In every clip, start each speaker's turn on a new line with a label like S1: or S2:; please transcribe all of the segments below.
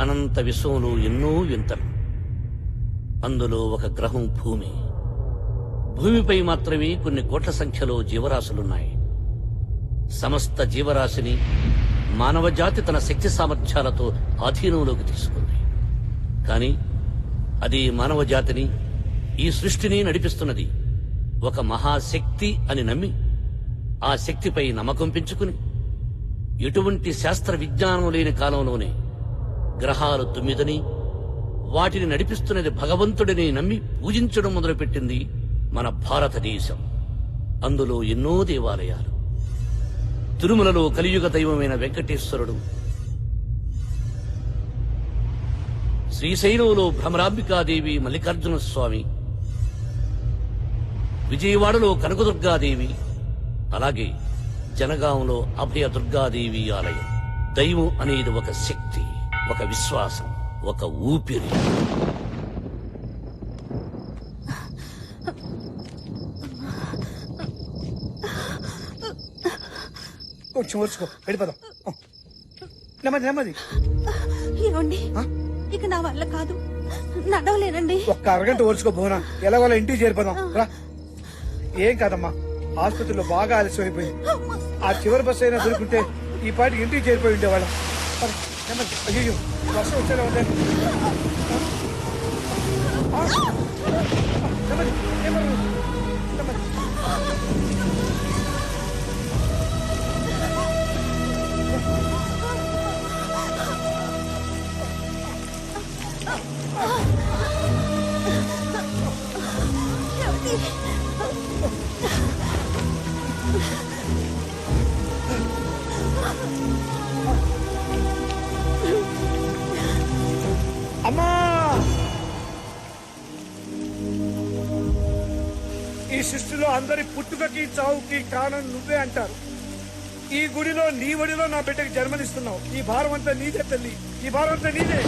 S1: అనంత విశ్వంలో ఎన్నో వింతలు. అందులో ఒక గ్రహం భూమి. భూమిపై మాత్రమే కొన్ని కోట్ల సంఖ్యలో జీవరాశులున్నాయి. సమస్త జీవరాశిని మానవజాతి తన శక్తి సామర్థ్యాలతో ఆధీనంలోకి తీసుకుంది. కాని అది మానవజాతిని, ఈ సృష్టిని నడిపిస్తున్నది ఒక మహాశక్తి అని నమ్మి, ఆ శక్తిపై నమ్మకం పెంచుకుని, ఎటువంటి శాస్త్ర విజ్ఞానం లేని కాలంలోనే గ్రహాలు 9 వాటిని నడిపిస్తున్నది భగవంతుడిని నమ్మి పూజించడం మొదలుపెట్టింది మన భారతదేశం. అందులో ఎన్నో దేవాలయాలు. తిరుమలలో కలియుగ దైవమైన వెంకటేశ్వరుడు, శ్రీశైలంలో భ్రమరాంబికాదేవి మల్లికార్జున స్వామి, విజయవాడలో కనకదుర్గాదేవి, అలాగే జనగాంలో అభయ దుర్గాదేవి ఆలయం. దైవం అనేది ఒక శక్తి, ఒక విశ్వాసం, ఒక ఊపిరి.
S2: కొంచెం ఓర్చుకో, వెళ్ళిపోదాం. నెమ్మది నెమ్మది.
S3: ఏమండి, ఇక నా వల్ల కాదు, నడవలేనండి.
S2: ఒక్క అరగంట ఓర్చుకో భువన, ఎలాగోలా ఇంటికి చేరిపోదాం రా. ఏం కాదమ్మా, ఆసుపత్రిలో బాగా ఆలస్యం అయిపోయింది. ఆ చివరి బస్సు అయినా దొరుకుంటే ఈ పాటికి ఇంటికి చేరిపోయి ఉండేవాళ్ళం. నెమ్మది. అయ్యో, వర్షం వచ్చేలా ఉండే. నెమ్మది నెమ్మది నెమ్మది. అమ్మా, ఈ సృష్టిలో అందరి పుట్టుకకి చావుకి కారణం నువ్వే అంటారు. ఈ గుడిలో నీ ఒడిలో నా బిడ్డకి జన్మనిస్తున్నావు. ఈ భారం అంతా నీదే తల్లి, ఈ భారం అంతా నీదే.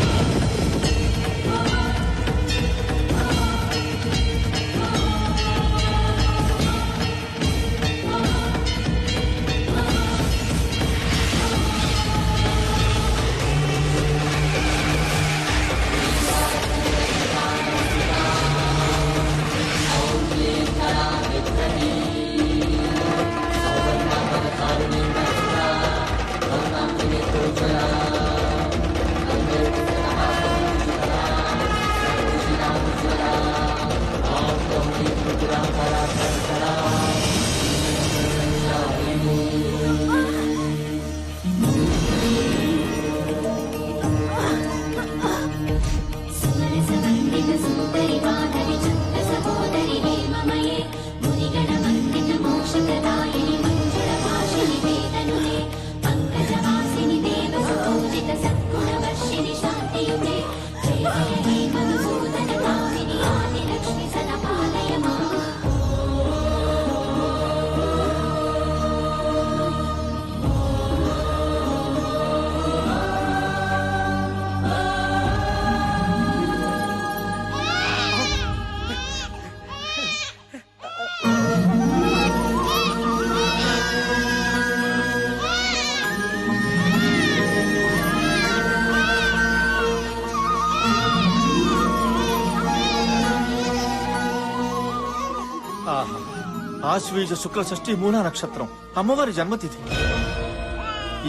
S4: ఆశ్వీజ శుక్ల షష్ఠి మూలా నక్షత్రం, అమ్మవారి జన్మతిథి.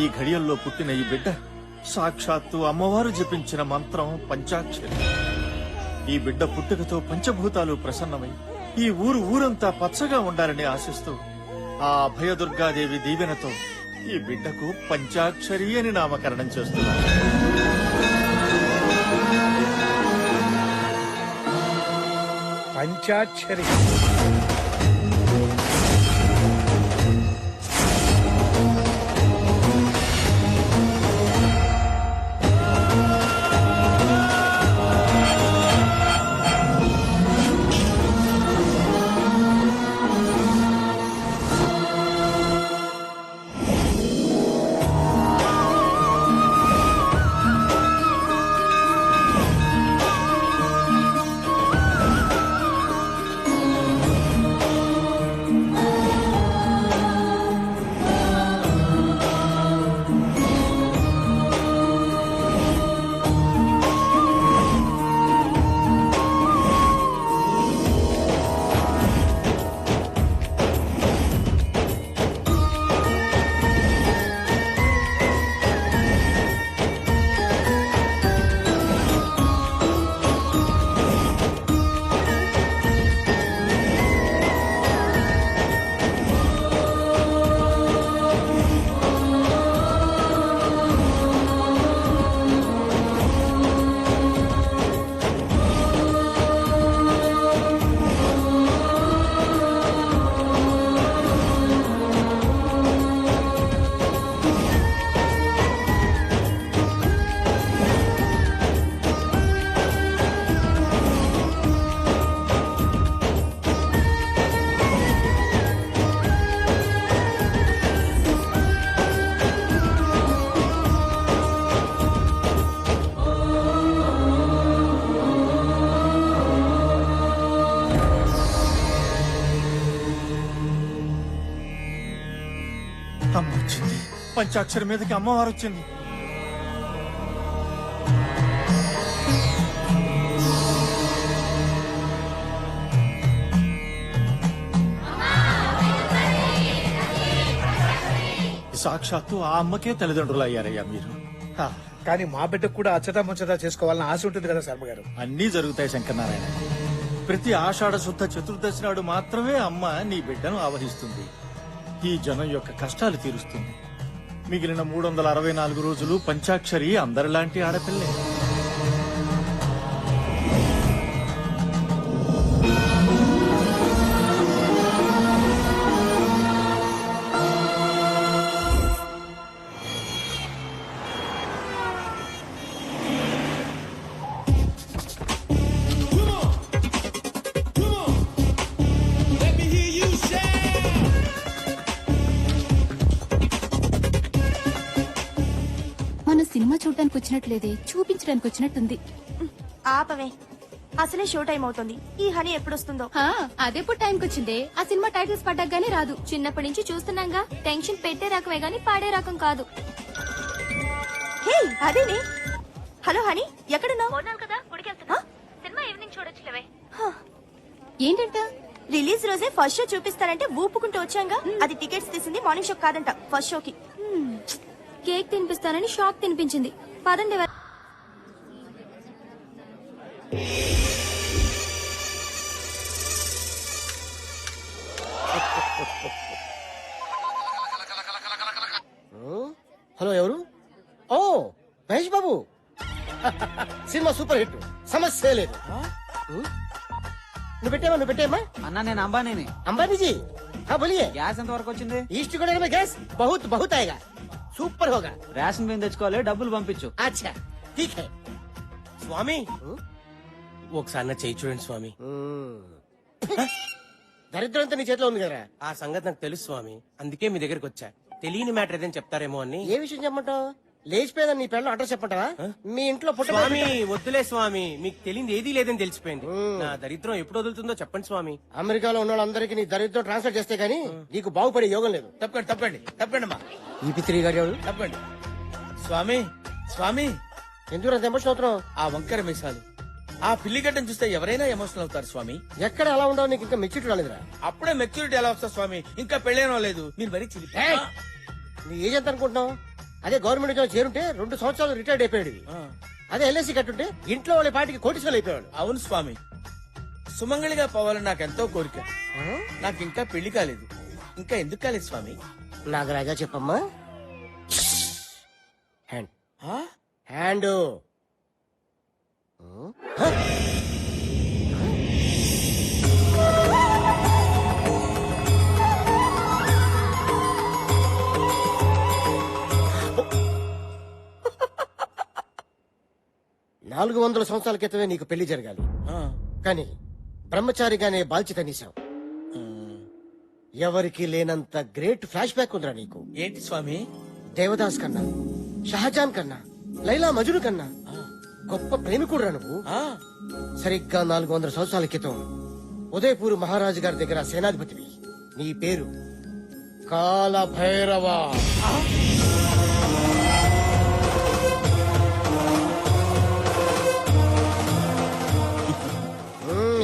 S4: ఈ ఘడియల్లో పుట్టిన ఈ బిడ్డ సాక్షాత్తు అమ్మవారు జపించిన మంత్రం పంచాక్షరి. ఈ బిడ్డ పుట్టుకతో పంచభూతాలు ప్రసన్నమై ఈ ఊరంతా పచ్చగా ఉండాలని ఆశిస్తూ ఆ అభయదుర్గాదేవి దీవెనతో ఈ బిడ్డకు పంచాక్షరి అని నామకరణం చేస్తున్నారు.
S2: పంచాక్షరి.
S4: షష్ఠి పంచాక్షరి మీదకి అమ్మవారు వచ్చింది. సాక్షాత్తు ఆ అమ్మకే తల్లిదండ్రులు అయ్యారయ్యా మీరు. హా,
S2: కానీ మా బిడ్డకు కూడా అచ్చతా ముచ్చతా చేసుకోవాలని ఆశ ఉంటుంది కదా శర్మ గారు.
S4: అన్నీ జరుగుతాయి శంకరనారాయణ. ప్రతి ఆషాఢ శుద్ధ చతుర్దశి నాడు మాత్రమే అమ్మ నీ బిడ్డను ఆవహిస్తుంది. ఈ జనం యొక్క కష్టాలు తీరుస్తుంది. మిగిలిన 364 రోజులు పంచాక్షరి అందరిలాంటి ఆడపిల్లే.
S5: మనం సినిమా చూడడానికి వచ్చినట్లేదే, చూపించడానికి వచ్చినట్టుంది.
S3: ఆపవే, అసలే షో టైం అవుతుంది. ఈ హనీ ఎప్పుడొస్తుందో?
S5: అదేప్పుడు టైంకి వచ్చిందే. ఆ సినిమా టైటిల్స్ పడ్డాక గానీ రాదు.
S3: చిన్నప్పటి నుంచి చూస్తున్నాగా. టెన్షన్ పెట్టే రకమే గాని పాడే రకం కాదు. హే అదేనే. హలో హనీ, ఎక్కడున్నావు? కదా గుడికెళ్తున్నా. Cinema evening చూడొచ్చులేవే.
S5: ఏంటంట?
S3: రిలీజ్ రోజే ఫస్ట్ షో చూపిస్తారంటే ఊపుకుంటూ వచ్చాంగా. అది టికెట్స్ తీసింది మార్నింగ్ షో కాదంట, ఫస్ట్ షోకి. కేక్ తినిపిస్తానని షాక్ తినిపించింది. పదండి.
S6: హలో, ఎవరు? ఓ Mahesh Babu. Cinema super hit, సమస్య లేదు. నువ్వు పెట్టేమ్మా.
S7: అన్నా నేను అంబానీని.
S6: अंबानी जी, हाँ बोलिए.
S7: గ్యాస్ ఎంత వరకు వచ్చింది?
S6: ईस्ट कोरिया में गैस बहुत बहुत आएगा, సూపర్ होगा.
S7: రేషన్ బియ్యం తెచ్చుకోవాలి, డబ్బులు పంపించు.
S6: अच्छा ठीक है.
S8: స్వామి ఒకసారి నా చేయి చూడండి స్వామి.
S6: దరిద్రంతో నీ చేతిలో ఉంది కదా.
S8: ఆ సంగతి నాకు తెలుసు స్వామి, అందుకే మీ దగ్గరికి వచ్చా. తెలియని మ్యాటర్ ఏదైనా చెప్తారేమో అని.
S6: ఏ విషయం చెప్పమంటావు? లేచిపోయేదని నీ పెళ్ళం అడ్రస్ చెప్పంటావా? మీ ఇంట్లో
S8: స్వామి వద్దులే స్వామి, మీకు తెలియదు ఏదీ లేదని తెలిసిపోయింది. నా దరిద్రం ఎప్పుడు వదులుతుందో చెప్పండి స్వామి.
S6: అమెరికాలో ఉన్న వాళ్ళందరికీ నీ దరిద్రం ట్రాన్స్ఫర్ చేస్తే గానీ నీకు బాగుపడే యోగం లేదు.
S8: తప్పండి తప్పండి తప్పండి అమ్మా,
S6: ఈ గారు ఎవరు?
S8: తప్పండి. స్వామి స్వామి
S6: ఎందుకు అంత ఎమోషన్ అవుతున్నావు?
S8: ఆ వంకర మీసాలు, ఆ పిల్లిగడ్డను చూస్తే ఎవరైనా ఎమోషనల్ అవుతారు స్వామి.
S6: ఎక్కడ అలా ఉండవు? నీకు ఇంకా మెచ్యూరిటీ రాలేదురా.
S8: అప్పుడే మెచ్యూరిటీ ఎలా వస్తా స్వామి? ఇంకా పెళ్ళేనో లేదు. మీరు మరీ
S6: ఏయ్! నీ ఏజ్ ఎంత అనుకుంటున్నావు? అదే గవర్నమెంట్ ఉద్యోగం చేరుంటే 2 సంవత్సరాలు రిటైర్డ్ అయిపోయాడు. అదే ఎల్ఐసి కట్టుంటే ఇంట్లో వాళ్ళ పాటికి కోటీశ్వరులు అయిపోయాడు.
S8: అవును స్వామి, సుమంగళిగా పోవాలని నాకు ఎంతో కోరిక. నాకు ఇంకా పెళ్లి కాలేదు. ఇంకా ఎందుకు కాలేదు స్వామి?
S6: నాగరాజా చెప్పమ్మా. హ్యాండ్
S8: ఆ?
S6: హ్యాండ్. 400 సంవత్సరాల క్రితమే నీకు పెళ్లి జరగాలి,
S8: ఆ.
S6: కానీ బ్రహ్మచారిగానే బాధ్యత నీసావు. ఎవరికి లేనంత గ్రేట్ ఫ్లాష్ బ్యాక్ ఉందిరా నీకు.
S8: ఏంటి స్వామి?
S6: దేవదాస్ కన్నా, షహజాన్ కన్నా, లైలా మజును కన్నా గొప్ప ప్రేమికుడురా నువ్వు.
S8: ఆ.
S6: సరిగ్గా 400 సంవత్సరాల క్రితం ఉదయపూర్ మహారాజు గారి దగ్గర సేనాధిపతివి. నీ పేరు కాలభైరవ.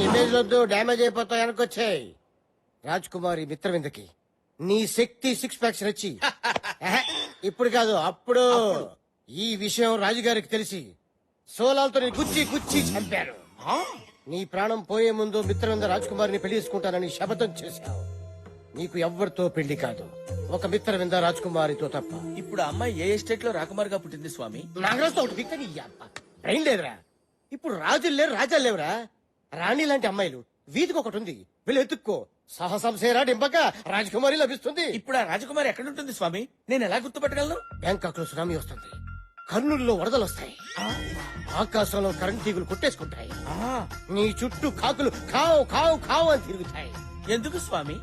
S6: ఇమేజ్ వద్దు, డ్యామేజ్ అయిపోతావు. వెనకొచ్చాయి. రాజ్ కుమారి మిత్రవిందకి నీ శక్తి 6 ప్యాక్స్ నచ్చి ఇప్పుడు కాదు అప్పుడు ఈ విషయం రాజుగారికి తెలిసి సోలాలతో నీ గుచ్చి గుచ్చి చంపారు. నీ ప్రాణం పోయే ముందు మిత్రవింద రాజకుమారిని పెళ్లి చేసుకుంటానని శపథం చేశావు. నీకు ఎవ్వరితో పెళ్లి కాదు, ఒక మిత్రవింద రాజకుమారితో తప్ప.
S8: ఇప్పుడు అమ్మాయి ఏ ఎస్టేట్ లో రాకుమారిగా పుట్టింది స్వామి?
S6: నాగరాజుతో ఒకటి పిక్త బ్రెయిన్ లేదురా. ఇప్పుడు రాజులు లేరు, రాజాలు లేవురా. రాణి లాంటి అమ్మాయిలు వీధికి ఒకటి ఉంది, వీళ్ళు ఎత్తుక్కో. సాహసం సేరా డింపక రాజకుమారి లభిస్తుంది.
S8: ఇప్పుడు ఆ రాజకుమారి ఎక్కడుంటుంది స్వామి? నేను ఎలా గుర్తుపట్టగలను?
S6: బ్యాంకాక్ లో సునామీ వస్తుంది, కర్నూలులో వరదలు వస్తాయి, ఆకాశంలో కరెంట్ తీగులు కొట్టేసుకుంటాయి, నీ చుట్టూ కాకులు కావు కావు కావు అని తిరుగుతాయి.
S8: ఎందుకు స్వామి?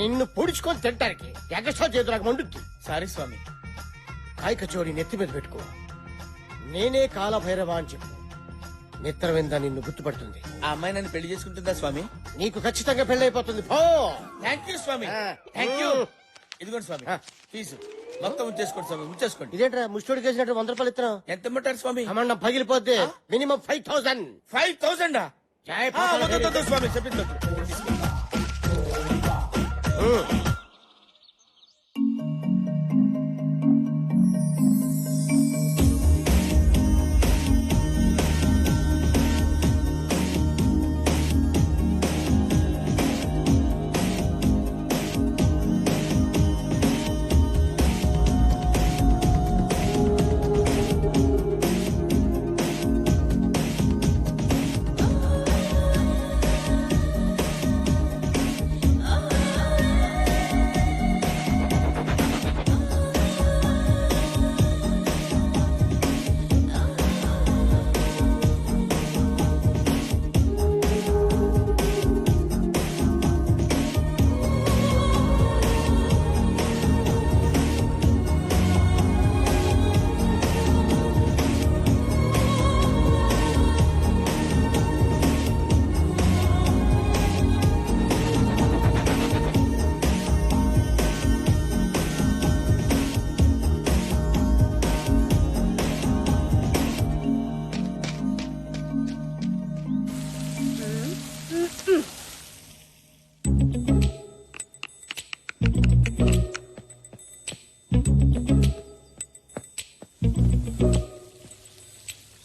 S6: నిన్ను పొడుచుకొని తింటానికి ఎగస్ట్రా చేతులకు మండుద్ది.
S8: సారీ స్వామి.
S6: కాయ కచోడి నెత్తి మీద పెట్టుకో, నేనే కాలభైరవ అని చెప్పు. మిత్రవింద నిన్ను గుర్తుపడుతుంది.
S8: ఆ అమ్మాయి నన్ను పెళ్లి చేసుకుంటుందా స్వామి?
S6: నీకు ఖచ్చితంగా పెళ్లి అయిపోతుంది. పో.
S8: థ్యాంక్ యూ స్వామి, థ్యాంక్ యూ. ఇదిగోండి స్వామి ఫీజు. మొత్తం ఉంచేసుకోండి స్వామి ఉంచేసుకోండి.
S6: ఇదేంట్రా ముష్టోడికి వేసినట్టు 100 రూపాయలు ఇస్తున్నావు?
S8: ఎంత ఇమ్మంటారు స్వామి?
S6: అమ్మ పగిలిపోద్ది. మినిమం 5000.
S8: 5000 స్వామి చెప్పింది.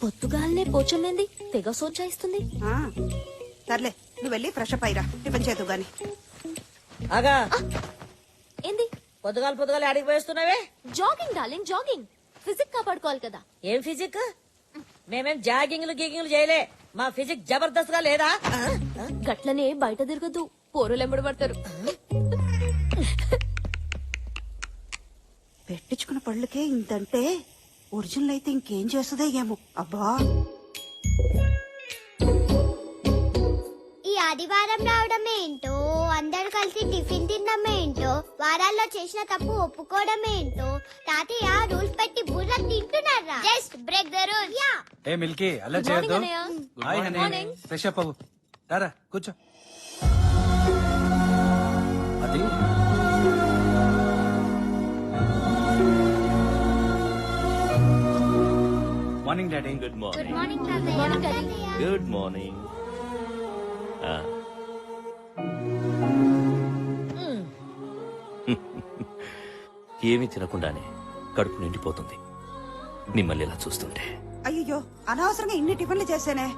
S3: పొద్దుగాలనే పోచమ్మేంది తెగ సోచాయిస్తుంది.
S9: సర్లే నువ్వు వెళ్ళి ఫ్రెష్ అప్ అయ్యిరా, టిఫిన్ చేద్దు గాని.
S10: ఆగా
S3: ఏంది?
S10: పొద్దుగాల ఆడికి పోయిస్తున్నావే?
S3: Jogging darling jogging. ఫిజిక్ కాపాడుకోవాలి కదా.
S10: ఏం ఫిజిక్? మేమేం జాగింగ్లు గీగింగ్లు చేయలే. మా ఫిజిక్ జబర్దస్త్ గా లేదా?
S3: గట్లనే బయట తిరగద్దు, పోరులు ఎంబడి పడతారు.
S9: పెట్టించుకున్న పళ్ళకే ఇంతంటే ఒరిజినల్ అయితే ఇంకేం చేస్తుందో ఏమో. అబ్బా
S11: ఈ ఆదివారం రావడం ఏంటో, అందరు కలిసి టిఫిన్ తినడం ఏంటో, వారాల్లో చేసిన తప్పు ఒప్పుకోవడం ఏంటో, తాతయ్య రూల్స్ పెట్టి బుర్ర తింటున్నారా? Just break the rule. Yeah
S12: A Milky అలా
S3: Good morning,
S12: చేయొద్దు.
S3: అన్నయ్య.
S12: Hi
S3: Good
S12: honey,
S3: morning.
S12: Fresh up అవ్వు. రారా కూర్చో. అది morning daddy.
S1: Good morning.
S11: Morning
S3: morning daddy.
S1: Good morning. ఏమీ తినకుండానే కడుపు నిండిపోతుంది మిమ్మల్ని ఇలా చూస్తుంటే.
S9: అయ్యో అనవసరంగా ఇన్ని టిఫిన్లు చేశానే.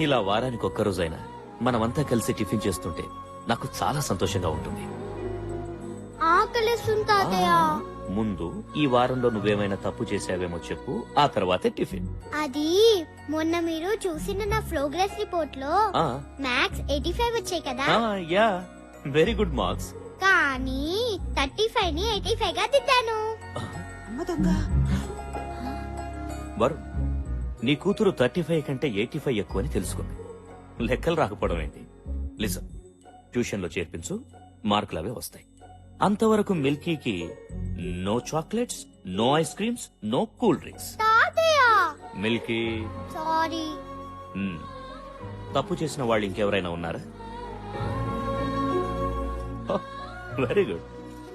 S1: ఇలా వారానికి ఒక్కరోజైనా మనమంతా కలిసి టిఫిన్ చేస్తుంటే నాకు చాలా సంతోషంగా ఉంటుంది.
S11: ఆకలిస్తుంది తాతయ్య.
S1: ముందు ఈ వారంలో నువ్వేమైనా తప్పు చేసావేమో చెప్పు, ఆ తర్వాతే టిఫిన్.
S11: అది మొన్న మీరు చూసిన నా ప్రోగ్రెస్ రిపోర్ట్ లో
S1: ఆ,
S11: మ్యాథ్స్ 85 వచ్చాయి కదా,
S1: ఆ, యా వెరీ గుడ్ మార్క్స్.
S11: కానీ 35 ని 85 గా దిద్దాను.
S9: అమ్మ దొంగ.
S1: వరుణ్, నీ కూతురు 35 కంటే 85 ఎక్కువ అని తెలుసుకుంది. లెక్కలు రాకపోవడం ఏంటి? లిసన్, ట్యూషన్ లో చేర్పించు, మార్కులు అవే వస్తాయి. అంతవరకు మిల్కీకి no chocolates, no ice creams, no cool drinks.
S11: తాతయ్య
S1: మిల్కీ,
S11: సారీ.
S1: తప్పు చేసిన వాళ్ళు ఇంకెవరైనా ఉన్నారా? వెరీ గుడ్,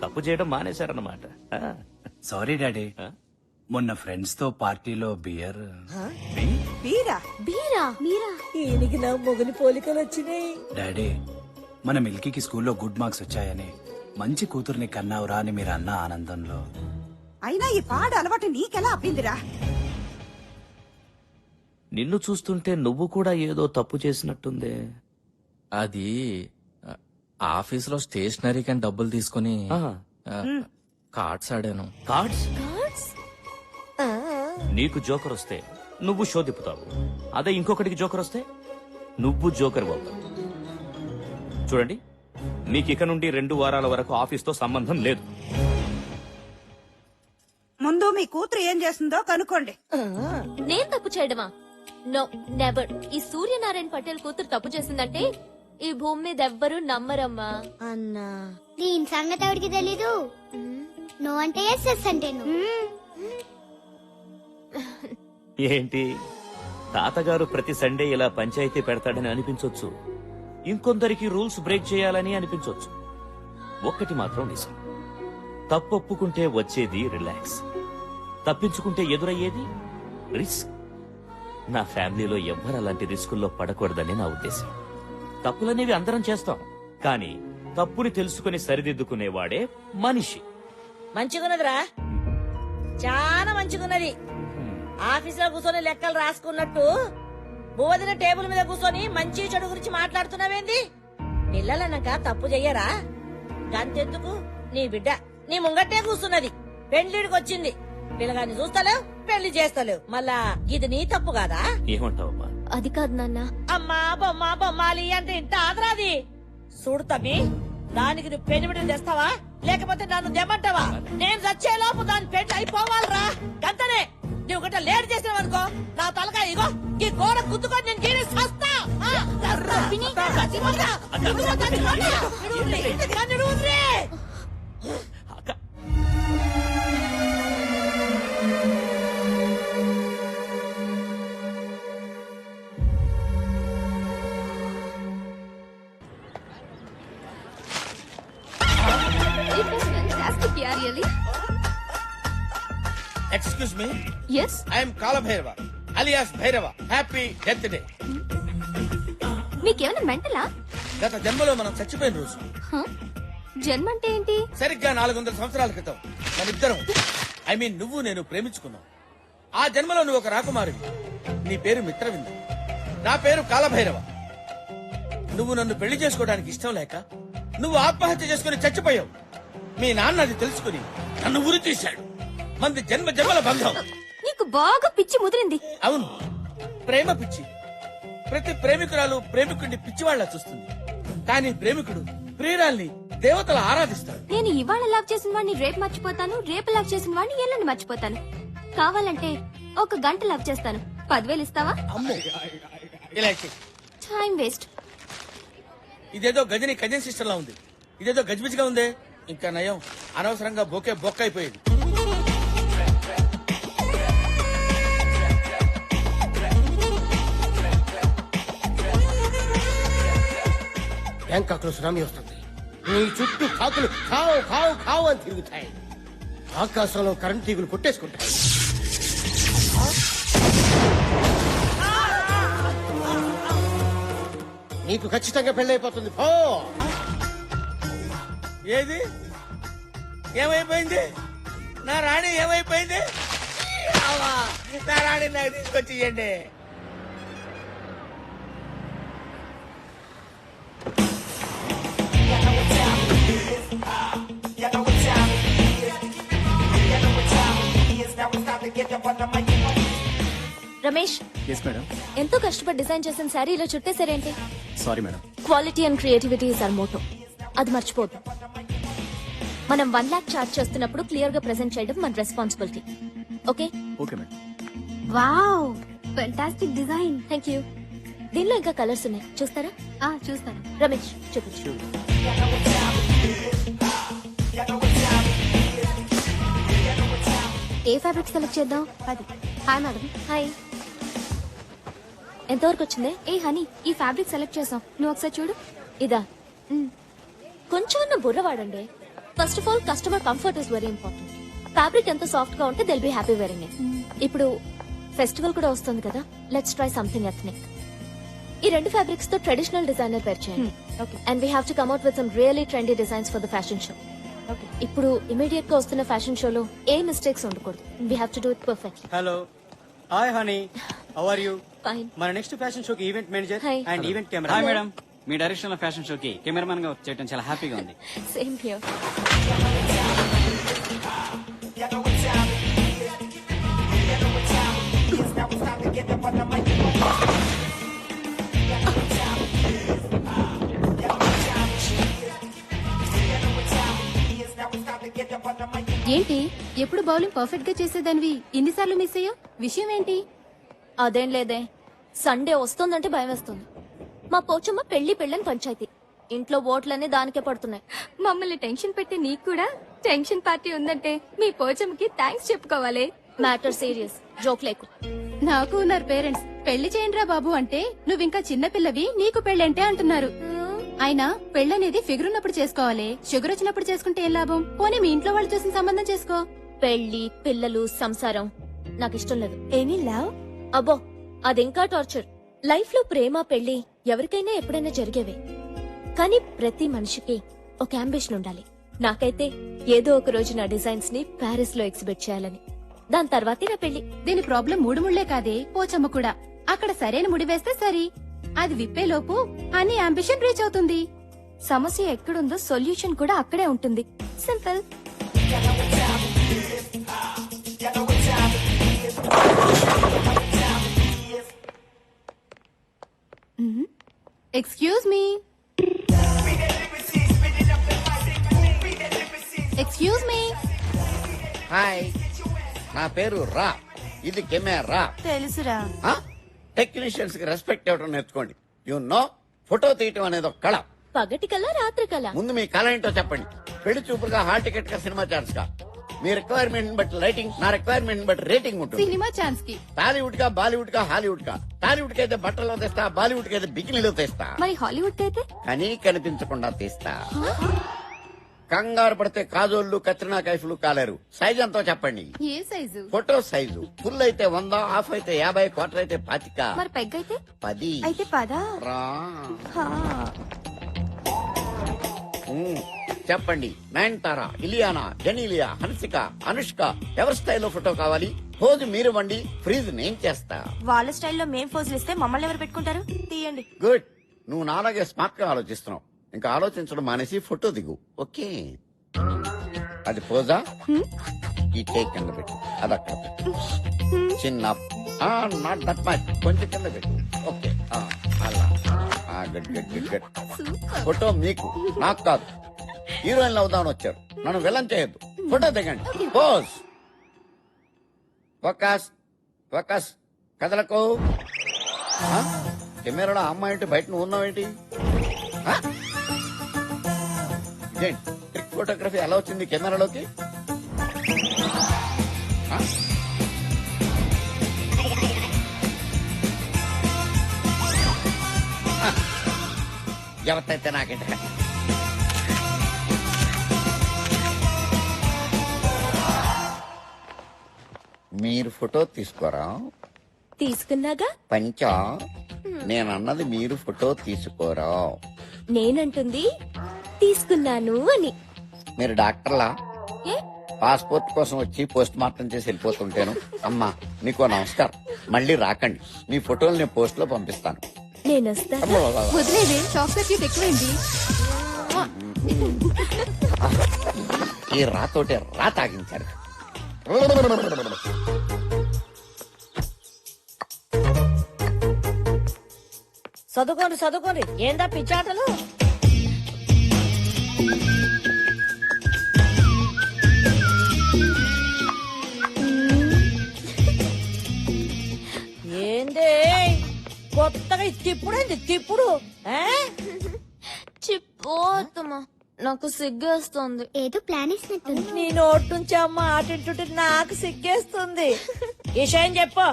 S1: తప్పు చేయడం మానేశారన్నమాట.
S12: సారీ డాడీ,
S1: ఆ?
S12: మొన్న ఫ్రెండ్స్ తో పార్టీలో బియర్.
S9: వీరా
S3: బీరా మీరా?
S10: ఈయనకి నా మొగలి పోలికలు వచ్చినాయి.
S12: డాడీ, మన మిల్కీకి స్కూల్లో గుడ్ మార్క్స్ వచ్చాయని, మంచి కూతుర్ని కన్నావురా అని మీరు అన్న ఆనందంలో.
S9: అయినా ఈ పాడు అలవాటు నీకెలా అబ్బిందిరా?
S1: నిన్ను చూస్తుంటే నువ్వు కూడా ఏదో తప్పు చేసినట్టుందే.
S13: అది ఆఫీస్ లో స్టేషనరీ కని డబ్బులు తీసుకుని కార్డ్స్ ఆడాను.
S1: కార్డ్స్?
S3: కార్డ్స్?
S1: నీకు జోకర్ వస్తే నువ్వు షో తిప్పుతావు, అదే ఇంకొకటికి జోకర్ వస్తే నువ్వు జోకర్ అవుతావు. చూడండి, మీకు ఇక నుండి 2 వారాల వరకు ఆఫీస్ తో సంబంధం లేదు.
S9: ముందు మీ కూతురు ఏం చేస్తుందో కనుక్కోండి.
S3: నేను తప్పు చేయడమా? No never. ఈ సూర్యనారాయణ పటేల్ కూతురు తప్పు చేసిందంటే ఈ భూమి మీద ఎవ్వరూ నమ్మరమ్మా.
S11: అన్నా దీని సంగతి ఎవరికి తెలీదు. నో అంటే ఎస్, ఎస్ అంటే నో.
S1: ఏంటి, తాతగారు ప్రతి సండే ఇలా పంచాయతీ పెడతాడని అనిపించొచ్చు, ఇంకొందరికి రూల్స్ బ్రేక్ చేయాలని అనిపించొచ్చు. ఒక్కటి మాత్రం నిజం, తప్పు ఒప్పుకుంటే వచ్చేది రిలాక్స్, తప్పించుకుంటే ఎదురయ్యేది రిస్క్. నా ఫ్యామిలీలో ఎవ్వరు అలాంటి రిస్కుల్లో పడకూడదని నా ఉద్దేశం. తప్పులనేవి అందరం చేస్తాం, కానీ తప్పుని తెలుసుకుని సరిదిద్దుకునేవాడే మనిషి.
S10: మంచిగున్నదిరా, చాలా మంచిగున్నది. ఆఫీసులో కూర్చొని లెక్కలు రాసుకున్నట్టు బోధిన టేబుల్ మీద కూర్చొని మంచి చెడు గురించి మాట్లాడుతున్నావేంది? పిల్లలన్నాక తప్పు చెయ్యరా? గంతెందుకు, నీ బిడ్డ నీ ముంగట్టే కూర్చున్నది, పెళ్లిడికి వచ్చింది. పిల్లగాన్ని చూస్తలేవు, పెళ్లి చేస్తలేవు, మళ్ళా ఇది నీ తప్పు కాదా?
S1: ఏమంటావమ్మా?
S3: అది కాదు నాన్న.
S10: అమ్మా బొమ్మ బొమ్మాలి అంటే ఇంత ఆదరాది. చూడు తమ్మి, దానికి నువ్వు పెనిమిడిని తెస్తావా లేకపోతే నన్ను దెమ్మంటావా? నేను చచ్చేలోపు దాని పెళ్లి అయిపోవాలరా, గంతనే. నువ్వు గట్ట లేట్ చేసినావనుకో నా తలకాయ ఇగో ఈ గోడ గుద్దుకొని నేను గీరి చస్తా.
S3: It was fantastic, yeah, really.
S8: Excuse me,
S3: Yes.
S8: I'm Kalabhairava alias Bhairava. Happy death day.
S3: మీకేమైనా మెంటలా?
S8: గత జన్మలో మనం చచ్చిపోయిన రోజు,
S3: జన్మ అంటే ఏంటి?
S8: సరిగ్గా 400 సంవత్సరాల క్రితం మనిద్దరం, ఐ మీన్ నువ్వు నేను ప్రేమించుకున్నాం. ఆ జన్మలో నువ్వు ఒక రాకుమారివి, నీ పేరు మిత్రవింద, నా పేరు కాలభైరవ. నువ్వు నన్ను పెళ్లి చేసుకోవడానికి ఇష్టం లేక నువ్వు ఆత్మహత్య చేసుకుని చచ్చిపోయావు. మీ నాన్న అది తెలుసుకుని నన్ను ఉరి తీశాడు. మంది జన్మ జన్మల బంధం.
S3: నీకు బాగా పిచ్చి ముదిరింది.
S8: అవును, ప్రేమ పిచ్చి. ప్రతి ప్రేమికురాలు ప్రేమికుడిని పిచ్చివాళ్లా చూస్తుంది, కానీ ప్రేమికుడు ప్రియురాల్ని దేవతల ఆరాధిస్తాడు.
S3: నేను ఇవాళ లాక్ చేసిన వాడిని రేపు మర్చిపోతాను, రేపు లాక్ చేసిన వాడిని ఎల్లుండి మర్చిపోతాను. కావాలంటే 1 గంట లాక్ చేస్తాను. 10,000 ఇస్తావా?
S8: అమ్మో, ఇలా చెయ్.
S3: Time waste.
S8: ఇదేదో గజని కజిన్ సిస్టర్ లా ఉంది, ఇదేదో గజిబిజిగా ఉందే. ఇంకా నయం, అనవసరంగా బొకే బొక్క అయిపోయేది.
S6: బ్యాంకాక్ లో సునామీ వస్తుంది. నీ చుట్టూ కాకులు కావు కావు కావు అని తిరుగుతాయి. ఆకాశంలో కరెంట్ తీగులు కొట్టేసుకుంటాయి. నీకు ఖచ్చితంగా పెళ్ళైపోతుంది. పో.
S8: ఏది ఏమైపోయింది? నా రాణి ఏమైపోయింది? అవ్వా, నా రాణి నాకు తీసుకొచ్చి ఇవ్వండి.
S3: Ramesh,
S12: yes madam.
S3: ఎంతో కష్టపడి డిజైన్ చేసిన శారీ ఇలా చుట్టేసారేంటి?
S12: Sorry madam.
S3: Quality and creativity is our motto. అది మర్చిపోద్దు. మనం 1 lakh చార్జ్ చేస్తున్నప్పుడు క్లియర్ గా ప్రెజెంట్ చేయడం మన responsibility. Okay?
S12: Okay madam.
S3: Wow, fantastic design. Thank you. దీనిలో ఇంకా కలర్స్ ఉన్నాయి, చూస్తారా? చూస్తాను. రమేష్, చూపించు. ఏ ఫ్యాబ్రిక్ సెలెక్ట్ చేద్దాం? అది. Hi madam. హాయ్. ఎంతవరకు వచ్చిందే? ఏ హనీ, ఈ ఫ్యాబ్రిక్ సెలెక్ట్ చేసాం, నువ్వు ఒకసారి చూడు. ఇదా? కొంచెం బుర్ర వాడండి. First of all customer comfort is very important. Fabric ఎంత సాఫ్ట్ గా ఉంటే they'll be happy wearing it. ఇప్పుడు ఫెస్టివల్ కూడా వస్తుంది కదా, లెట్స్ ట్రై సంథింగ్ ఎథ్నిక్. ఈ 2 ఫ్యాబ్రిక్స్ తో ట్రెడిషనల్ డిజైనర్ పేర్ చేయండి. And we have to come out with some really trendy designs for the fashion show. ఇప్పుడు ఇమీడియట్ గా వస్తున్న ఫ్యాషన్ షోలో ఏ మిస్టేక్స్ ఉండకూడదు. We have to do it perfectly.
S7: Hello, hi honey, how are you?
S3: Fine.
S7: మన next fashion షోకి event manager
S3: Hi.
S7: And event camera.
S3: Hello.
S7: Madam, మీ direction లో ఫ్యాషన్ షోకి కెమెరామన్ గా చేయడం చాలా హ్యాపీగా ఉంది.
S3: Same here.
S5: ఏంటి ఎప్పుడు బౌలింగ్ పర్ఫెక్ట్ గా చేసేదానివి ఇన్నిసార్లు మిస్ అయ్యో? విషయం ఏంటి?
S3: అదేం లేదే, సండే వస్తుందంటే భయం వేస్తుంది. మా పోచమ్మ పెళ్లిని పంచాయతీ. ఇంట్లో ఓట్లన్నీ దానికే పడుతున్నాయి.
S5: మమ్మల్ని టెన్షన్ పెట్టి నీకు కూడా టెన్షన్ పార్టీ ఉందంటే మీ పోచమ్మకి థ్యాంక్స్ చెప్పుకోవాలి.
S3: మ్యాటర్ సీరియస్, జోక్ లేకు.
S5: నాకు ఉన్నారు పేరెంట్స్. పెళ్లి చేయండిరా బాబు అంటే నువ్వింకా చిన్నపిల్లవి, నీకు పెళ్ళంటే అంటున్నారు. ఆయన పెళ్ళనేది ఫిగర్ ఉన్నప్పుడు చేసుకోవాలి, షుగర్ వచ్చినప్పుడు చేసుకుంటే ఏం లాభం? పోనీ మీ ఇంట్లో వాళ్ళు చూసిన సంబంధం చేసుకో.
S3: పెళ్లి, పిల్లలు, సంసారం నాకిష్టం లేదు. Any love? అబ్బో, అదింకా టార్చర్. లైఫ్ లో ప్రేమ, పెళ్లి ఎవరికైనా ఎప్పుడైనా జరిగేవే. కానీ ప్రతి మనిషికి ఒక అంబిషన్ ఉండాలి. నాకైతే ఏదో ఒక రోజు నా డిజైన్స్ ని ప్యారిస్ లో ఎగ్జిబిట్ చేయాలని. దాని తర్వాతే నా పెళ్లి.
S5: దీని ప్రాబ్లం 3 ముళ్లే కాదే, పోచమ్మ కూడా. అక్కడ సరైన ముడి వేస్తే సరి, అది విప్పే లోపు అన్ని అంబిషన్ రీచ్ అవుతుంది.
S3: సమస్య ఎక్కడుందో సొల్యూషన్ కూడా అక్కడే ఉంటుంది. Simple.
S5: Excuse me. Excuse me.
S14: Hi, నా పేరు రా. ఇది కెమెరా.
S9: తెలుసురా.
S14: టెక్నీషియన్స్ కి రెస్పెక్ట్ ఇవ్వడం నేర్చుకోండి. యు నో, ఫోటో తీయటం అనేది ఒక కళ.
S3: పగటి కల్లా రాత్రి కల్లా.
S14: ముందు మీ కళ ఏంటో చెప్పండి. పెళ్లి చూపులుగా, హాల్ టికెట్ గా, సినిమా ఛాన్స్ గా. మీ రిక్వైర్మెంట్ బట్టి లైటింగ్, నా రిక్వైర్మెంట్ బట్టి రేటింగ్ ఉంటుంది.
S5: సినిమా ఛాన్స్ కి
S14: టాలీవుడ్ గా, బాలీవుడ్ గా, హాలీవుడ్ గా. టాలీవుడ్ కి అయితే బట్టలు తెస్తా, బాలీవుడ్ కి అయితే బికినీలు తెస్తా.
S3: మరి హాలీవుడ్ అయితే?
S14: కానీ కనిపించకుండా తీస్తా. కంగారు పడితే కాజోళ్లు, కత్రినా కైఫ్లు కాలేరు. సైజ్ ఎంతో చెప్పండి.
S5: ఏ సైజు?
S14: ఫోటో సైజు ఫుల్ అయితే 100, హాఫ్ అయితే 50, క్వార్టర్ అయితే 25.
S3: మరి పెగ్ అయితే?
S14: 10.
S3: అయితే పదా.
S14: రా. చెప్పండి. నయనతార, ఇలియానా, జెనీలియా, హన్సిక, అనుష్క ఎవరి స్టైల్లో ఫోటో కావాలి? పోజు మీరు వండి, ఫ్రీజ్ నేను చేస్తా.
S10: వాళ్ళ స్టైల్లో మేం ఫోజులు ఇస్తే మమ్మల్ని ఎవరు పెట్టుకుంటారు? తీయండి.
S14: గుడ్. నువ్వు నాలాగే స్మార్ట్ గా ఆలోచిస్తున్నావు. ఇంకా ఆలోచించడం మానేసి ఫోటో దిగు. ఓకే, అది పోజా. ఈ టేక్ కింద పెట్టు, అది అక్కడ పెట్టు. చిన్న నాట్ దట్ మచ్, కొంచెం కింద పెట్టు. ఓకే, అలా. Good good good good. Photo మీకు, నాకు కాదు. హీరోయిన్ అవుదామని వచ్చారు, నన్ను విలన్ చేయొద్దు. ఫోటో దిగండి. పోజ్. Focus focus. కదలకు. కెమెరాలో అమ్మాయి ఏంటి, బయట నువ్వు ఉన్నావేంటి? ఇదేంటి ట్రిక్ ఫోటోగ్రఫీ ఎలా వచ్చింది కెమెరాలోకి? ఎవరైతే నాకేంట. మీరు ఫోటో తీసుకోరా?
S3: తీసుకున్నాగా.
S14: పంచా, నేనన్నది మీరు ఫోటో తీసుకోరా.
S3: నేనంటుంది తీసుకున్నాను అని.
S14: మీరు డాక్టర్లా?
S3: ఏ?
S14: పాస్పోర్ట్ కోసం వచ్చి పోస్ట్ మార్టం చేసి వెళ్ళిపోతుంటాను. అమ్మా, మీకు నమస్కారం. మళ్ళీ రాకండి. మీ ఫోటోలు నేను పోస్ట్ లో పంపిస్తాను.
S3: నేను వస్తాను.
S5: వదిలేదే, షాక్ సర్క్యూట్ ఎక్కువైంది.
S14: ఈ రాతోటే రా తాగించారు.
S10: చదువుకోండి చదువుకోండి. ఏందా పిచ్చాటలు? ఏందే కొత్తగా తిప్పుడేంది తిప్పుడు?
S3: చిపోతమ్మా, నాకు సిగ్గేస్తుంది.
S11: ఏదో ప్లాన్ ఇస్తున్నట్టుంది.
S10: నీ నోటి నుంచి అమ్మ ఆటింటుంటే నాకు సిగ్గేస్తుంది. విషయం చెప్పు.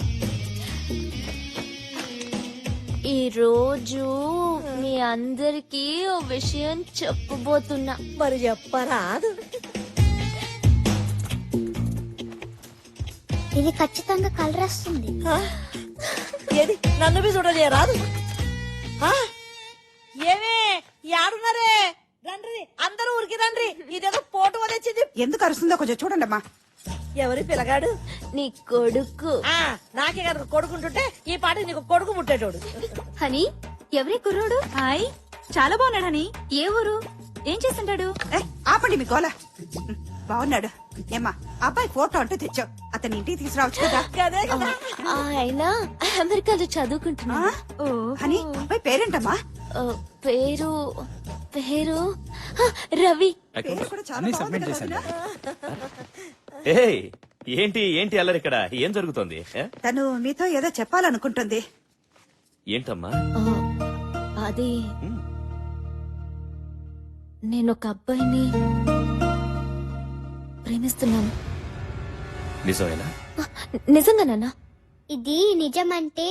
S3: ఈ రోజు మీ అందరికి ఓ విషయం చెప్పబోతున్నా.
S10: మరి చెప్పరాదు.
S11: ఇది ఖచ్చితంగా కలర్ వస్తుంది.
S10: ఏది నన్ను బి చూడలేరాదు? ఏమే యాడున్నారే? రండ్రి, అందరూ ఊరికి రండ్రి. ఇదేదో ఫోటో తెచ్చింది.
S9: ఎందుకు అరుస్తుందో కొంచెం చూడండి అమ్మా.
S10: ఎవరి పిల్లగాడు?
S3: నీ కొడుకు.
S10: నాకే కనుక కొడుకుంటుంటే ఈ పాట నీకు కొడుకు ముట్టేటోడు.
S3: హనీ, ఎవరి కుర్రోడు?
S5: హాయ్, చాలా బాగున్నాడు. హనీ, ఏ ఊరు, ఏం చేస్తుంటాడు?
S9: ఆపండి మీ గోల. బాగున్నాడు. ఏమ్మా, అబ్బాయి ఫోటో అంటూ తెచ్చావు, అతని ఇంటికి తీసుకురావచ్చు కదా.
S10: కదే కదా.
S3: ఆయన అమెరికాలో చదువుకుంటున్నా.
S9: అని అబ్బాయి పేరేంటమ్మా?
S3: పేరు పేరు రవి.
S12: అన్నీ సబ్మిట్ చేశాను.
S1: ఏయ్, ఏంటి ఏంటి అల్లరి ఇక్కడ? ఏం జరుగుతోంది?
S9: తను మీతో ఏదో చెప్పాలనుకుంటుంది.
S1: ఏంటమ్మా?
S3: అది నేను ఒక అబ్బాయిని ప్రేమిస్తున్నాను.
S1: నిజమేనా?
S3: నిజంగా నాన్న.
S11: ఇది నిజమంటే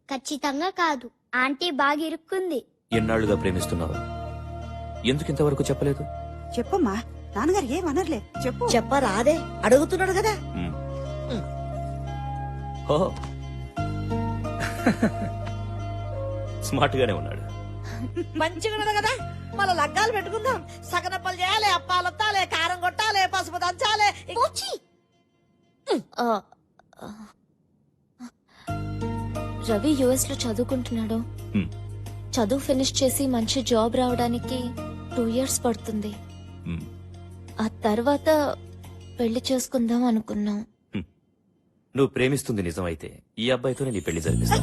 S11: ఖచ్చితంగా కాదు. ఆంటీ బాగా ఇరుక్కుంది.
S1: ఎన్నాళ్లుగా ప్రేమిస్తున్నావు? ఎందుకు ఇంతవరకు చెప్పలేదు?
S9: చెప్పమ్మా, నాన్నగారు ఏమనర్లే, చెప్పు.
S10: చెప్పరాదే, అడుగుతున్నాడు కదా.
S1: ఓ స్మార్ట్ గానే ఉన్నాడు.
S10: మంచిగా ఉన్నది కదా, మళ్ళా లగ్గాలు పెట్టుకుందాం. సగనప్పలు చేయాలి, అప్పాలొత్తాలి, కారం కొట్టాలి, పసుపు దంచాలి.
S3: రవి యుఎస్ లో చదువుకుంటున్నాడు.
S1: హ్మ్.
S3: చదువు ఫినిష్ చేసి మంచి జాబ్ రావడానికి 2 years పడుతుంది.
S1: హ్మ్.
S3: ఆ తర్వాత పెళ్లి చేసుకుందాం అనుకున్నాం.
S1: నువ్వు ప్రేమిస్తుంది నిజమైతే ఈ అబ్బాయితోనే నీ పెళ్లి జరిపిస్తా.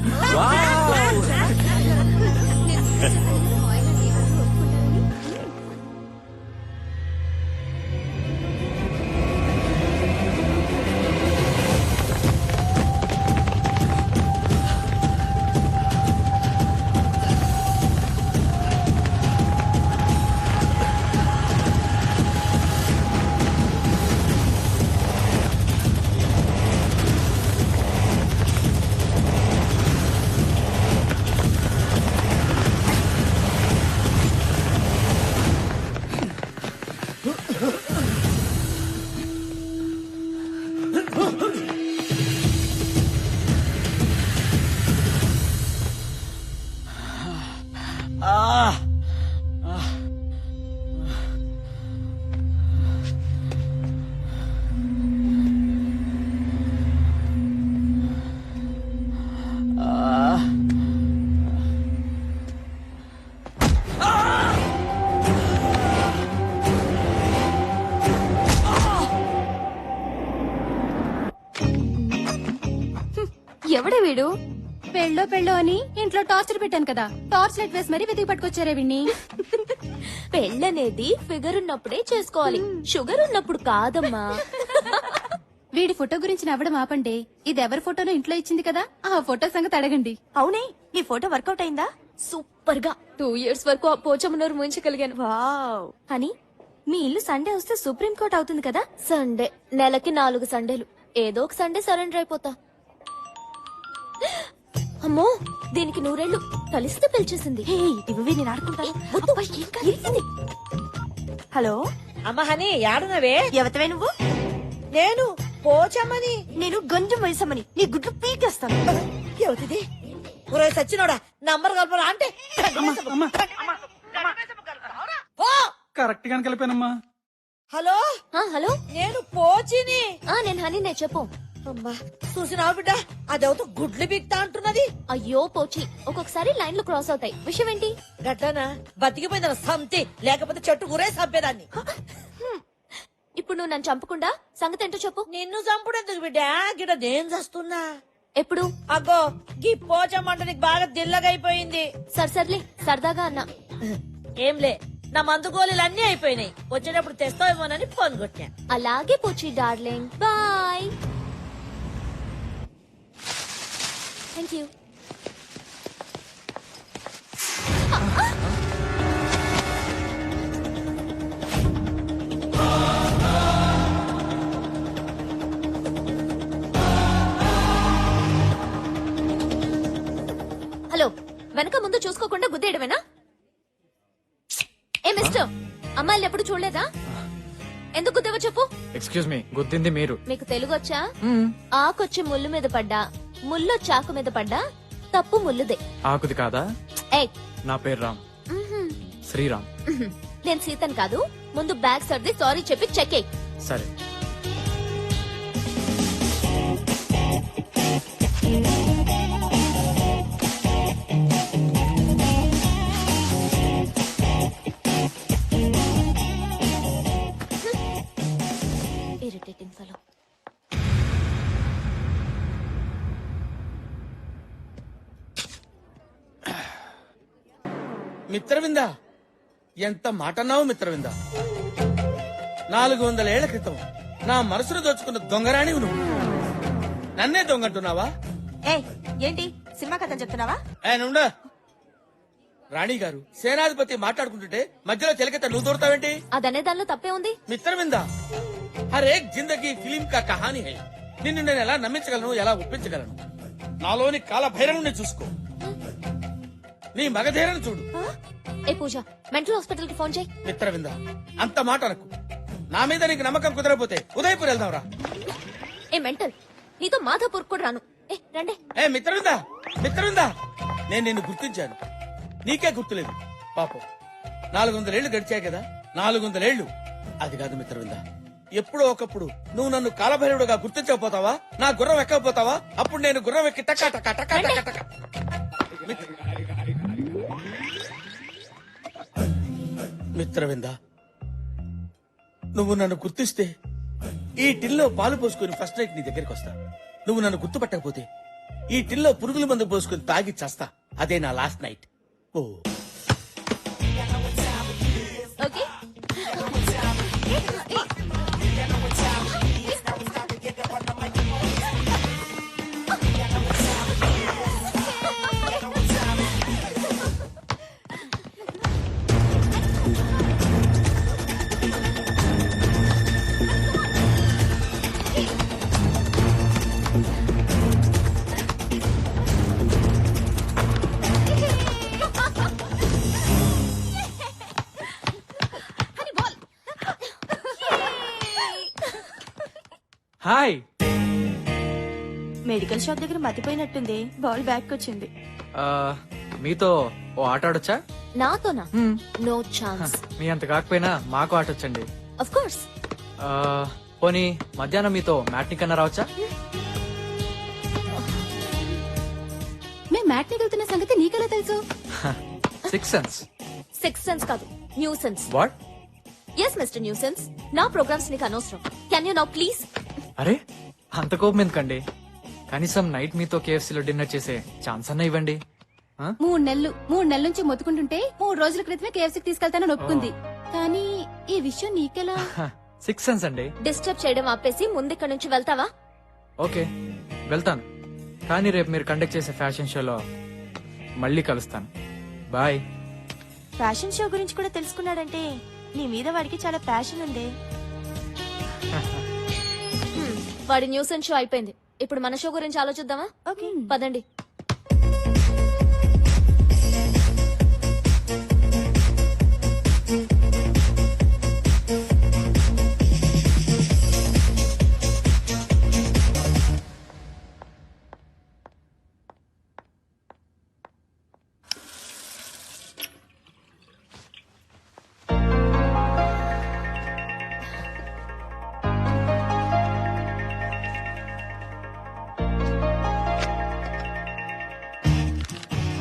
S3: ఎవడే వీడు?
S5: పెళ్ళో అని ఇంట్లో టార్చర్ పెట్టాను కదా, టార్చ్ లైట్ వేసి మరీ వెతికి పట్టుకొచ్చారే విన్ని.
S3: పెళ్ళనేది ఫిగర్ ఉన్నప్పుడే చేసుకోవాలి, షుగర్ ఉన్నప్పుడు కాదమ్మా.
S5: వీడి ఫోటో గురించి నవ్వడం ఆపండి. ఇది ఎవరి ఫోటోనో ఇంట్లో ఇచ్చింది కదా, ఆ ఫోటో సంగతి అడగండి.
S3: అవునే, ఈ ఫోటో వర్కౌట్ అయిందా? సూపర్ గా 2 years వరకు ఆ పోచమ్మనూరు ముంచగలిగాను. వావ్. అని మీ ఇల్లు సండే వస్తే సుప్రీం కోర్ట్ అవుతుంది కదా. సండే నెలకి 4 సండేలు, ఏదో ఒక సండే సరెండర్ అయిపోతా. అమ్మో, దీనికి 100 ఏళ్ళు కలిస్తే పిలిచేసింది. నేను ఆడుకుంటా.
S10: హలో అమ్మ హని, యాడునవే? ఎవతవే నువ్వు? నేను పోచమ్మని. నేను గంజం వయసమ్మని. నీ గుడ్లు పీకేస్తాను. ఎవతిది? ఒరే సచ్చినోడా, నంబర్ కలపరా అంటే
S7: కరెక్ట్ గా కలిపానమ్మా.
S10: హలో
S3: హలో,
S10: నేను పోచిని.
S3: నేను హనీనే, చెప్పు.
S10: అమ్మా చూసినావు బిడ్డ, అదేవతో గుడ్లు బిక్తా అంటున్నది.
S3: అయ్యో పోచి, ఒక్కొక్కసారి లైన్లు క్రాస్ అవుతాయి. విషయం ఏంటి?
S10: గట్టనా బతికిపోయిందా సంతి, లేకపోతే చెట్టు గురే చంపేదాన్ని.
S3: ఇప్పుడు నువ్వు నన్ను చంపకుండా సంగతి ఏంటో చెప్పు.
S10: నిన్ను చంపుడెందుకు బిడ్డ, గిడ నేను చస్తున్నా.
S3: ఎప్పుడు?
S10: అగ్గో గీ పోచమ్మంట నీకు బాగా దిల్లగైపోయింది.
S3: సర్లే, సరదాగా అన్నా.
S10: ఏంలే, నా మందు గోళీలు అన్ని అయిపోయినాయి. వచ్చేటప్పుడు తెస్తావేమోనని ఫోన్ కొట్టా.
S3: అలాగే పోచి darling, bye. Thank you. Hello, వెనక ముందు చూసుకోకుండా గుద్దేయడమేనా? ఏ మిస్టర్, అమ్మాయిలు ఎప్పుడు చూడలేదా? ఎందుకు గుద్దేవో చెప్పు.
S7: ఎక్స్క్యూజ్ మీ, గుద్దింది మీరు.
S3: మీకు తెలుగు వచ్చా? ఆకొచ్చి ముళ్ళు మీద పడ్డా, ముళ్ళు చాకు మీద పడ్డా, తప్పు ముల్లుదే.
S7: ఆకుది కాదా?
S3: ఏయ్,
S7: నా పేరు రామ్, శ్రీరామ్.
S3: నేను సీతన్ కాదు. ముందు బ్యాగ్ సర్ది సారీ చెప్పి చెక్ ఎయ్.
S7: సరే.
S3: Irritating fellow.
S8: మిత్రవింద, ఎంత మాటన్నావు మిత్రవింద. 400 ఏళ్ల క్రితం నా మనసును దోచుకున్న దొంగరాణివి నువ్వు. నన్నే దొంగంటున్నావా?
S10: ఏంటి సినిమా కథ చెప్తున్నావా?
S8: నుండా రాణి గారు, సేనాధిపతి మాట్లాడుకుంటుంటే మధ్యలో చెలకెత్త నువ్వు దూరతావేంటి?
S3: అదనే దానిలో తప్పే ఉంది.
S8: మిత్రవింద, హర్ ఏక్ జిందగీ ఫిలిం కా కహానీ హై. నిన్ను నేను ఎలా నమ్మించగలను, ఎలా ఒప్పించగలను? నాలోని కాల భైరవుని చూసుకో, నీ మగధీరను చూడు.
S3: ఏ పూజ మెంటల్ హాస్పిటల్ కి ఫోన్ చేయి.
S8: మిత్రవింద అంత మాట అనకు. నా మీద నీకు నమ్మకం కుదరపోతే ఉదయపూర్ వెళ్దాంరా.
S3: ఏ మెంటల్, నీతో మాధాపూర్ కూడా రాను. ఏ రండి.
S8: ఏ మిత్రవింద మిత్రవింద, నేను నిన్ను గుర్తించాను, నీకే గుర్తులేదు. పాపం 400 ఏళ్లు గడిచాయి కదా, 400 ఏళ్లు. అది కాదు మిత్రవింద, ఎప్పుడో ఒకప్పుడు నువ్వు నన్ను కాలభైరవుడుగా గుర్తించకపోతావా, నా గుర్రం ఎక్కకపోతావా? అప్పుడు నేను గుర్రం ఎక్కి టకా టకా టకా టకా టకా. మిత్రవింద, నువ్వు నన్ను గుర్తిస్తే ఈ టిల్లో పాలు పోసుకుని ఫస్ట్ నైట్ నీ దగ్గరికి వస్తా. నువ్వు నన్ను గుర్తుపట్టకపోతే ఈ టిల్లో పురుగుల మందు పోసుకుని తాగి చస్తా. అదే నా లాస్ట్ నైట్. ఓ
S3: ఓకే.
S15: హాయ్.
S10: మెడికల్ షాప్ దగ్గర మతిపోయినట్టుంది, బాల్ బ్యాక్ వచ్చింది.
S15: మీతో ఓ ఆట ఆడొచ్చా?
S3: నాతోనా? No chance.
S15: మీ అంత కాకపోయినా మాకు ఆటొచ్చండి.
S3: Of course.
S15: పోనీ మధ్యాహ్నం మీతో మ్యాట్ని కన్నా రావచ్చా?
S5: మేము మ్యాట్ని వెళ్తున్న సంగతి నీకెలా తెలుసు?
S15: 6 సెన్స్.
S3: 6 సెన్స్ కాదు, nuisance.
S15: What?
S3: Yes mister nuisance, నా ప్రోగ్రామ్స్ నీకు అనవసరం. Can you now please?
S15: అరే అంత కోపం ఎందుకండి? కనీసం నైట్ మీతో కేఎఫ్సీలో డిన్నర్ చేసే ఛాన్స్ అన్నా ఇవ్వండి.
S5: 3 నెలల నుంచి మొత్తుకుంటుంటే 3 రోజుల క్రితమే కేఎఫ్సీకి తీసుకెళ్తానని ఒప్పుకుంది. కానీ ఈ విషయం నీకెలా?
S15: 6 సెన్స్ అండి.
S3: డిస్టర్బ్ చేయడం ఆపేసి ముందిక్కడి నుంచి వెళ్తావా?
S15: ఓకే వెళ్తాను, కానీ రేపు మీరు కండక్ట్ చేసే ఫ్యాషన్ షోలో మళ్ళీ కలుస్తాను. బాయ్.
S10: ఫ్యాషన్ షో గురించి కూడా తెలుసుకున్నాడంటే నీ మీద వాడికి చాలా ప్యాషన్ ఉంది.
S3: వాడి న్యూసెన్స్ షో అయిపోయింది. ఇప్పుడు మన షో గురించి ఆలోచిద్దామా?
S10: ఓకే
S3: పదండి.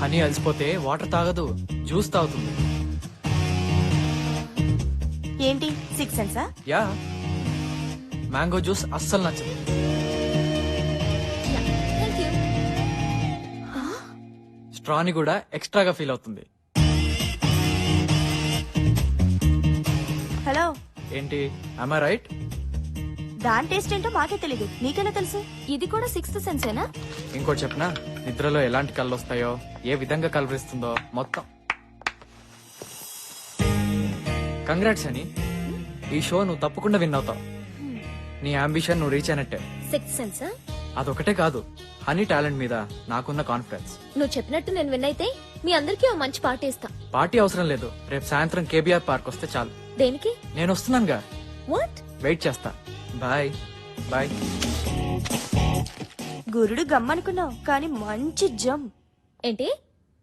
S15: హనీ అలసిపోతే వాటర్ తాగదు, జ్యూస్ తాగుతుంది.
S10: ఏంటి 6 సెన్సా?
S15: యా, మ్యాంగో జ్యూస్ అస్సలు నచ్చదు. స్ట్రాని కూడా ఎక్స్ట్రాగా ఫీల్ అవుతుంది.
S10: హలో,
S15: ఏంటి ఐ రైట్?
S10: దాని టేస్ట్ ఏంటో మాకే తెలీదు, నీకెలా తెలుసు?
S3: ఇది కూడా 6th సెన్సేనా?
S15: ఇంకోటి చెప్పనా, నిద్రలో ఎలాంటి కళ్ళు వస్తాయో, ఏ విధంగా కలవరిస్తుందో మొత్తం. కంగ్రాట్స్ అని, ఈ షో నువ్వు తప్పకుండా విన్ అవుతావు. నీ అంబిషన్ నువ్వు రీచ్ అయినట్టే.
S3: 6th సెన్సా?
S15: అదొకటే కాదు, హనీ టాలెంట్ మీద నాకున్న కాన్ఫిడెన్స్.
S3: నువ్వు చెప్పినట్టు నేను విన్ అయితే మీ అందరికీ ఓ మంచి పార్టీ ఇస్తా.
S15: పార్టీ అవసరం లేదు, రేపు సాయంత్రం కేబీఆర్ పార్క్ వస్తే చాలు.
S3: దేనికి?
S15: నేను వస్తున్నానుగా.
S3: వాట్?
S15: వెయిట్ చేస్తా. Bye bye.
S10: గురుడు గమ్మనుకున్నావు, కానీ మంచి జమ్.
S3: ఏంటి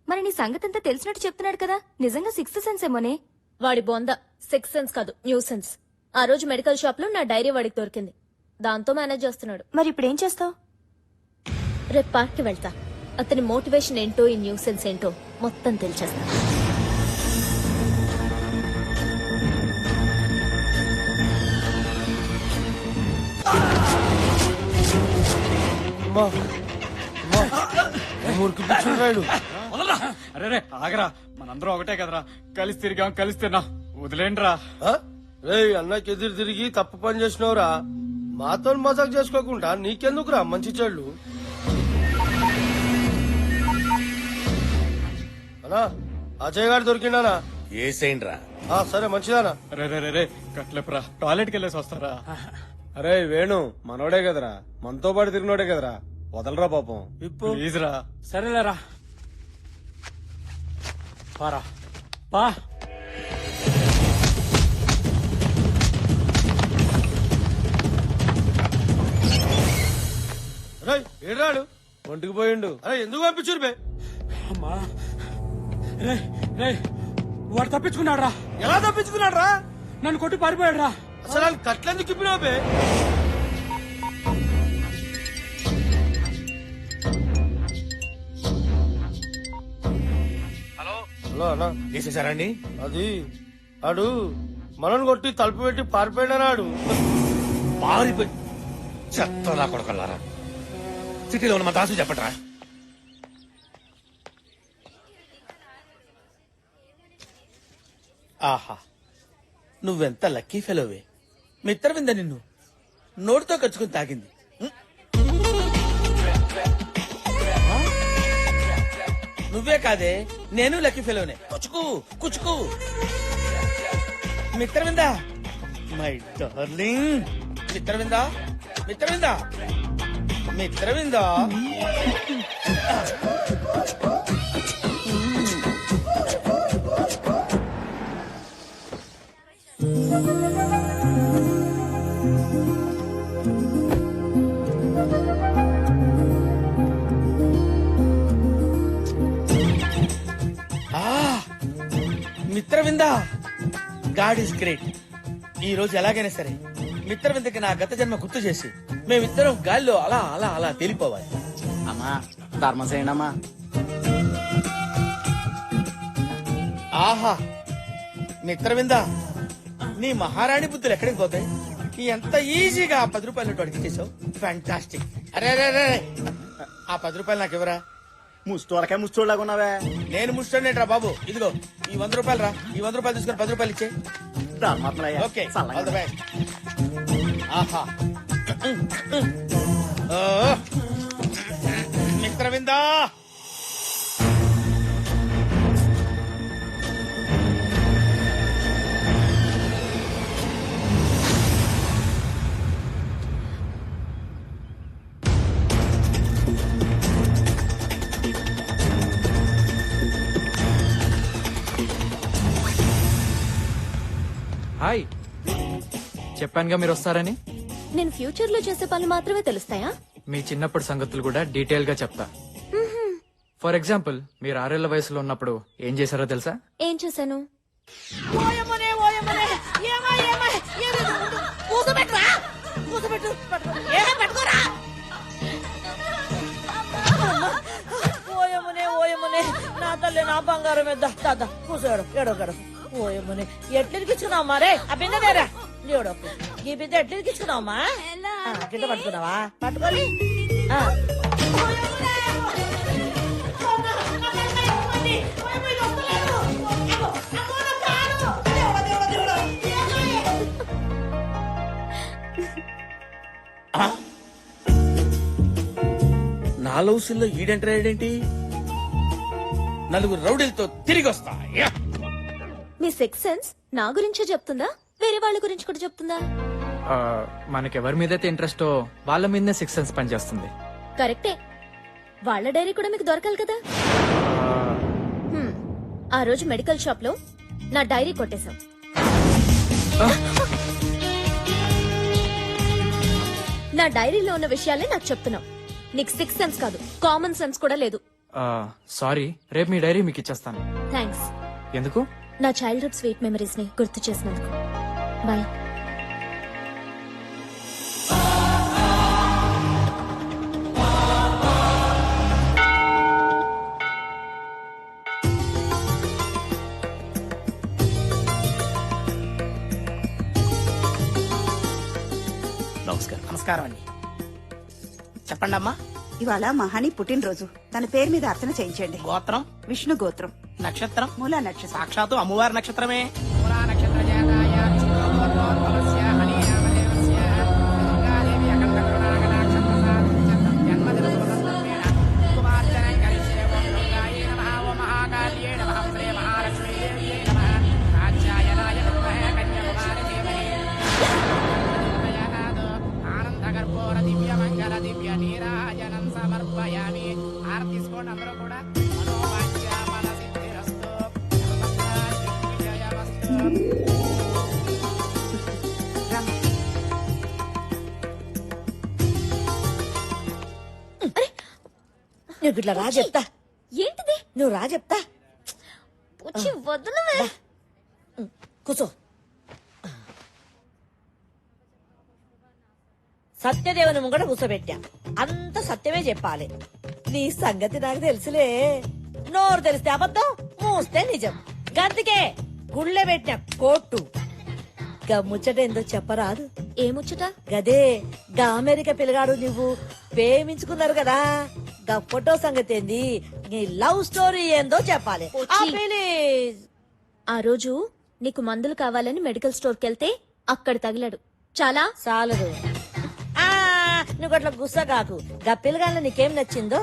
S3: మరి నీ సంగతి అంతా తెలిసినట్టు చెప్తున్నాడు కదా, నిజంగా 6th సెన్స్ ఏమోనే? వాడి బొంద 6 సెన్స్ కాదు, న్యూసెన్స్. ఆ రోజు మెడికల్ షాప్ లో నా డైరీ వాడికి దొరికింది, దాంతో మేనేజ్ చేస్తున్నాడు.
S10: మరి ఇప్పుడు ఏం చేస్తావు?
S3: రేపు పార్క్ కి వెళ్తా, అతని మోటివేషన్ ఏంటో ఈ న్యూసెన్స్ ఏంటో మొత్తం తెలిచేస్తా.
S15: అరే ఆగరా, మనందరం ఒకటే కదరా, కలిసి తిరిగాం కలిసి తిన్నాం, వదిలేండ్రా.
S6: అన్నకి ఎదురు తిరిగి తప్పు పని చేసినవరా, మాతో మజాక్ చేసుకోకుండా నీకెందుకురా మంచి చెడు. అన్నా అజయ్ గారు దొరికిండానా?
S8: ఏసేండ్రా.
S6: సరే మంచిదానా.
S15: రే కట్లేపురా, టాయిలెట్కి వెళ్ళేసి వస్తారా?
S16: అరే వేణు మనోడే కదరా, మనతో పాటు తిరిగినోడే కదరా, వదలరా పాపం.
S15: ప్లీజ్ రా.
S16: సరేలేరా పారా.
S8: పా
S16: ఏడాడు ఒంటికి పోయిండు. అరే ఎందుకు పంపించురు బే?
S8: అమ్మా రే రే వాడు తప్పించుకున్నాడు రా.
S16: ఎలా తప్పించుకున్నాడు రా?
S8: నన్ను కొట్టి పారిపోయాడు రా.
S16: అసలు వాళ్ళు కట్లెందుకు ఇప్పినావు బే? హలో అన్నా
S8: వేసేసారండి.
S16: అది ఆడు మనల్ని కొట్టి తలుపు పెట్టి పారిపోయినాడు.
S8: పారిపోయి చెత్త నా కొడకల్లారా. సిటీలో ఉన్న మా దాసు చెప్పట్రా. ఆహా నువ్వెంత లక్కీ ఫెలోవే. మిత్రవింద నిన్ను నోటితో కచ్చుకుని తాగింది. ఆ? నువ్వే కాదే నేను లక్కీ ఫెలోనే. కుచుకు కుచుకు Mitravinda my darling. Mitravinda Mitravinda Mitravinda. Mitravinda god is great. ఈ రోజు ఎలాగైనా సరే మిత్రవిందకి నా గత జన్మ గుర్తు చేసి మేమిద్దరం గాల్లో అలా అలా అలా తేలిపోవాలి.
S7: అమ్మా ధర్మం చేయండి అమ్మా.
S8: ఆహా మిత్రవింద నీ మహారాణి బుద్ధులు ఎక్కడికి పోతాయి? ఎంత ఈజీగా ఆ 10 రూపాయలు నోటు అడిగి చేసావు. ఫ్యాంటాస్టిక్. అరే అరే అరే ఆ 10 రూపాయలు నాకు ఇవ్వరా.
S4: ముస్తోలకే ముస్తోళ్ళగా ఉన్నావే.
S8: నేను ముష్టోనేట్రా బాబు. ఇదిగో ఈ 100 రూపాయలు రా. ఈ 100 రూపాయలు తీసుకొని 10 రూపాయలు ఇచ్చే. Okay all the best. ఆహా ఓ మిత్రవిందా.
S15: హాయ్, చెప్పానుగా మీరు వస్తారని.
S3: నేను ఫ్యూచర్ లో చేసే పనులు మాత్రమే తెలుస్తాయా?
S15: మీ చిన్నప్పటి సంగతులు కూడా డీటెయిల్ గా చెప్తా. ఫర్ ఎగ్జాంపుల్, మీరు 6 ఏళ్ల వయసులో ఉన్నప్పుడు ఏం చేశారో తెలుసా?
S3: ఏం చేశాను?
S10: ఓయమ్మనే ఓయమ్మనే ఏమా ఏమా ఏమి కూసబెట్టురా కూసబెట్టు ఏమా పట్టుకోరా. ఓయమ్మనే ఓయమ్మనే నా తల్లి నా బంగారం మీద దాదా కూసాడు ఏడోగాడు. ఓయమ్మనే ఎట్లిరికిచ్చుకున్నావు మరే ఆ బిందెరా ఏడోకు. ఈ బిందె ఎట్లిరికిచ్చుకున్నావమ్మా? కింద పట్టుకున్నావా? పట్టుకోని
S8: నా లౌసుల్లో ఈడంటాడేంటి? నలుగురు రౌడీలతో తిరిగి వస్తా.
S3: మీ సిక్స్ సెన్స్ నా గురించే చెప్తుందా, వేరే వాళ్ళ గురించి కూడా చెప్తుందా?
S15: మనకెవరి మీదైతే ఇంట్రెస్టో వాళ్ళ మీదనే 6 సెన్స్ పనిచేస్తుంది.
S3: కరెక్టే. వాళ్ళ డైరీ కూడా మీకు దొరకాలి కదా. ఆ రోజు మెడికల్ షాప్ లో నా డైరీ కొట్టేశాం. నా డైరీలో ఉన్న విషయాలే నాకు చెప్తున్నావు. నీకు 6 సెన్స్ కాదు, కామన్ సెన్స్ కూడా లేదు.
S15: సారీ, రేపు మీ డైరీ మీకు ఇచ్చేస్తాను.
S3: థ్యాంక్స్.
S15: ఎందుకు?
S3: నా చైల్డ్హుడ్ స్వీట్ మెమరీస్ ని గుర్తు చేసినందుకు. బాయ్.
S1: నమస్కారం.
S10: నమస్కారం అండి. చెప్పండి అమ్మా.
S9: ఇవాళ మహాని పుట్టినరోజు. తన పేరు మీద అర్చన చేయించండి.
S10: గోత్రం
S9: విష్ణు గోత్రం.
S10: నక్షత్రం
S9: మూలా నక్షత్రం.
S10: సాక్షాత్తు అమ్మవారి నక్షత్రమే. నువ్వు ఇట్లా రా చెప్తా.
S3: ఏంటిది?
S10: నువ్వు రా చెప్తా.
S3: వచ్చి వదలవే.
S10: కూర్చో. సత్యదేవుని ముంగట కూర్చోబెట్టా. అంత సత్యమే చెప్పాలి. నీ సంగతి నాకు తెలుసులే. నోరు తెలిస్తే అబద్ధం, మూస్తే నిజం. గందుకే గుళ్ళె పెట్టిన కోట్టు. ముచ్చట ఏందో చెప్పరాదు?
S3: ఏ ముచ్చట?
S10: గదే గా అమెరికా పిల్లగాడు నువ్వు ప్రేమించుకున్నారు కదా, గా ఫోటో సంగతి ఏంది, నీ లవ్ స్టోరీ ఏందో చెప్పాలి. ప్లీజ్.
S3: ఆ రోజు నీకు మందులు కావాలని మెడికల్ స్టోర్ కెళ్తే అక్కడ తగిలాడు. చాలా
S10: చాలదు. నువ్వు అట్లా గుస్సా కాకు. గా పిల్లగాళ్ళ నీకేం నచ్చిందో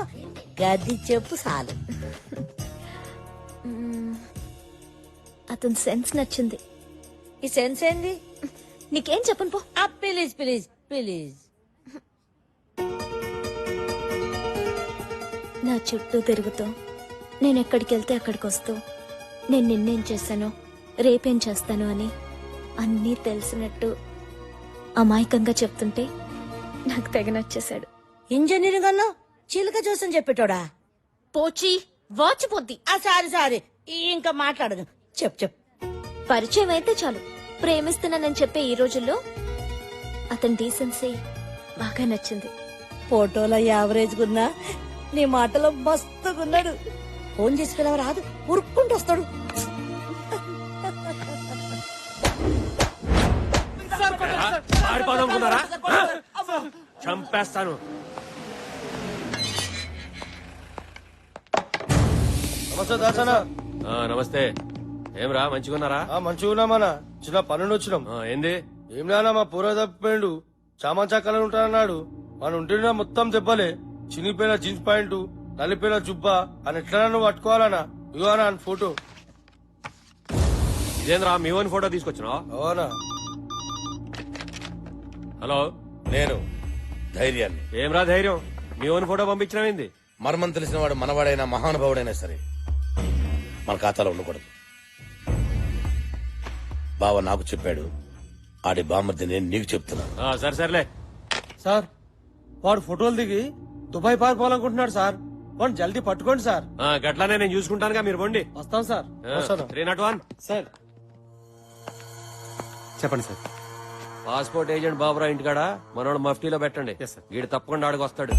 S10: గది చెప్పు చాలు.
S3: అతని సెన్స్ నచ్చింది.
S10: ఈ సెన్స్ ఏంది?
S3: నీకేం చెప్పను పో.
S10: Please please please.
S3: నా చుట్టూ తిరుగుతూ నేను ఎక్కడికి వెళ్తే అక్కడికి వస్తూ నేను నిన్నేం చేశాను, రేపేం చేస్తాను అని అన్నీ తెలిసినట్టు అమాయకంగా చెప్తుంటే నాకు తెగ నచ్చేశాడు.
S10: ఇంజనీరింగ్ అన్నా చిలుక చూసని చెప్పేటోడా?
S3: పోచి వాచిపోద్ది.
S10: సారీ ఇంకా మాట్లాడదు. చెప్పు.
S3: పరిచయం అయితే చాలు ప్రేమిస్తున్నానని చెప్పే ఈ రోజుల్లో అతని డీసెన్సీ బాగా నచ్చింది.
S10: ఫోటోలో యావరేజ్ గున్నా, నీ మాటలో మస్తుగున్నాడు. ఫోన్ చేసి పిలవ రాదు, ఉరుక్కుంటూ వస్తాడు.
S16: చంపేస్తాను. నమస్తే దాసనా. నమస్తే. ఏమ్రా మంచిగున్నారా? మంచిగున్నామన్నా. చిన్న పనుండి వచ్చినాం. ఏంది? ఏం లేనా మా పూర తప్పిపోయిండు. చామాన్ చక్కలు ఉంటానన్నాడు. మన ఉంటున్నా మొత్తం దెబ్బలే. చినిపోయిన జీన్స్ ప్యాంటు, నలిపోయిన జుబ్బా అని ఎట్లా నువ్వు పట్టుకోవాలన్నా. ఇగో అన్న ఫోటో.
S17: ఇదేంద్రా మీ ఓన్ ఫోటో తీసుకొచ్చినా?
S16: అవునా?
S17: హలో,
S8: నేను ధైర్యాన్ని.
S17: ఏమ్రా ధైర్యం? మీ ఓన్ ఫోటో పంపించినవింది?
S8: మర్మం తెలిసిన వాడు మనవాడైనా మహానుభావుడైనా సరే మన ఖాతాలో ఉండకూడదు. బావ నాకు చెప్పాడు, ఆడి బామ్మర్ది నేను నీకు చెప్తున్నాను.
S17: సర్లే
S16: సార్, వాడు ఫోటోలు దిగి దుబాయ్ పారిపోవాలనుకుంటున్నాడు సార్. వాడు జల్దీ పట్టుకోండి సార్.
S17: గట్లానే నేను చూసుకుంటానుగా, మీరు పోండి.
S16: వస్తాం సార్.
S17: 301
S16: సార్ చెప్పండి సార్.
S17: పాస్పోర్ట్ ఏజెంట్ బాబురా ఇంటికాడ మనోడు మఫ్టీలో పెట్టండి. వీడు తప్పకుండా ఆడికి వస్తాడు.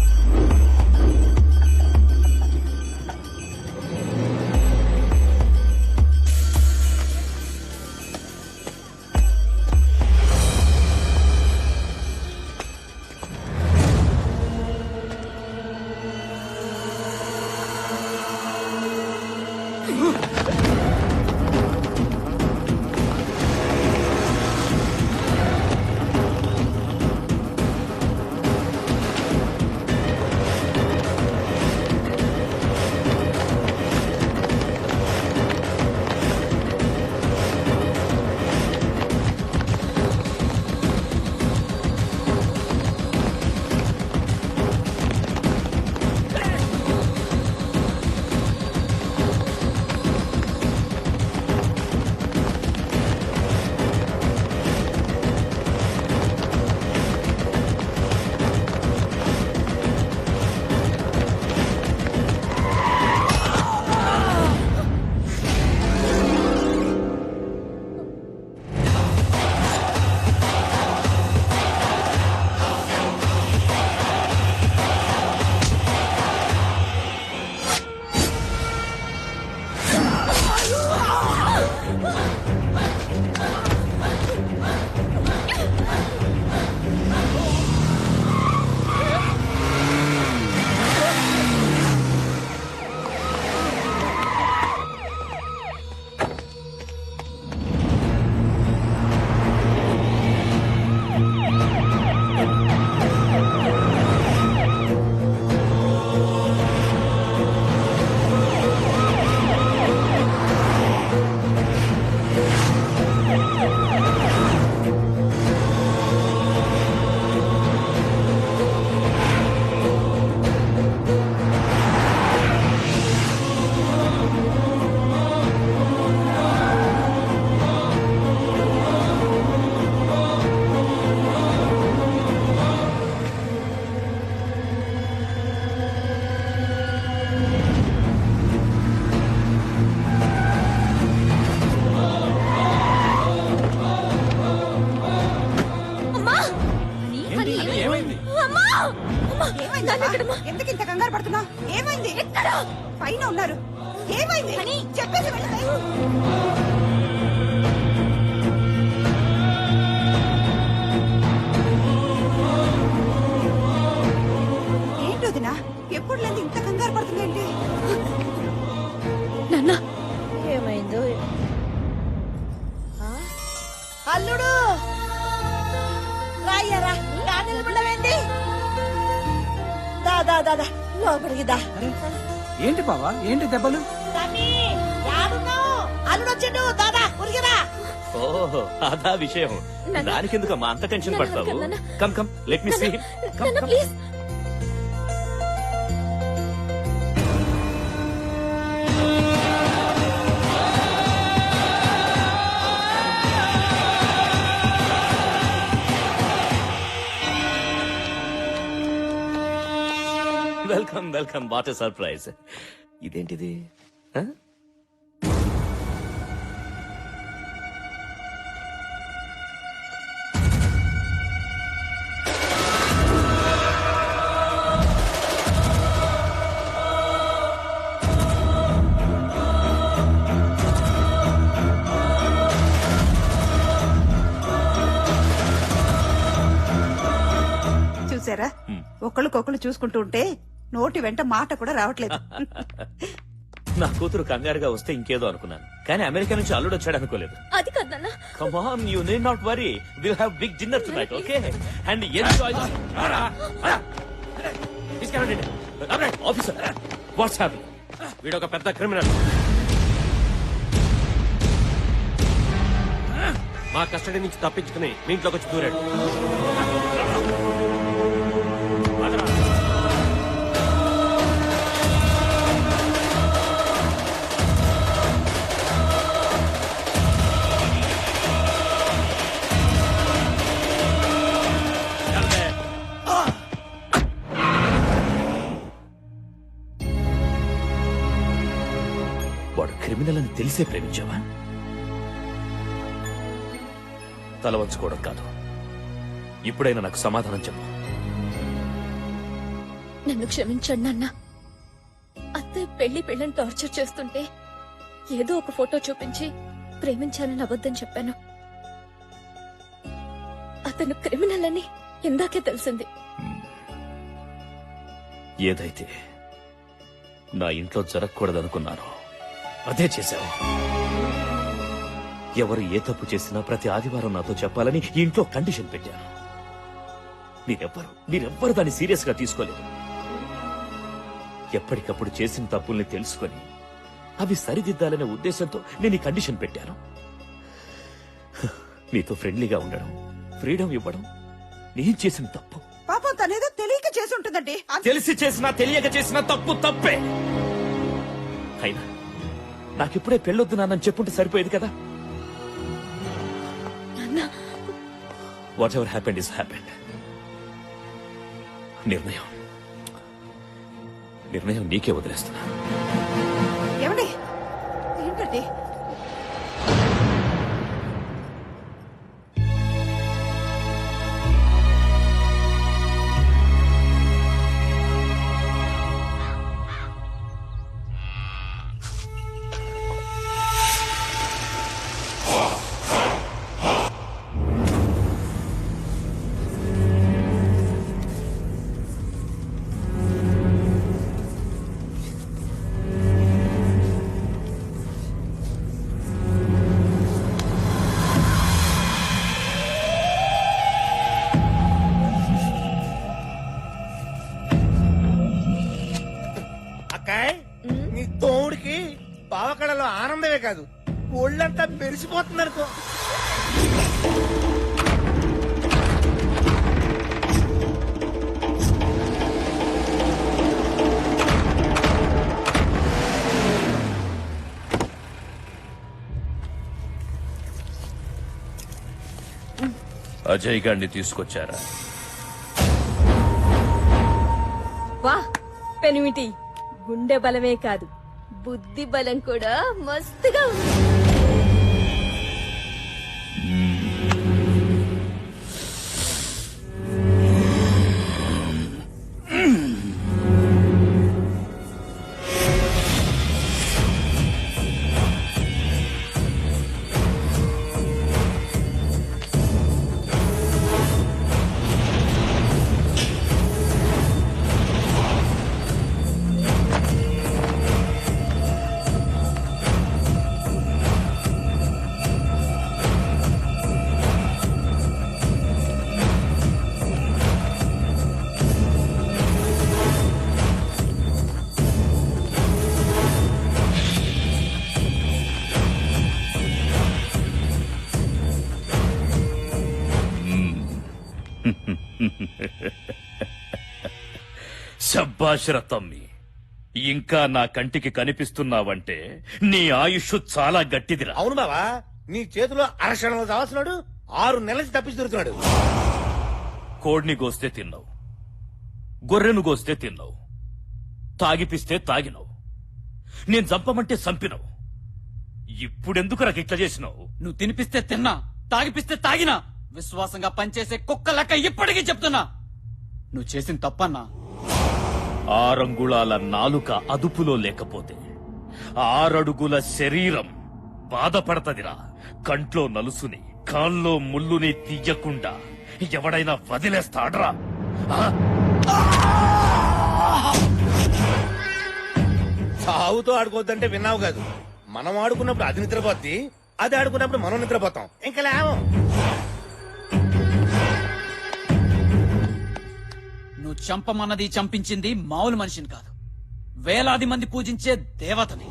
S9: ఏమైందమ్మా? ఎందుకు ఇంత కంగారు పడుతున్నావు? ఏమైంది? పైన ఉన్నారు. ఏమైంది చెప్పేసి వెళ్ళవే. ఏంటి వదినా? ఎప్పుడు లేదు ఇంత కంగారు పడుతుందండి.
S3: నాన్న
S10: ఏమైందో అల్లుడు రాయ్యారా నిలబడవేంటి? దాదా దాదా లోపలికి దా.
S12: ఏంటి బావా, ఏంటి దెబ్బలు?
S10: తమ్మి, యాడున్నావ్? అల్లుడు వచ్చిండు. దాదా ఉరిగిరా.
S1: ఓహో అదా విషయం. దానికెందుకమ్మా అంత టెన్షన్ పడతావు? Come come let me see.
S3: Please.
S1: Welcome welcome. What a surprise. ఇదేంటిది? ఆ?
S9: చూసారా, ఒకళ్ళకొకళ్ళు చూసుకుంటూ ఉంటే నోటి వెంట మాట కూడా రావట్లేదు.
S1: నా కూతురు కంగారుగా వస్తే ఇంకేదో అనుకున్నాను, కానీ అమెరికా నుంచి అల్లుడు వచ్చాడు అనుకోలేదు.
S3: అది కాదన్నా.
S1: Come on, you need not worry. We'll have big dinner tonight, okay? And enjoy. Officer, what's happening?
S17: వీడొక పెద్ద క్రిమినల్. మా కస్టడీ నుంచి తప్పించుకుని మీ ఇంట్లోకి వచ్చి దూరాడు.
S1: వాడు క్రిమినల్ అని తెలిసే ప్రేమించావా? తల వంచుకోవడం కాదు, ఇప్పుడైనా నాకు సమాధానం చెప్పు.
S3: నన్ను క్షమించండి నాన్న. అత్తయ్య పెళ్లిని టార్చర్ చేస్తుంటే ఏదో ఒక ఫోటో చూపించి ప్రేమించానని అబద్ధం చెప్పాను. అతను క్రిమినల్ అని ఇందాకే తెలిసింది.
S1: ఏదైతే నా ఇంట్లో జరగకూడదనుకున్నానో అదే చేశావు. ఎవరు ఏ తప్పు చేసినా ప్రతి ఆదివారం నాతో చెప్పాలని ఈ ఇంట్లో కండిషన్ పెట్టాను. మీరెవ్వరు దాన్ని సీరియస్ గా తీసుకోలేదు. ఎప్పటికప్పుడు చేసిన తప్పుల్ని తెలుసుకొని అవి సరిదిద్దాలనే ఉద్దేశంతో నేను ఈ కండిషన్ పెట్టాను. మీతో ఫ్రెండ్లీగా ఉండడం, ఫ్రీడమ్ ఇవ్వడం నేను చేసిన తప్పు.
S9: పాపం తనేదో తెలియక చేసి ఉంటుందండి.
S1: తెలిసి చేసినా తెలియక చేసినా తప్పు తప్పే. అయినా నాకిప్పుడే పెళ్ళొద్దు నాన్నని చెప్పుంటే సరిపోయేది కదా. What ever happened is happened. నిర్ణయం నీకే వదిలేస్తున్నా.
S9: ఏమండి ఏంటండి?
S6: నీ తోడికి పావకడలో ఆనందమే కాదు, ఒళ్ళంతా మెరిసిపోతుంది అనుకో.
S1: అజయ్ గారిని తీసుకొచ్చారా?
S3: వా పెనిమిటి, గుండె బలమే కాదు బుద్ధి బలం కూడా మస్తుగా ఉంది.
S1: శబ్బాషర తమ్మి, ఇంకా నా కంటికి కనిపిస్తున్నావంటే నీ ఆయుష్ చాలా గట్టిదిరా.
S6: అవును బావా, నీ చేతిలో అరక్షణంలో చావాల్సినాడు 6 నెలల నుంచి తప్పించి తిరుగుతున్నాడు.
S1: కోడిని గోస్తే తిన్నావు, గొర్రెను గోస్తే తిన్నావు, తాగిపిస్తే తాగినావు, నేను చంపమంటే చంపినావు. ఇప్పుడెందుకు నాకు ఇట్లా చేసినావు?
S7: నువ్వు తినిపిస్తే తిన్నా, తాగిపిస్తే తాగినా, విశ్వాసంగా పనిచేసే కుక్క లెక్క ఇప్పటికీ చెప్తున్నా నువ్వు చేసిన తప్పన్నా.
S1: 6 అంగుళాల నాలుక అదుపులో లేకపోతే 6 అడుగుల శరీరం బాధపడతదిరా. కంట్లో నలుసుని కాల్లో ముల్లుని తీయకుండా ఎవడైనా వదిలేస్తాడ్రా?
S6: సావుతో ఆడుకోవద్దంటే విన్నావు కాదు. మనం ఆడుకున్నప్పుడు అది నిద్రపోద్ది, అది ఆడుకున్నప్పుడు మనం నిద్రపోతాం. ఇంకా లేవం.
S7: నువ్వు చంపమన్నది చంపించింది మామూలు మనిషిని కాదు, వేలాది మంది పూజించే దేవతని.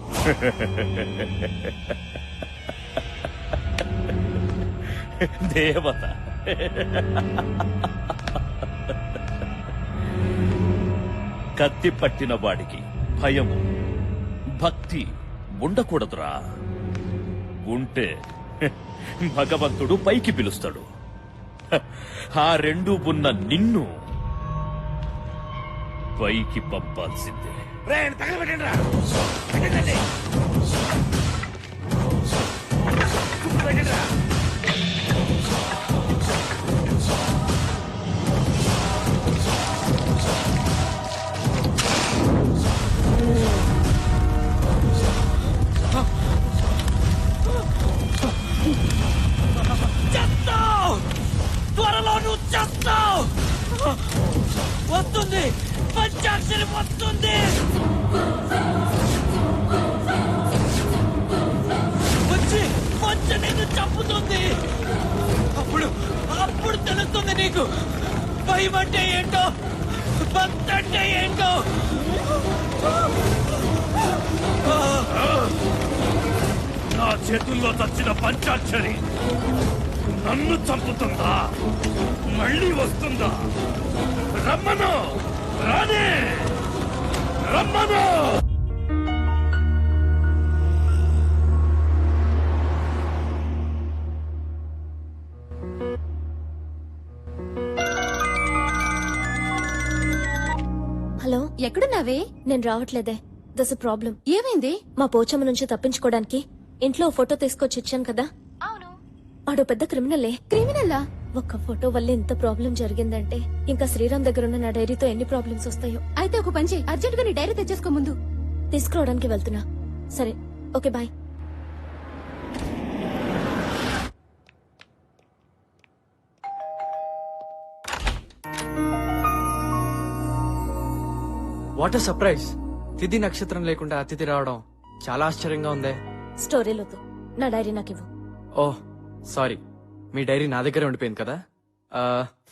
S1: దేవత కత్తి పట్టిన వాడికి భయము భక్తి ఉండకూడదురా. ఉంటే భగవంతుడు పైకి పిలుస్తాడు. ఆ రెండు ఉన్న నిన్ను పైకి పంపాల్సిందే.
S6: తగలబెట్టండి రా.
S7: చేస్తావు, త్వరలో నువ్వు చేస్తావు. వస్తుంది, పంచాక్షరి వస్తుంది. వచ్చి వచ్చి నిన్ను చంపుతుంది. అప్పుడు అప్పుడు తెలుస్తుంది నీకు భయం అంటే ఏంటో, భక్తి అంటే ఏంటో.
S1: నా చేతుల్లో చచ్చిన పంచాక్షరి నన్ను చంపుతుందా? మళ్ళీ వస్తుందా? రమ్మను, రానే, రమ్మను.
S3: హలో,
S5: ఎక్కడున్నావే?
S3: నేను రావట్లేదే. దస్ ప్రాబ్లం.
S5: ఏమైంది?
S3: మా పోచమ్మ నుంచి తప్పించుకోవడానికి ఇంట్లో ఓ ఫోటో తీసుకొచ్చి ఇచ్చాను కదా.
S5: అవును.
S3: వాడు పెద్ద క్రిమినలే.
S5: క్రిమినల్లా?
S3: ఒక్క ఫోటో వల్ల ఇంత ప్రాబ్లం జరిగిందంటే ఇంకా శ్రీరామ్ దగ్గర ఉన్న నా డైరీతో ఎన్ని ప్రాబ్లమ్స్ వస్తాయో.
S5: అయితే ఒక పని చెయ్యి, అర్జెంట్ గా నీ డైరీ తెచ్చేసుకో ముందు.
S3: తీసుకురావడానికి వెళ్తున్నా. సరే, okay, bye.
S15: What a surprise. తిథి నక్షత్రం లేకుండా అతిథి రావడం చాలా ఆశ్చర్యంగా ఉందే.
S3: స్టోరీలొద్దు, నా డైరీ నాకు ఇవ్వు.
S15: ఓహ్ సారీ, మీ డైరీ నా దగ్గరే ఉండిపోయింది కదా.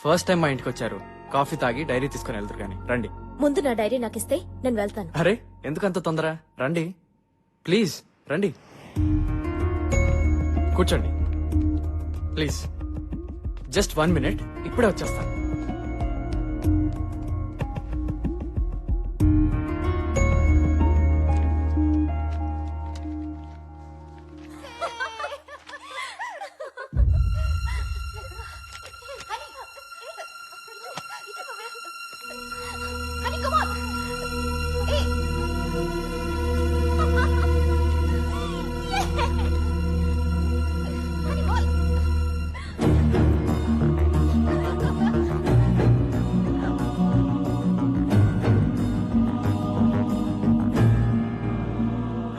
S15: ఫస్ట్ టైం మా ఇంటికి వచ్చారు, కాఫీ తాగి డైరీ తీసుకుని వెళ్తారు కానీ రండి.
S3: ముందు నా డైరీ నాకు ఇస్తే నేను వెళ్తాను.
S15: అరే ఎందుకంత తొందర, రండి ప్లీజ్ రండి, కూర్చోండి ప్లీజ్. జస్ట్ 1 minute, ఇప్పుడే వచ్చేస్తాను.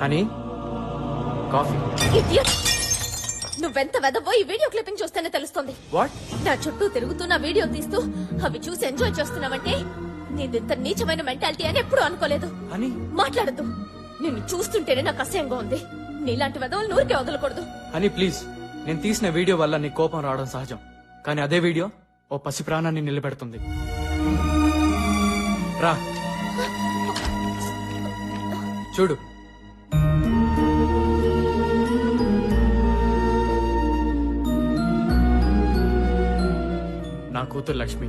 S15: Honey, coffee.
S3: Idiot! నువ్వెంత వెదవో ఈ వీడియో క్లిప్పింగ్ చూస్తేనే తెలుస్తుంది.
S15: వాట్?
S3: నా చుట్టూ తిరుగుతూ నా వీడియో తీస్తూ అవి చూసి ఎంజాయ్ చేస్తున్నావంటే నీదింత నీచమైన మెంటాలిటీ అని ఎప్పుడూ అనుకోలేదు.
S15: హనీ,
S3: మాట్లాడద్దు. నిన్ను చూస్తుంటేనే నాకు అసహ్యంగా ఉంది. నీలాంటి వెదవులు నూరికే వదలకూడదు.
S15: హనీ ప్లీజ్, నేను తీసిన వీడియో వల్ల నీ కోపం రావడం సహజం, కానీ అదే వీడియో ఓ పసి ప్రాణాన్ని నిలబెడుతుంది. రా చూడు. నా కూతురు లక్ష్మి.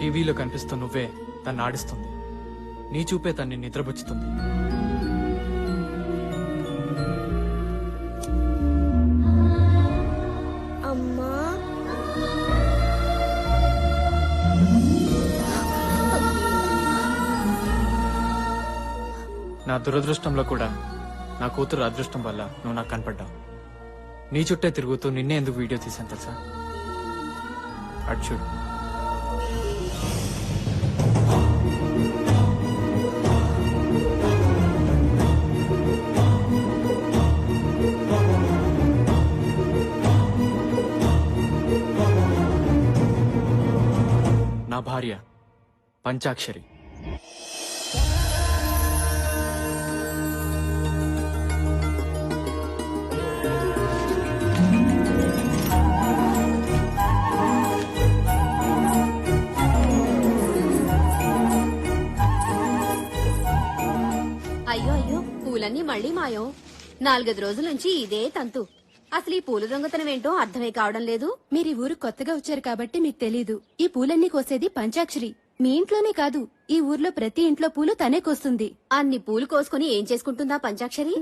S15: టీవీలో కనిపిస్తూ నువ్వే తన్ని ఆడిస్తుంది, నీ చూపే తన్ని నిద్రపుచ్చుతుంది.
S11: అమ్మా
S15: నా దురదృష్టంలో కూడా నా కూతురు అదృష్టం వల్ల నువ్వు నాకు కనపడ్డావు. నీ చుట్టే తిరుగుతూ నిన్నే ఎందుకు వీడియో తీసాను తెలుసా? అటు చూడు. నా భార్య పంచాక్షరి.
S18: అయ్యో అయ్యో, పూలన్నీ మళ్ళీ మాయం. 4-5 రోజుల నుంచి ఇదే తంతు. అసలు ఈ పూల దొంగతనం ఏంటో అర్థమే కావడం లేదు.
S5: మీరు ఈ ఊరు కొత్తగా వచ్చారు కాబట్టి మీకు తెలీదు. ఈ పూలన్నీ కోసేది పంచాక్షరి. మీ ఇంట్లోనే కాదు, ఈ ఊర్లో ప్రతి ఇంట్లో పూలు తనే కోస్తుంది.
S18: అన్ని పూలు కోసుకుని ఏం చేసుకుంటుందా పంచాక్షరి?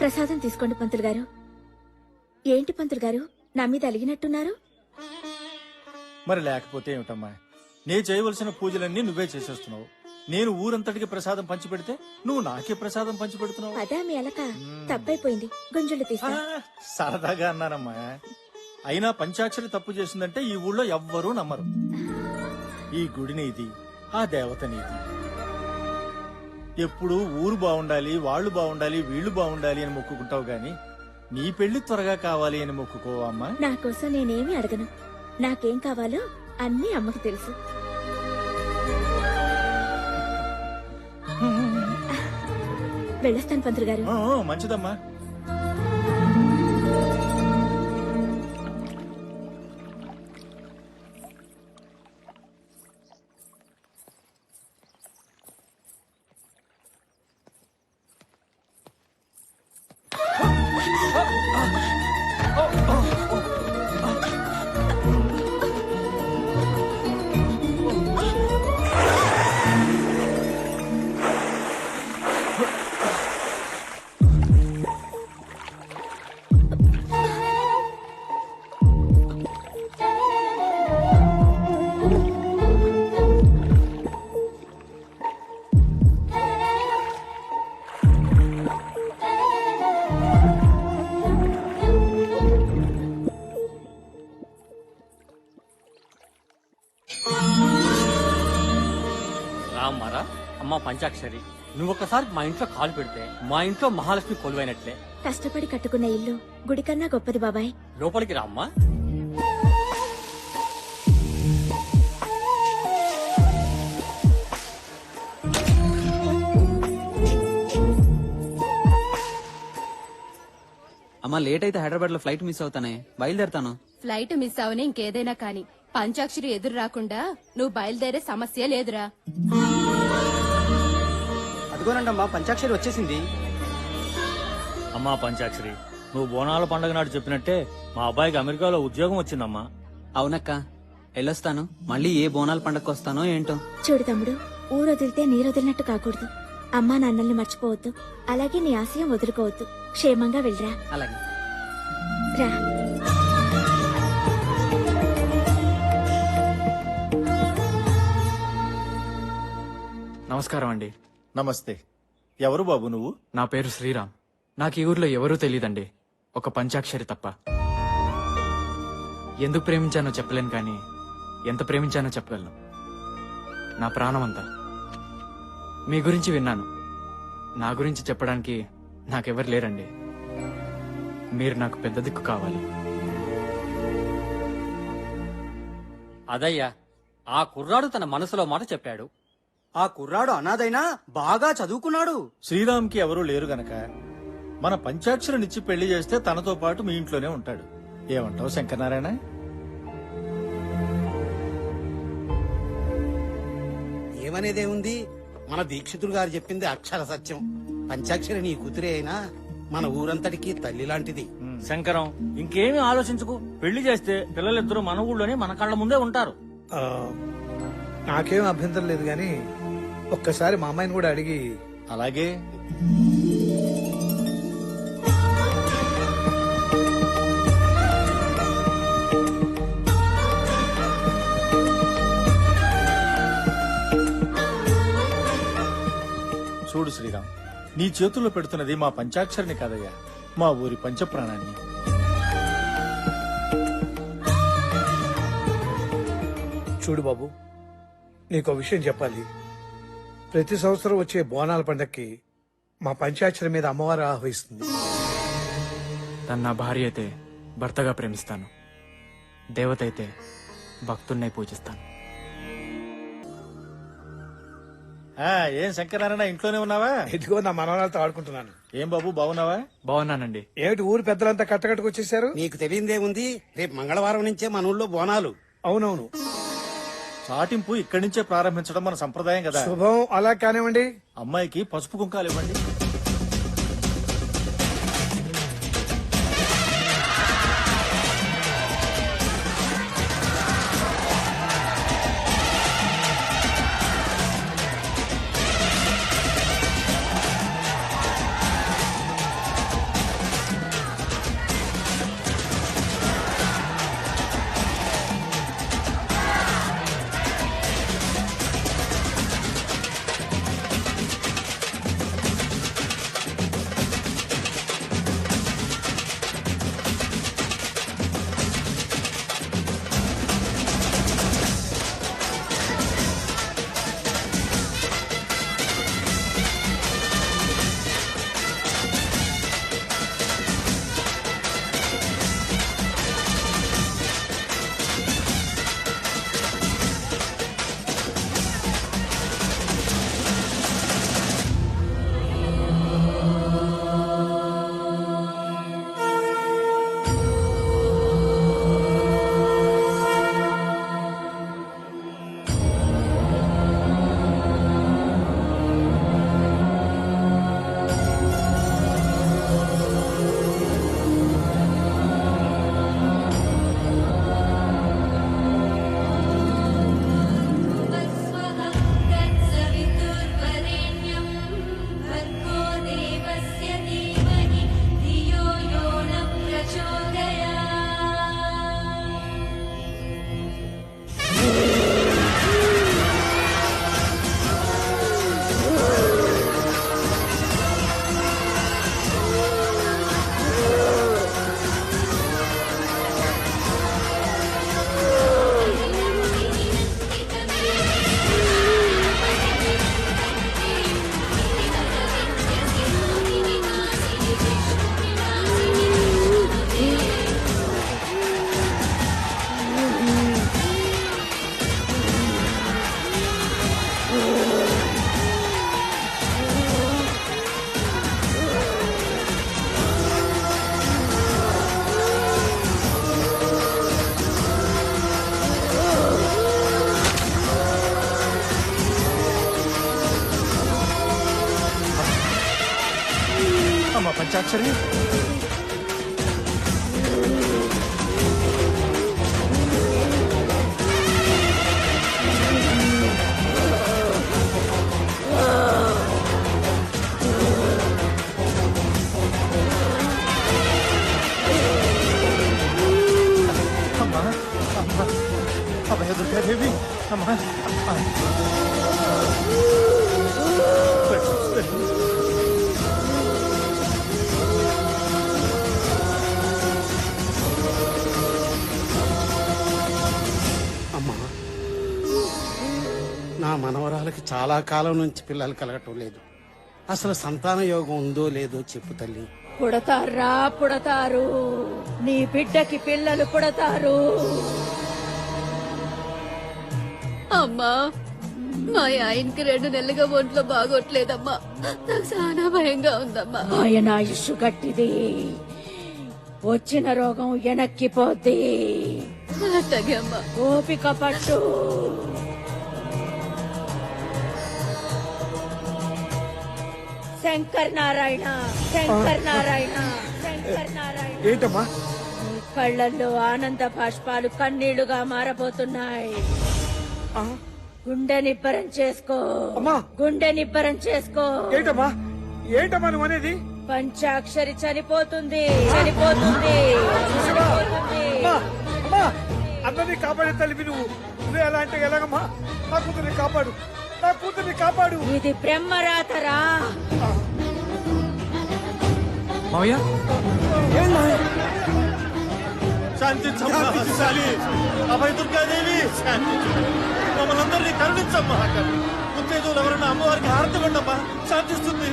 S18: ప్రసాదం తీసుకోండి పంతులు గారు. ఏంటి పంతులు గారు, నా మీద అలిగినట్టున్నారు?
S4: మరి లేకపోతే ఏమిటమ్మా, నే చేయవలసిన పూజలన్నీ నువ్వే చేసేస్తున్నావు. నేను ఊరంతటికి ప్రసాదం పంచిపెడితే నువ్వు నాకే ప్రసాదం పంచిపెడుతున్నావు.
S18: అదా మీ అలక? తప్పైపోయింది, గుంజులు తీసా.
S4: సరదాగా అన్నానమ్మా. అయినా పంచాక్షరి తప్పు చేసిందంటే ఈ ఊళ్ళో ఎవ్వరూ నమ్మరు. ఈ గుడి నీది, ఆ దేవత నీది. ఎప్పుడు ఊరు బాగుండాలి, వాళ్ళు బాగుండాలి, వీళ్ళు బాగుండాలి అని మొక్కుకుంటావు గాని నీ పెళ్లి త్వరగా కావాలి అని మొక్కుకోవమ్మా.
S18: నా కోసం నేనేమి అడగను. నాకేం కావాలో అన్నీ అమ్మకి తెలుసు. వెళ్ళొస్తాను పంతులు గారు.
S4: మంచిదమ్మా.
S7: రామ్మారా, అమ్మ పంచాక్షరి, నువ్వు ఒకసారి మా ఇంట్లో కాలు పెడితే మా ఇంట్లో మహాలక్ష్మి కొలువైనట్లే.
S18: కష్టపడి కట్టుకున్న ఇల్లు గుడి కన్నా గొప్పది బాబాయ్.
S7: లోపలికి రామ్మా.
S15: అమ్మా, లేట్ అయితే హైదరాబాద్ లో ఫ్లైట్ మిస్ అవుతానే, బయలుదేరుతాను.
S5: ఫ్లైట్ మిస్ అవని ఇంకేదైనా కాని పంచాక్షరి ఎదురు రాకుండా నువ్వు బయలుదేరే సమస్య లేదురా.
S15: అదిగోనండమ్మా, పంచాక్షరి వచ్చేసింది.
S19: అమ్మా పంచాక్షరి, నువ్వు బోనాల పండుగ నాడు చెప్పినట్టే మా అబ్బాయికి అమెరికాలో ఉద్యోగం వచ్చిందమ్మా.
S15: అవునక్క, వెళ్ళొస్తాను. మళ్ళీ ఏ బోనాల పండగకు వస్తానో ఏంటో.
S18: చూడు తమ్ముడు, ఊరు వదిలితే నీరు వదిలినట్టు కాకూడదు. అమ్మా నాన్నల్ని మర్చిపోవద్దు. అలాగే నీ ఆశయం వదులుకోవద్దు. క్షేమంగా వెళ్ళరా.
S15: అలాగే
S18: రా.
S15: నమస్కారం అండి.
S4: నమస్తే. ఎవరు బాబు నువ్వు?
S15: నా పేరు శ్రీరామ్. నాకు ఈ ఊర్లో ఎవరూ తెలియదండి, ఒక పంచాక్షరి తప్ప. ఎందుకు ప్రేమించానో చెప్పలేను, కానీ ఎంత ప్రేమించానో చెప్పగలను. నా ప్రాణమంతా. మీ గురించి విన్నాను. నా గురించి చెప్పడానికి నాకెవరు లేరండి. మీరు నాకు పెద్ద దిక్కు కావాలి.
S7: అదయ్యా, ఆ కుర్రాడు తన మనసులో మాట చెప్పాడు.
S20: ఆ కుర్రాడు అనాథైనా బాగా చదువుకున్నాడు.
S4: శ్రీరామ్కి ఎవరూ లేరు గనక మన పంచాక్షరినిచ్చి పెళ్లి చేస్తే తనతో పాటు మీ ఇంట్లోనే ఉంటాడు. ఏమంటావు శంకరనారాయణ?
S21: ఏమనేదేముంది, మన దీక్షితులు గారు చెప్పింది అక్షర సత్యం. పంచాక్షరి నీ కూతురే అయినా మన ఊరంతటికి తల్లి లాంటిది.
S19: శంకరం, ఇంకేమీ ఆలోచించుకు. పెళ్లి చేస్తే పిల్లలిద్దరూ మన ఊళ్ళోనే మన కళ్ళ ముందే ఉంటారు.
S2: నాకేం అభ్యంతరం లేదు గాని ఒక్కసారి మా అమ్మాయిని కూడా అడిగి.
S4: అలాగే. చూడు శ్రీరామ్, నీ చేతుల్లో పెడుతున్నది మా పంచాక్షరిని కాదయ్యా, మా ఊరి పంచప్రాణాన్ని.
S2: చూడు బాబు, నీకో విషయం చెప్పాలి. ప్రతి సంవత్సరం వచ్చే బోనాల పండక్కి మా పంచాక్షరి మీద అమ్మవారు ఆహ్వానిస్తుంది.
S15: తన నా భార్య అయితే భర్తగా ప్రేమిస్తాను, దేవత అయితే భక్తున్నై పూజిస్తాను.
S4: ఏం శంకరనారాయణ, ఇంట్లోనే ఉన్నావా?
S2: ఇదిగో నా మనవరాలతో ఆడుకుంటున్నాను.
S4: ఏం బాబు, బాగున్నావా?
S15: బాగున్నానండి.
S2: ఏమిటి ఊరు పెద్దలంతా కట్టకట్టుకు వచ్చేసారు?
S21: నీకు తెలియదేముంది, రేపు మంగళవారం నుంచే మన ఊళ్ళో బోనాలు.
S2: అవునవును,
S4: చాటింపు ఇక్కడి నుంచే ప్రారంభించడం మన సంప్రదాయం కదా.
S2: శుభం. అలా కానివ్వండి.
S4: అమ్మాయికి పసుపు కుంకాలు ఇవ్వండి. అమ్మ పంచాక్షరి, అమ్మా అమ్మా అభయ దుర్గాదేవి, అమ్మా
S21: అమ్మా, నా మనవరాలకి చాలా కాలం నుంచి పిల్లలు కలగటం లేదు. అసలు సంతాన యోగం ఉందో లేదో చెప్పు తల్లి.
S10: పుడతారా పుడతారు, నీ బిడ్డకి పిల్లలు పుడతారు.
S5: అమ్మా, మా ఆయనకి 2 నెలలుగా ఒంట్లో బాగోట్లేదమ్మా. నాకు చాలా భయంగా ఉందమ్మా.
S10: ఆయన ఆయుష్ గట్టిది, వచ్చిన రోగం వెనక్కిపోద్ది.
S5: అట్లాగే అమ్మా.
S10: ఓపిక పట్టు. శంకర్ నారాయణ, శంకర్ నారాయణ, శంకర్ నారాయణ.
S2: ఏంటమ్మా?
S10: నీ కళ్ళల్లో ఆనంద బాష్పాలు కన్నీళ్లుగా మారబోతున్నాయి. గుండె నిబ్బరం చేసుకో, గుండె నిబ్బరం చేసుకో.
S2: ఏంటమ్మా ఏంటమ్మా నువ్వు అనేది?
S10: పంచాక్షరి చనిపోతుంది, చనిపోతుంది, చనిపోతుంది.
S2: అమ్మా అందరినీ కాపాడే తల్లివి నువ్వే అలా అంటే ఎలాగమ్మా? నా కూతుర్ని కాపాడు, నా కూతుర్ని కాపాడు.
S10: ఇది బ్రహ్మరాతరా.
S15: మావయ్య
S4: శాంతించమ్మాలి. అభయ దుర్గాదేవి మమ్మల్ని అందరినీ కరుణించమ్మా. ఉత్తేజులు ఎవరన్నా అమ్మవారికి హారతి కొండమ్మా, శాంతిస్తుంది.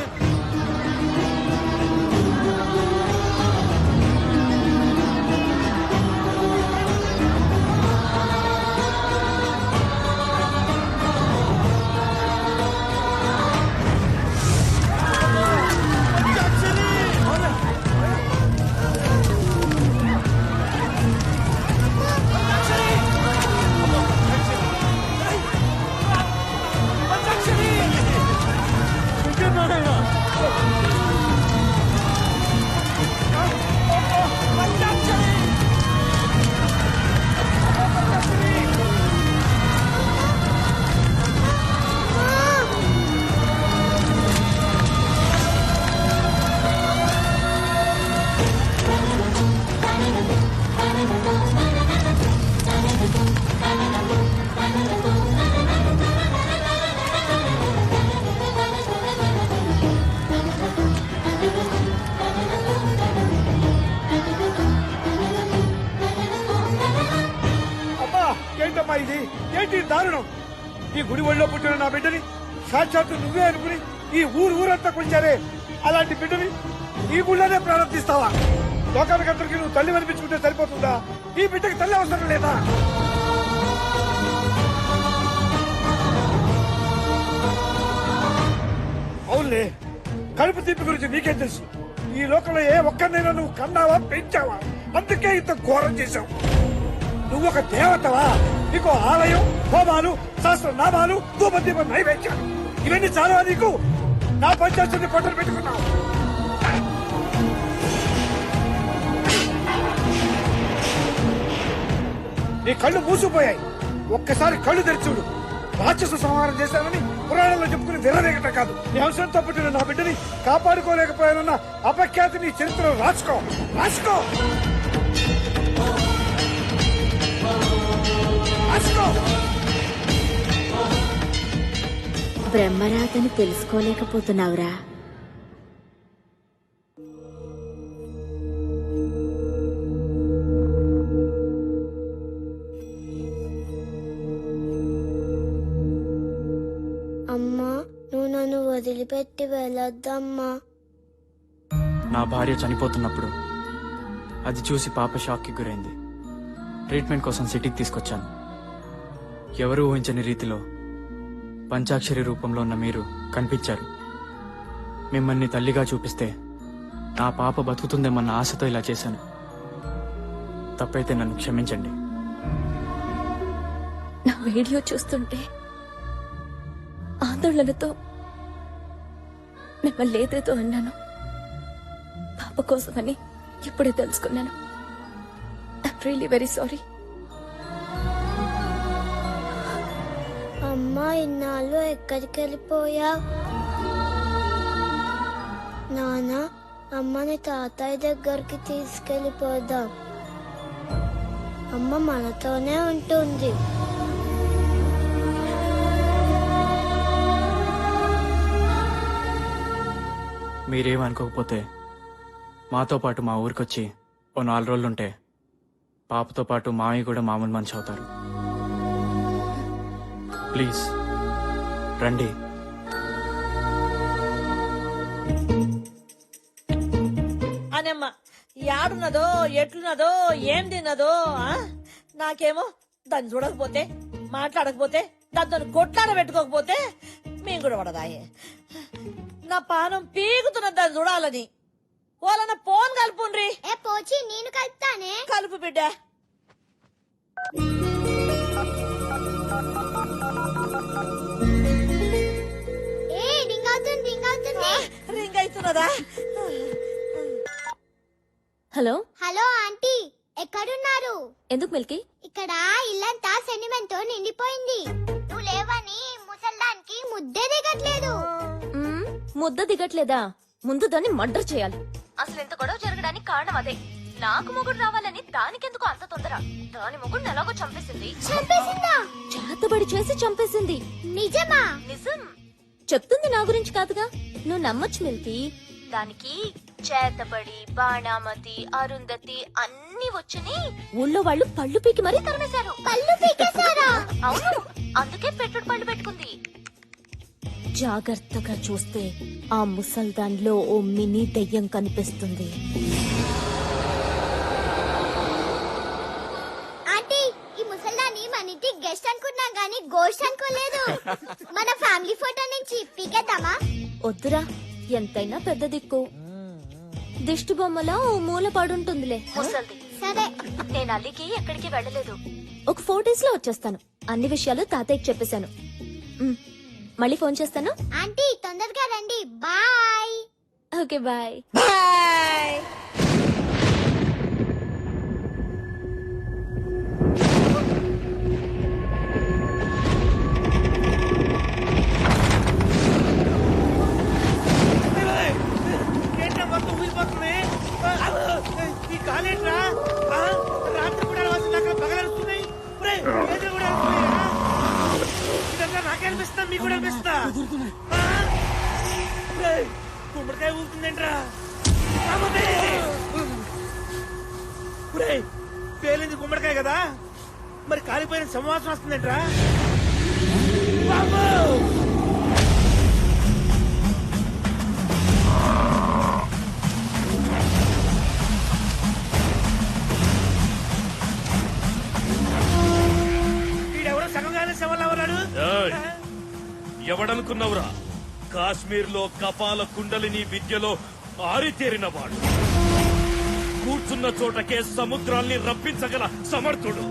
S2: ఏంటమ్మా ఇది? ఏంటి దారుణం? ఈ గుడి ఒళ్ళో పుట్టిన నా బిడ్డని సాక్షాత్తు నువ్వే అనుకుని ఈ ఊరంతా కొంచారే, అలాంటి బిడ్డని ఈ గుళ్ళోనే ప్రారంభిస్తావా? లోకానికందరికి నువ్వు తల్లి అనిపించుకుంటే సరిపోతుందా? ఈ బిడ్డకి తల్లి అవసరం లేదా? అవునులే, కడుపు తీపి గురించి నీకేం తెలుసు? ఈ లోకంలో ఏ ఒక్కరినైనా నువ్వు కన్నావా, పెంచావా? అందుకే ఇంత ఘోరం చేశావు. నువ్వు ఒక దేవతవా? నీకు ఆలయం, హోమాలు, సహస్రనామాలు, ధూపదీప నైవేద్యాలు ఇవన్నీ చాలా నీకు? నా పంచాయతీని పొట్టలు పెట్టుకున్నావు. నీ కళ్ళు మూసిపోయాయి. ఒక్కసారి కళ్ళు తెరిచుడు. రాక్షస సంహారం చేశానని పురాణంలో చెప్పుకుని విర్రవేగటం కాదు. నీ అవసరంతో పుట్టిన నా బిడ్డని కాపాడుకోలేకపోయానన్న అపఖ్యాతి నీ చరిత్రలో రాసుకో, రాసుకో.
S18: బ్రహ్మరాతని తెలుసుకోలేకపోతున్నావురా.
S11: అమ్మా, నువ్వు నన్ను వదిలిపెట్టి వెళ్ళొద్దమ్మా.
S15: నా భార్య చనిపోతున్నప్పుడు అది చూసి పాప షాక్కి గురైంది. ట్రీట్మెంట్ కోసం సిటీకి తీసుకొచ్చాను. ఎవరూ ఊహించని రీతిలో పంచాక్షరి రూపంలో ఉన్న మీరు కనిపించారు. మిమ్మల్ని తల్లిగా చూపిస్తే నా పాప బతుకుతుందేమన్న ఆశతో ఇలా చేశాను. తప్పైతే నన్ను క్షమించండి.
S3: నా వీడియో చూస్తుంటే ఆందోళనతో మిమ్మల్ని లేదేదో అన్నాను. పాప కోసమని ఇప్పుడే తెలుసుకున్నాను. I'm really very sorry.
S11: అమ్మా, ఇన్నాళ్ళు ఎక్కడికి వెళ్ళిపోయావు? నాన్న, అమ్మని తాతయ్య దగ్గరికి తీసుకెళ్ళిపోదాం. అమ్మ మనతోనే ఉంటుంది.
S15: మీరేమనుకోకపోతే మాతో పాటు మా ఊరికొచ్చి ఓ 4 రోజులుంటే పాపతో పాటు మావి కూడా మామూలు మనిషి అవుతారు. ప్లీజ్ రండి.
S10: అనమ్మ యాడున్నదో, ఎట్లున్నదో, ఏం తిన్నదో. నాకేమో దాన్ని చూడకపోతే, మాట్లాడకపోతే దాంతో కొట్లాడ పెట్టుకోకపోతే మేము కూడా పడదాయే. నా పానం పీగుతున్న దాన్ని చూడాలని వాళ్ళన్న ఫోన్ కలుపుండ్రి.
S11: ఏ పోచి నేను కలుపుతానే.
S10: కలుపు బిడ్డ.
S11: ఏ రింగ్ అవుతుంది రింగ్ అవుతుంది.
S10: రింగ్ అవుతున్నదా?
S3: హలో
S11: హలో ఆంటీ ఎక్కడున్నారు?
S3: ఎందుకు మిల్కీ?
S11: ఇక్కడ ఇల్లంతా సెంటిమెంట్ తో నిండిపోయింది. నువ్వు లేవని ముసల్దానికి ముద్దే దిగట్లేదు.
S3: ముద్ద దిగట్లేదా? ముందు దాన్ని మర్డర్ చేయాలి. అసలు ఎంత గొడవ జరగడానికి కారణం అదే. నాకు మొగుడు రావాలని దానికెందుకు అంత తొందర? దాని మొగుడు ఎలాగో చంపేసింది.
S11: చంపేసిందా?
S3: చేతబడి చేసి చంపేసింది.
S11: నిజమా?
S3: నిజం. చెప్తుంది నా గురించి కాదుగా, నువ్వు నమ్మొచ్చు మిల్కీ. దానికి చేతబడి, బాణామతి, అరుంధతి అన్ని వచ్చని ఊళ్ళో వాళ్ళు పళ్ళు పీకి మరీ తరిమేశారు.
S11: పళ్ళు పీకేశారా?
S3: అవును, అందుకే పెట్టుడు పళ్ళు పెట్టుకుంది. జాగ్రత్తగా చూస్తే ఆ ముసల్దాన్లో ఓ మినీ దెయ్యం కనిపిస్తుంది.
S11: ఆంటీ ఈ ముసల్దాన్ని మన ఇంటి గెస్ట్ అనుకున్నాం గానీ గోస్ట్ అనుకోలేదు. మన ఫ్యామిలీ ఫోటో నుంచి పీకేద్దామా?
S3: వద్దురా, ఎంతైనా పెద్ద దిక్కు. దిష్టి బొమ్మలా ఓ మూల పడుంటుందిలే ముసల్ది.
S11: సరే,
S3: నేను అల్లికి ఎక్కడికి వెళ్ళలేదు. ఒక 4 days లో వచ్చేస్తాను. అన్ని విషయాలు తాతయ్యకి చెప్పేశాను. మళ్ళీ ఫోన్ చేస్తాను.
S11: ఆంటీ తొందరగా రండి. బాయ్.
S3: Okay bye.
S10: బాయ్.
S2: ఈ కాలేట్రా రాత్రి కూడా అక్కడ పగలరుస్తున్నాయి. ఇదంతా నాకే అనిపిస్తా, మీకు కూడా అనిపిస్తా. గుమ్మడికాయ ఊరుతుందేంట్రా? పేలింది గుమ్మడికాయ కదా, మరి కాలిపోయిన సంవాసన వస్తుందేంట్రా? వీడెవరో సగంగానే శవంలా ఉన్నాడు.
S1: ఎవడనుకున్నవురా? కాశ్మీర్ లో కపాల కుండలిని విద్యలో ఆరితేరినవాడు. కూర్చున్న చోటకే సముద్రాల్ని రప్పించగల సమర్థుడు.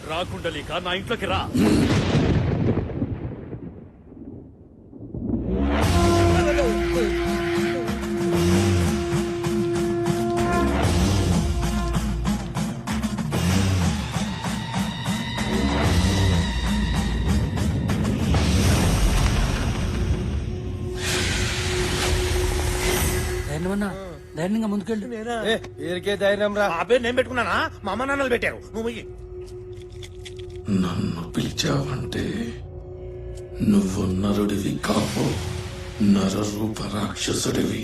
S1: రా కుండలిక, నా ఇంట్లోకి రా.
S21: ధైర్యంగా ముందుకెళ్ళు.
S2: వీరికే ధైర్యం రా. ఆ పేరు నేను పెట్టుకున్నానా? మా అమ్మ నాన్నలు పెట్టారు. నువ్వు
S13: నన్ను పిలిచావంటే నువ్వు నరుడివి కావు, నరరూప రాక్షసుడివి.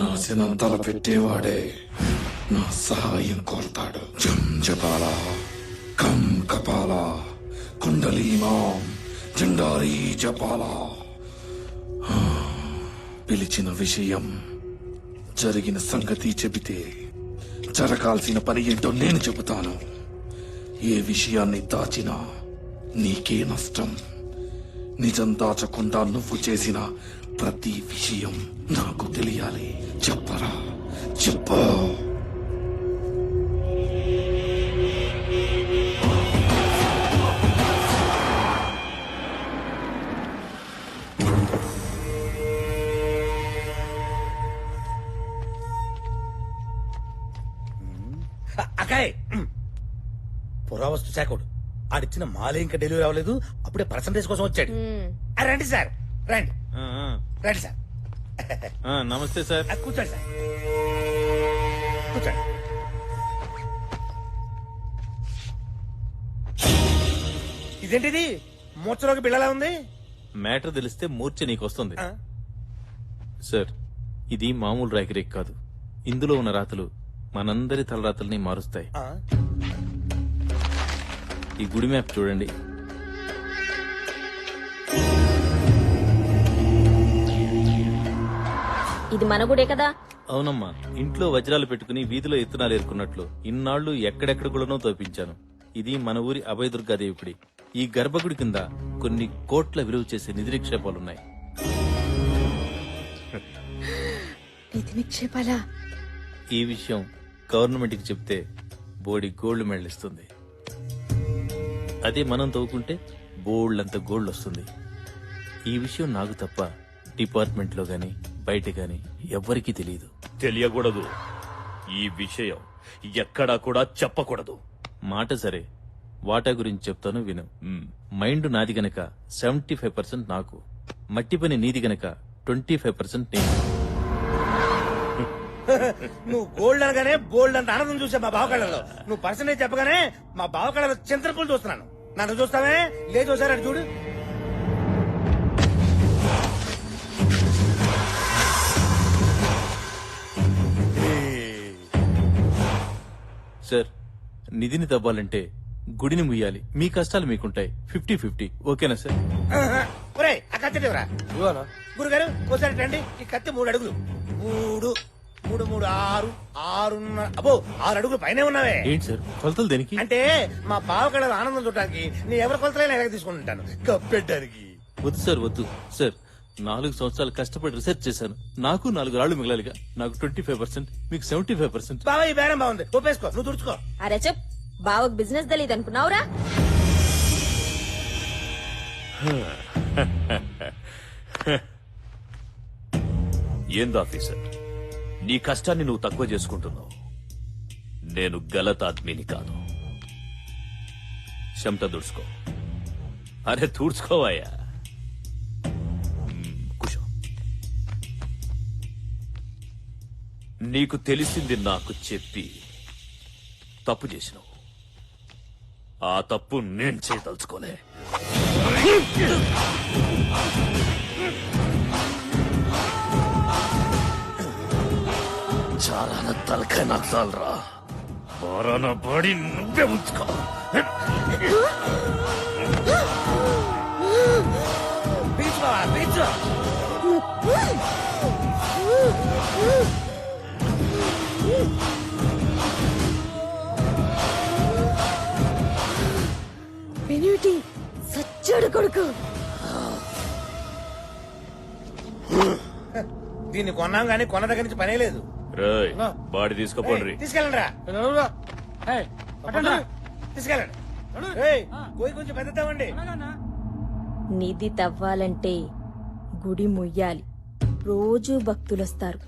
S13: నాశనం తలపెట్టేవాడే నా సహాయం కోరతాడు. జం జపాల కం కపాల కుండలీమాం జండారీ జపాల. పిలిచిన విషయం, జరిగిన సంగతి చెబితే జరగాల్సిన పని ఏంటో నేను చెబుతాను. ఏ విషయాన్ని దాచినా నీకే నష్టం. నిజం దాచకుండా నువ్వు చేసిన ప్రతి విషయం నాకు తెలియాలి. చెప్పరా, చెప్పు.
S2: అకాయ్ పురావస్తు శాఖడు ఆడిచ్చిన మాల ఇంకా డెలివరీ అవ్వలేదు. అప్పుడే పర్సంటేజ్ కోసం వచ్చాడు. రండి సార్, రండి రండి సార్.
S4: నమస్తే సార్.
S2: కూర్చోండి సార్, కూర్చోండి. ఇదేంటిది మూర్చలోకి బిళ్ళలా ఉంది?
S4: మ్యాటర్ తెలిస్తే మూర్ఛ నీకొస్తుంది సార్. ఇది మామూలు రేఖరేఖ కాదు. ఇందులో ఉన్న రాతలు మనందరి తలరాతల్ని మారుస్తాయి. ఈ గుడి మ్యాప్ చూడండి.
S10: ఇది మన గుడే కదా.
S14: అవునమ్మా, ఇంట్లో వజ్రాలు పెట్టుకుని వీధిలో ఎత్తునాలు ఏరుకున్నట్లు ఇన్నాళ్లు ఎక్కడెక్కడ గుళ్ళనో తోపించాను. ఇది మన ఊరి అభయదుర్గాదేవి గుడి. ఈ గర్భగుడి కింద కొన్ని కోట్ల విలువ చేసే నిధి నిక్షేపాలున్నాయి.
S5: నిధి నిక్షేపాలా?
S14: ఈ విషయం గవర్నమెంట్ కి చెప్తే బోడి గోల్డ్ మెడల్ ఇస్తుంది. అదే మనం తవ్వుకుంటే బోల్డ్ గోల్డ్ వస్తుంది. ఈ విషయం నాకు తప్ప డిపార్ట్మెంట్ లో గాని బయట గాని ఎవ్వరికీ తెలియదు.
S1: తెలియకూడదు. ఈ విషయం ఎక్కడా కూడా చెప్పకూడదు.
S14: మాట సరే, వాటా గురించి చెప్తాను విను. మైండ్ నాది గనక 75% నాకు, మట్టి పని నీది గనక 25% నేను.
S8: నువ్వు గోల్డ్ అనగానే బోల్డ్ అంత ఆనందం చూసా మా బావ కళ్ళలో. నువ్వు పర్సనేజ్ చెప్పగానే మా బావ కళ్ళలో చింతపూలు చూస్తున్నాను. నన్ను చూస్తావే? లేదు ఒకసారి అటు చూడు.
S14: సార్, నిధిని తవ్వాలంటే గుడిని ముయ్యాలి. మీ కష్టాలు మీకుంటాయి. 50-50 ఓకేనా సార్?
S8: ఒరే ఆ కత్తి లేవరా గురుగారు, ఒకసారి రండి. ఈ కత్తి 3 అడుగులు. 3 3 3 6 6 అబ్బో 6 అడుగులు పైనే ఉన్నావే.
S14: ఏంటి సార్ కొలతలు దేనికి?
S8: అంటే మా బావ కళ ఆనందం చూడటానికి నీ ఎవరి కొలతలైనా ఎలాగ తీసుకుంటాను కప్పెట్టడానికి.
S14: వద్దు సార్, వద్దు సార్. 4 సంవత్సరాలు కష్టపడి రీసెర్చ్ చేశాను. నాకు 4 రాళ్లు మిగలాలిగా. నాకు 25%, మీకు 75%.
S8: బావ ఈ బేరం బాగుంది, ఒప్పేసుకో. నువ్వు తుడుచుకో.
S10: అరే చెప్, బావకు బిజినెస్ తెలియదు అనుకున్నావురా?
S1: ఏంది ఆఫీసర్, నీ కష్టాన్ని నువ్వు తక్కువ చేసుకుంటున్నావు. నేను గలత్ ఆద్మీని కాదు. చెమట దుడుచుకో. అరే తూడ్చుకోవాయా. కూర్చో. నీకు తెలిసింది నాకు చెప్పి తప్పు చేసినావు. ఆ తప్పు నేను చేయదలుచుకోలే. చాలా తలకాయ నాకు చాలరా. బారాన బాడీ నువ్వే ఉంచుకో.
S8: పీచు బావా, పీచు.
S10: పెనిమిటి సచ్చాడు కొడుకు.
S8: దీన్ని కొన్నాం గానీ కొన్న దగ్గర నుంచి పనే లేదు.
S1: రేయ్, బాడీ తీసుకోపోండి.
S8: తీసుకెళ్ళండి రా. తీసుకెళ్ళండి. ఏయ్, పోయి కొంచెం పెద్దవండి.
S10: నిధి తవ్వాలంటే గుడి ముయ్యాలి. రోజూ భక్తులొస్తారు.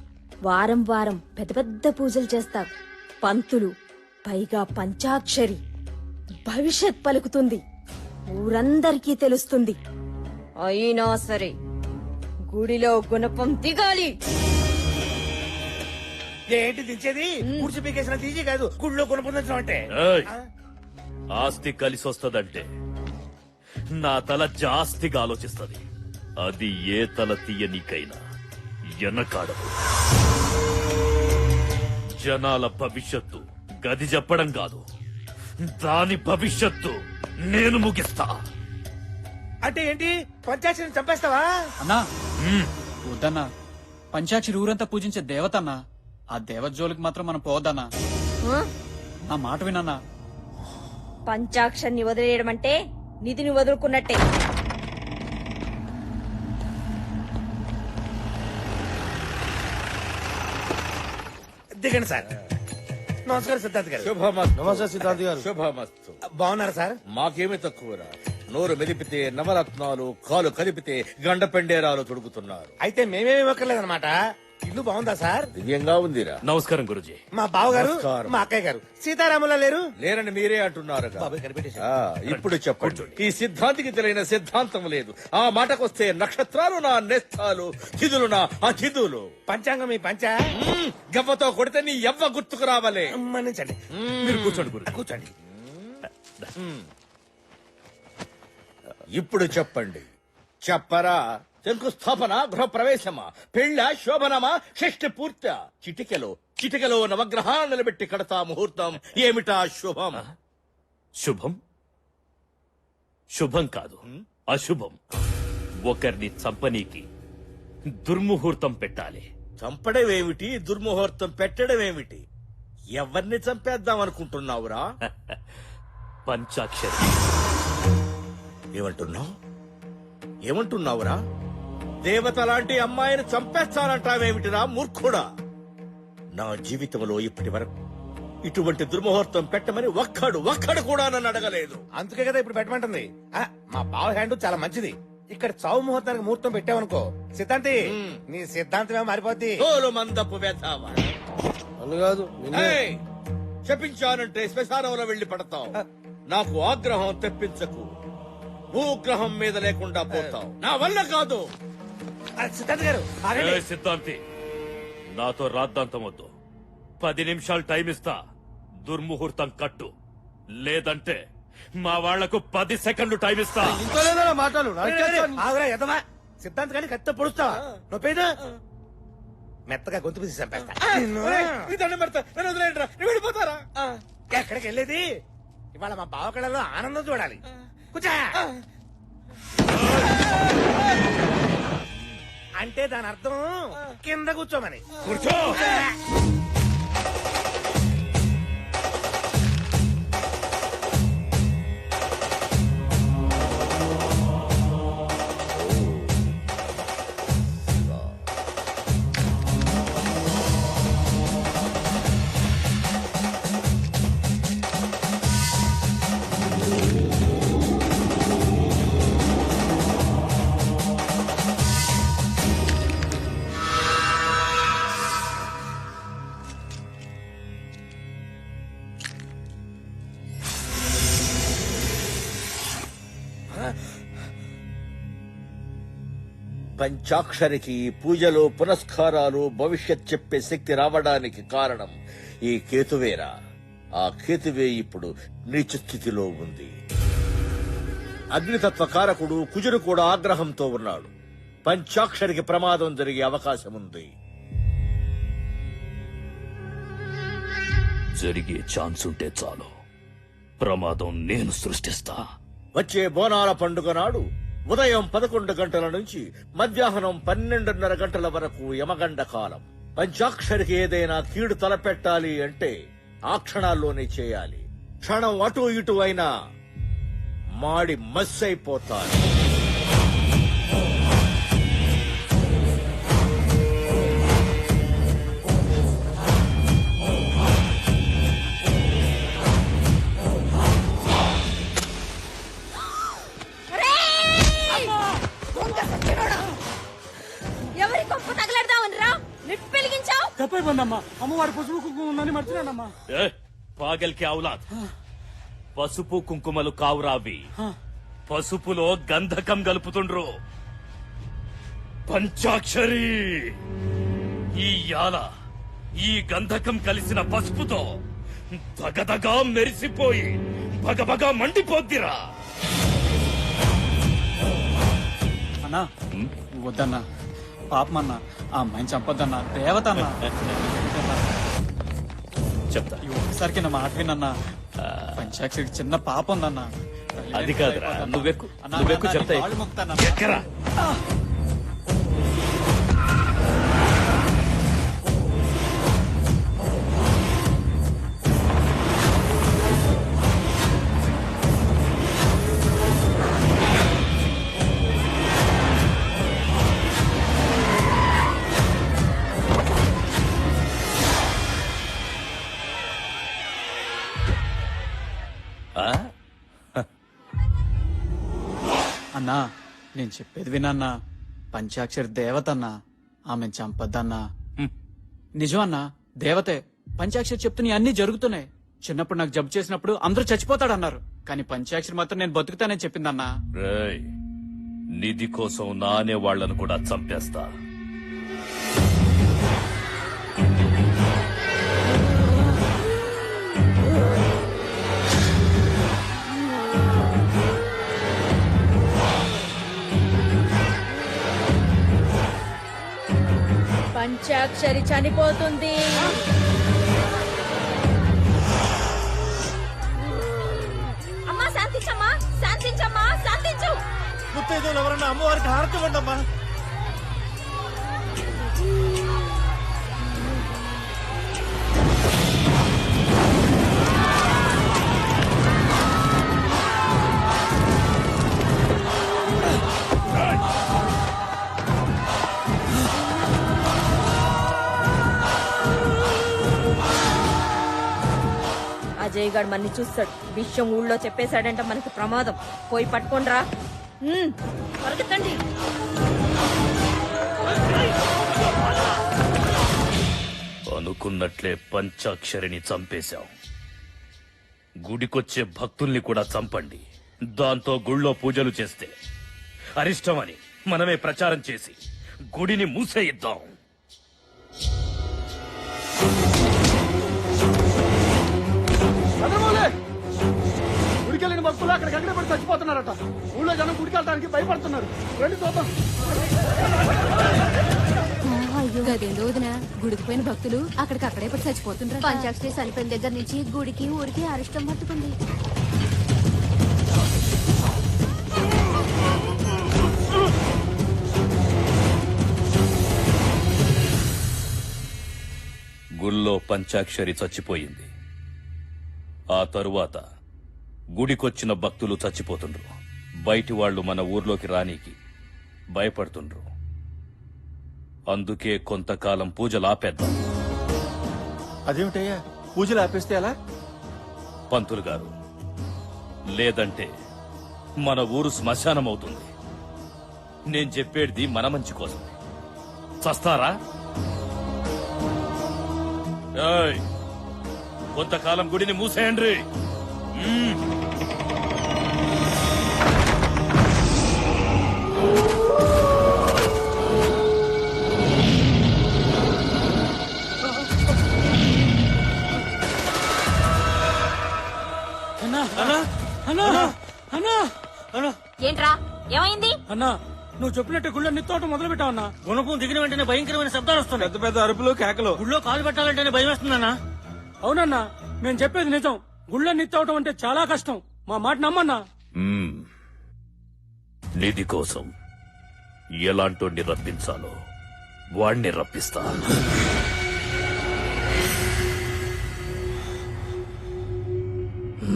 S10: వారం వారం పెద్ద పెద్ద పూజలు చేస్తారు. పంతులు, పైగా పంచాక్షరి. భవిష్యత్ పలుకుతుంది. ఊరందరికీ తెలుస్తుంది. అయినా సరే గుడిలో గుణపం దిగాలి.
S8: ఏంటి దించేది? కూర్చి పీకేసిన తీసి కాదు, గుడిలో కొనుక్కుందాం అంటే.
S1: ఏయ్, ఆస్తి కలిసి వస్తదంటే నా తల జాస్తిగా ఆలోచిస్తది. అది ఏ తల తీయనికైనా వెనకాడదు. జనాల భవిష్యత్తు గది చెప్పడం కాదు, దాని భవిష్యత్తు నేను ముగిస్తా.
S8: అంటే ఏంటి? పంచాయతీని చంపేస్తావా?
S7: అన్నా వద్దన్నా. పంచాక్షరి ఊరంతా పూజించే దేవతన్నా. ఆ దేవత జోలికి మాత్రం మనం పోవద్దన్నా. నా మాట వినన్నా.
S10: పంచాక్షరిని వదిలేయడం అంటే నిధిని వదులుకున్నట్టే.
S8: దిగండి సార్. నమస్కారం సిద్ధార్థ్ గారు.
S16: శుభమస్తు. నమస్తే సిద్ధార్థ్ గారు. శుభమస్తు.
S8: బాగున్నారా సార్?
S16: మాకేమీ తక్కువరా. నోరు మెదిపితే నవరత్నాలు, కాలు కదిపితే గండ పెండేరాలు తొడుగుతున్నారు.
S8: అయితే మేమేమి ఇవ్వక్కర్లేదన్నమాట. ఇల్లు బాగుందా సార్?
S16: దివ్యంగా ఉందిరా.
S1: నమస్కారం గురుజీ.
S8: మా బావగారు,
S16: నమస్కారం.
S8: మా అక్కయ్య గారు సీతారాములా లేరు?
S16: లేరని మీరే అంటున్నారు.
S8: బాబాయ్ కనిపెట్టేశారు.
S16: ఇప్పుడు చెప్పండి. ఈ సిద్ధాంతికి తెలియని సిద్ధాంతం లేదు. ఆ మాటకొస్తే నక్షత్రాలు నా నేస్తాలు, తిథులు నా అతిథులు.
S8: పంచాంగం మీ పంచ
S16: గవ్వతో కొడితే నీ ఎవ్వ గుర్తుకు రావాలే.
S8: మన్నించండి.
S1: మీరు కూర్చోండి గురు.
S8: కూర్చోండి.
S16: ఇప్పుడు చెప్పండి. చెప్పరా. శంకుస్థాపన, గృహ ప్రవేశమా, పెళ్ళ, శోభనమా, షష్ఠి పూర్త? చిటికెలో నవగ్రహాలు నిలబెట్టి కడతా ముహూర్తం. ఏమిటా శుభం?
S1: శుభం శుభం కాదు, అశుభం. ఒకరిని చంపనీకి దుర్ముహూర్తం పెట్టాలి.
S8: చంపడం ఏమిటి, దుర్ముహూర్తం పెట్టడం ఏమిటి? ఎవరిని చంపేద్దాం అనుకుంటున్నావురా?
S1: పంచాక్షరి.
S8: ఏమంటున్నావురా? దేవత లాంటి అమ్మాయిని చంపేస్తానంటావేమిటిరా మూర్ఖుడా? నా జీవితంలో ఇప్పటి వరకు ఇటువంటి దుర్ముహూర్తం పెట్టమని ఒక్కడు కూడా నన్ను అడగలేదు.
S12: అందుకే కదా ఇప్పుడు పెట్టమంటుంది. మా బావ హ్యాండ్ చాలా మంచిది. ఇక్కడ చావు ముహూర్తానికి ముహూర్తం పెట్టావనుకో సిద్ధాంతి, నీ సిద్ధాంతమే మారిపోద్ది.
S8: తోలు మందపు వేతావా చెప్పించానంటే శ్మశానంలో వెళ్లి పడతావు. నాకు ఆగ్రహం తెప్పించకు. భూగ్రహం మీద లేకుండా పోతావు. నా వల్ల కాదు.
S12: సిద్ధాంతి గారు
S1: ఏయ్ సిద్ధాంతి, నాతో రాద్దాంతం వద్దు. 10 నిమిషాలు టైం ఇస్తా. దుర్ముహూర్తం కట్టు, లేదంటే మా వాళ్లకు 10 సెకండ్లు టైం ఇస్తా.
S12: మాటలు సిద్ధాంతి కానీ కత్త పొడుస్తావా? నొప్పేదా? మెత్తగా గొంతు పిసి చంపేస్తా.
S8: వెళ్ళిపోతారా?
S12: ఎక్కడికి వెళ్ళేది? ఇవాళ మా బావ కళలో ఆనందం చూడాలి. కూర్చో. అంటే దాని అర్థం కింద కూర్చోమని.
S8: కూర్చో. పంచాక్షరికి పూజలు పునస్కారాలు భవిష్యత్ చెప్పే శక్తి రావడానికి కారణం ఈ కేతువేరా. ఆ కేతువే ఇప్పుడు నీచ స్థితిలో ఉంది. అగ్నితత్వ కారకుడు కుజుడు కూడా ఆగ్రహంతో ఉన్నాడు. పంచాక్షరికి ప్రమాదం జరిగే అవకాశం ఉంది.
S1: జరిగే ఛాన్స్ ఉంటే చాలు, ప్రమాదం నేను సృష్టిస్తా.
S8: వచ్చే బోనాల పండుగ నాడు ఉదయం 11 గంటల నుంచి మధ్యాహ్నం 12:30 గంటల వరకు యమగండ కాలం. పంచాక్షరికి ఏదైనా కీడు తలపెట్టాలి అంటే ఆ క్షణాల్లోనే చేయాలి. క్షణం అటు ఇటు అయినా మాడి మస్సైపోతారు.
S10: ఎవరి కొంప తగలడదామని రా వెలిగించావు.
S19: తప్పైపోయిందమ్మా, అమ్మవారి పసుపు కుంకుమ ఉందని మర్చిపోయానమ్మా.
S1: పాగల్ కి ఔలాద్, పసుపు కుంకుమలు కావురావి. పసుపులో గంధకం గలుపుతుండ్రు. పంచాక్షరి, ఈ యాల ఈ గంధకం కలిసిన పసుపుతో దగదగా మెరిసిపోయి బగబగా మండిపోద్దిరా.
S7: అన్నా వద్దన్నా, పాపమన్నా, ఆ అమ్మాయిని చంపొద్దన్నా. దేవత అన్నా.
S1: చెప్తా,
S7: ఒక్కసారికి నా మాట వినన్నా. పంచాక్షరికి చిన్న పాప ఉందన్నా.
S1: అది కాదురా, నువ్వెక్కు చెప్తా. ఎక్కరా?
S7: అన్నా నేను చెప్పేది వినన్నా. పంచాక్షరి దేవత అన్నా, ఆమెను చంపద్దన్నా. నిజం అన్నా, దేవతే. పంచాక్షరి చెప్తున్నా అన్ని జరుగుతున్నాయి. చిన్నప్పుడు నాకు జబ్బు చేసినప్పుడు అందరూ చచ్చిపోతాడన్నారు, కానీ పంచాక్షరి మాత్రం నేను బతుకుతానని చెప్పిందన్నా.
S1: రేయ్, నిధి కోసం నానే వాళ్లను కూడా చంపేస్తా.
S10: పంచాక్షరి చనిపోతుంది.
S3: అమ్మా శాంతించమ్మా, శాంతించమ్మా, శాంతించు.
S4: ముత్తైదువులు ఎవరన్నా అమ్మవారికి హారతి ఇవ్వండమ్మా.
S10: అజయ్ గారు మన్ని చూస్తాడు. విషయం ఊళ్ళో చెప్పేశాడంటే మనకి ప్రమాదం. పోయి పట్టుకోండ్రా. పరిగెత్తండి.
S1: అనుకున్నట్లే పంచాక్షరిని చంపేశాం. గుడికొచ్చే భక్తుల్ని కూడా చంపండి. దాంతో గుళ్ళో పూజలు చేస్తే అరిష్టమని మనమే ప్రచారం చేసి గుడిని మూసేయిద్దాం.
S21: గుడికెళ్ళిన భక్తులు అక్కడికక్కడే పడి చచ్చిపోతున్నారట. ఊళ్ళో జనం గుడికెళ్ళడానికి భయపడుతున్నారు. రండి చూద్దాం.
S5: గదేందో వదినా, గుడికి పోయిన భక్తులు అక్కడికక్కడే పడి చచ్చిపోతున్నారు.
S3: పంచాక్షరి చనిపోయిన దగ్గర నుంచి గుడికి ఊరికి అరిష్టం పట్టుకుంది.
S1: గుళ్ళో పంచాక్షరి చచ్చిపోయింది. ఆ తరువాత గుడికొచ్చిన భక్తులు చచ్చిపోతుండ్రు. బయటి వాళ్లు మన ఊర్లోకి రానీకి భయపడుతుండ్రు. అందుకే కొంతకాలం పూజలు ఆపేద్దాం.
S4: అదేమిటయ్యా, పూజలు ఆపేస్తే ఎలా?
S1: పంతులు గారు, లేదంటే మన ఊరు శ్మశానమవుతుంది. నేను చెప్పేది మన మంచి కోసం. చస్తారా? ఏయ్, కొంతకాలం గుడిని మూసేయండి.
S10: ఏంట్రా ఏమైంది?
S19: అన్నా, నువ్వు చెప్పినట్టు గుళ్ళో నిత్తోటం మొదలు పెట్టావన్నా. గుణపం దిగిన వెంటనే భయంకరమైన శబ్దాలు వస్తున్నాయి.
S4: పెద్ద పెద్ద అరుపులు, కేకలు.
S19: గుళ్ళో కాలు పెట్టాలంటేనే భయం వేస్తుందన్నా. అవునన్నా, నేను చెప్పేది నిజం. గుళ్ళో నిత్తవటం అంటే చాలా కష్టం. మా మాట నమ్మన్నా.
S1: నిధి కోసం ఎలాంటి రప్పించాలో వాణ్ణి రప్పిస్తా.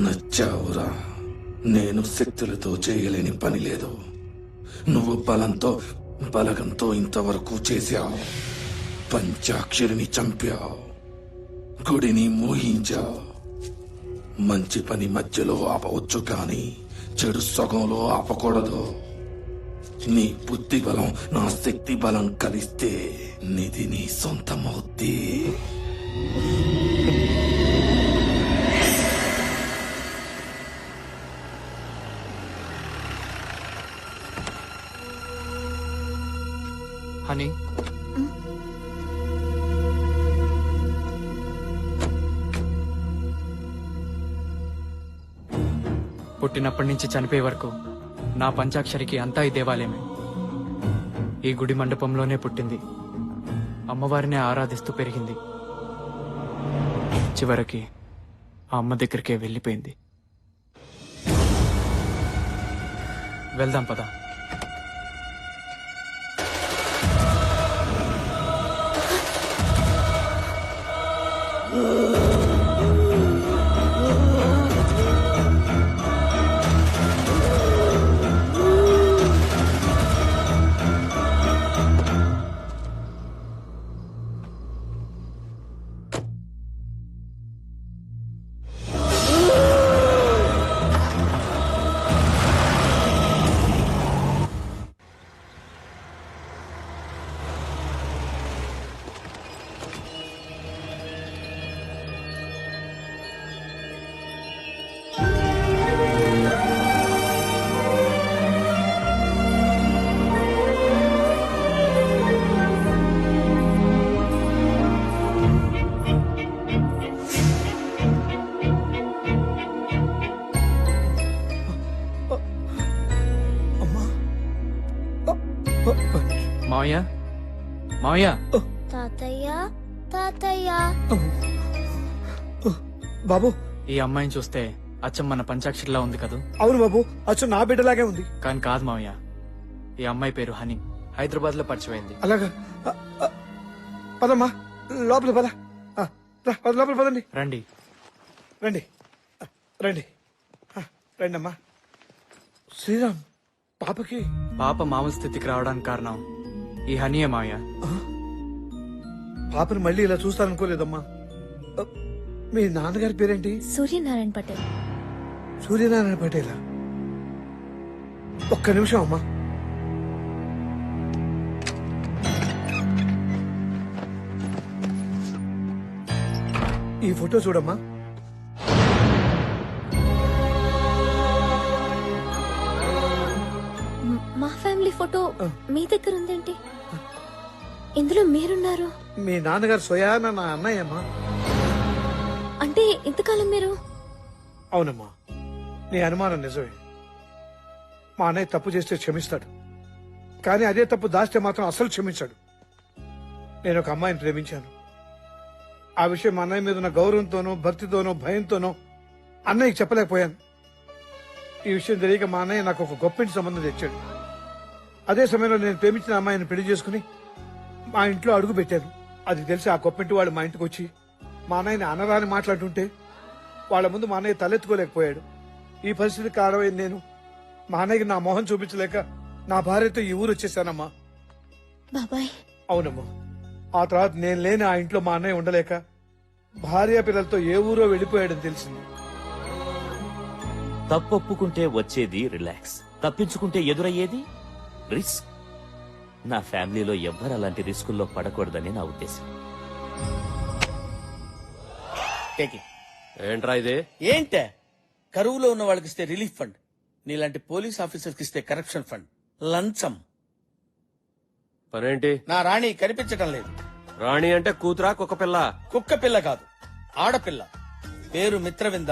S13: నచ్చావురా. నేను శక్తులతో చేయలేని పని లేదు. నువ్వు బలగంతో ఇంతవరకు చేశావు. పంచాక్షరిని చంపావు, గుడిని మోహించావు. మంచి పని మధ్యలో ఆపవచ్చు, కానీ చెడు సగంలో ఆపకూడదు. నీ బుద్ధి బలం నా శక్తి బలం కలిస్తే నిధి నీ సొంతమవుద్ది.
S7: హనీ, పుట్టినప్పటి నుంచి చనిపోయే వరకు నా పంచాక్షరికి అంతా ఈ దేవాలయమే. ఈ గుడి మండపంలోనే పుట్టింది. అమ్మవారినే ఆరాధిస్తూ పెరిగింది. చివరికి ఆ అమ్మ దగ్గరికే వెళ్ళిపోయింది. వెళ్దాం పదా. మావయ్య, మావయ్య.
S11: తాతయ్య, తాతయ్య.
S2: బాబు,
S7: ఈ అమ్మాయిని చూస్తే అచ్చం మన పంచాక్షరిలా ఉంది కదూ?
S2: అవును బాబు, అచ్చు నా బిడ్డలాగే ఉంది.
S7: కానీ కాదు మావయ్య, ఈ అమ్మాయి పేరు హనీ. హైదరాబాద్ లో పరిచయమైంది.
S2: అలాగా? పదమ్మా, లోపల పద. లోపల పదండి.
S7: రండి
S2: రండి రండి రండి అమ్మా. శ్రీరామ్, పాపకి
S7: పాప మామూలు స్థితికి రావడానికి కారణం ఈ హనీయే మావయ్య.
S2: పాపని మళ్ళీ ఇలా చూస్తాననుకోలేదమ్మా. మీ నాన్నగారి పేరేంటి?
S3: సూర్యనారాయణ పటేల్.
S2: సూర్యనారాయణ పటేలా? ఒక్క నిమిషం అమ్మా. ఈ ఫోటో చూడమ్మా.
S3: మా ఫ్యామిలీ ఫోటో మీ దగ్గర ఉందేంటి? ఇందులో మీరున్నారు.
S2: మీ నాన్నగారు స్వయాన నా అన్నయ్యమ్మా.
S3: అంటే ఇంతకాలం మీరు?
S2: అవునమ్మా, నీ అనుమానం నిజమే. మా అన్నయ్య తప్పు చేస్తే క్షమిస్తాడు, కానీ అదే తప్పు దాస్తే మాత్రం అసలు క్షమించాడు. నేను ఒక అమ్మాయిని ప్రేమించాను. ఆ విషయం మా అన్నయ్య మీద ఉన్న గౌరవంతోనో భక్తితోనో భయంతోనో అన్నయ్యకి చెప్పలేకపోయాను. ఈ విషయం తెలియక మా అన్నయ్య నాకు ఒక గొప్పింటి సంబంధం తెచ్చాడు. అదే సమయంలో నేను ప్రేమించిన అమ్మాయిని పెళ్లి చేసుకుని మా ఇంట్లో అడుగు పెట్టాను. అది తెలిసి ఆ గొప్పింటి వాళ్ళు మా ఇంటికి వచ్చి మా అన్నయ్యని అనరాని మాట్లాడుతుంటే వాళ్ళ ముందు మా అన్నయ్య తలెత్తుకోలేకపోయాడు. ఈ పరిస్థితి కారణమైన నేను మా అన్నయ్యకి నా మొహం చూపించలేక నా భార్యతో ఈ ఊరు వచ్చేసానమ్మా.
S3: బాబాయ్.
S2: అవునమ్మా. ఆ తర్వాత నేను లేని ఆ ఇంట్లో మా అన్నయ్య ఉండలేక భార్య పిల్లలతో ఏ ఊరో వెళ్లిపోయాడని తెలిసింది.
S1: తప్పొప్పుకుంటే వచ్చేది రిలాక్స్, తప్పించుకుంటే ఎదురయ్యేది రిస్క్. నా ఫ్యామిలీలో ఎవ్వరు అలాంటి రిస్కుల్లో పడకూడదని నా ఉద్దేశం.
S14: ఏంట్రా ఇది?
S8: ఏంటే? కరువులో ఉన్న వాళ్ళకి ఇస్తే రిలీఫ్ ఫండ్, నీలాంటి పోలీస్ ఆఫీసర్కి ఇస్తే కరప్షన్ ఫండ్, లంచం.
S14: పనేంటి?
S8: నా రాణి కనిపించటం లేదు.
S14: రాణి అంటే కూతురా కుక్క పిల్ల?
S8: కుక్క పిల్ల కాదు, ఆడపిల్ల. పేరు మిత్రవింద,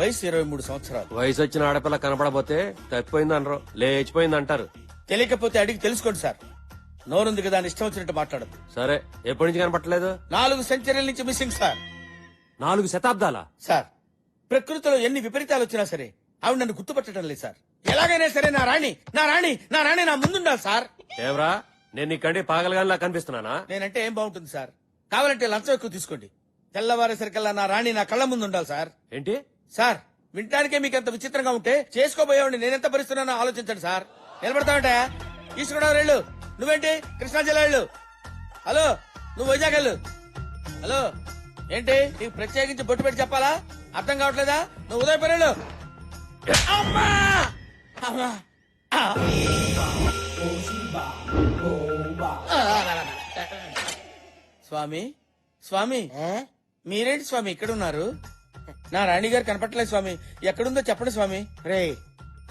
S8: వయసు 23 సంవత్సరాలు.
S14: వయసు వచ్చిన ఆడపిల్ల కనపడబోతే తప్పిపోయింది అనరు, లేచిపోయింది అంటారు.
S8: తెలియకపోతే అడిగి తెలుసుకోండి సార్. నోరుంది కదా అని ఇష్టం వచ్చినట్టు మాట్లాడదు.
S14: సరే, ఎప్పటి నుంచి కనపట్టలేదు?
S8: 4 సెంచరీల నుంచి మిస్సింగ్ సార్.
S14: 4 శతాబ్దాలా?
S8: సార్, ప్రకృతిలో ఎన్ని విపరీతాలు వచ్చినా సరే ఆవిడ నన్ను గుర్తుపట్టడం లేదు సార్. ఎలాగైనా సరే నా రాణి నా ముందుండాలి సార్.
S14: ఏవరా, నేను నీ కండి పాగలగానిలా కనిపిస్తున్నానా?
S8: నేనంటే ఏం బాగుంటుంది సార్? కావాలంటే లంచం ఎక్కువ తీసుకోండి. తెల్లవారేసరికల్లా నా రాణి నా కళ్ళ ముందు ఉండాలి సార్.
S14: ఏంటి
S8: సార్, వినటానికే మీకు ఎంత విచిత్రంగా ఉంటే చేసుకోబోయేవాడిని నేనెంత భరిస్తున్నానో ఆలోచించండి సార్. నిలబడతావంటే ఈస్ట్ గోదావరి వెళ్ళు, నువ్వేంటి కృష్ణా జిల్లా వెళ్ళు. హలో, నువ్వు వైజాగ్ వెళ్ళు. హలో, ఏంటి నీకు ప్రత్యేకించి బొట్టు పెట్టి చెప్పాలా? అర్థం కావట్లేదా? నువ్వు ఉదయపూర్ వెళ్ళు. అమ్మా! అమ్మా! స్వామి, స్వామి, మీరేంటి స్వామి ఇక్కడ ఉన్నారు? నా రాణి గారు కనపట్టలేదు స్వామి. ఎక్కడుందో చెప్పండి స్వామి.
S6: రే,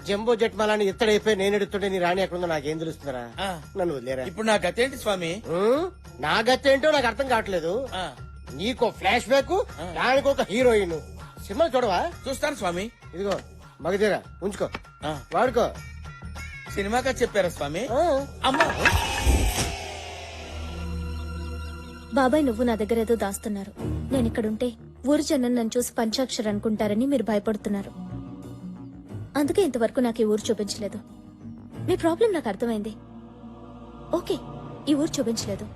S6: జంబో జెట్ మలాని ఎత్తడైపోయి నేను ఎడుతుంటే నీ రాణి ఎక్కడుందో నాకేం తెలుస్తుందిరా? నన్ను వదిలేరా.
S8: ఇప్పుడు నా గతేంటి స్వామి?
S6: నా గతేంటో నాకు అర్థం కావట్లేదు. నీకో ఫ్లాష్ బ్యాక్, దానికి ఒక హీరోయిన్. సినిమా చూడవా?
S8: చూస్తాను స్వామి.
S6: ఇదిగో మగధీరా, ఉంచుకో, వాడుకో.
S8: సినిమాగా చెప్పారా స్వామి? అమ్మా!
S3: బాబాయ్, నువ్వు నా దగ్గర ఏదో దాస్తున్నారు. నేను ఇక్కడుంటే ఊరు జనం నన్ను చూసి పంచాక్షరి అనుకుంటారని మీరు భయపడుతున్నారు. అందుకే ఇంతవరకు నాకు ఈ ఊరు చూపించలేదు. మీ ప్రాబ్లం నాకు అర్థమైంది. ఓకే, ఈ ఊరు చూపించలేదు,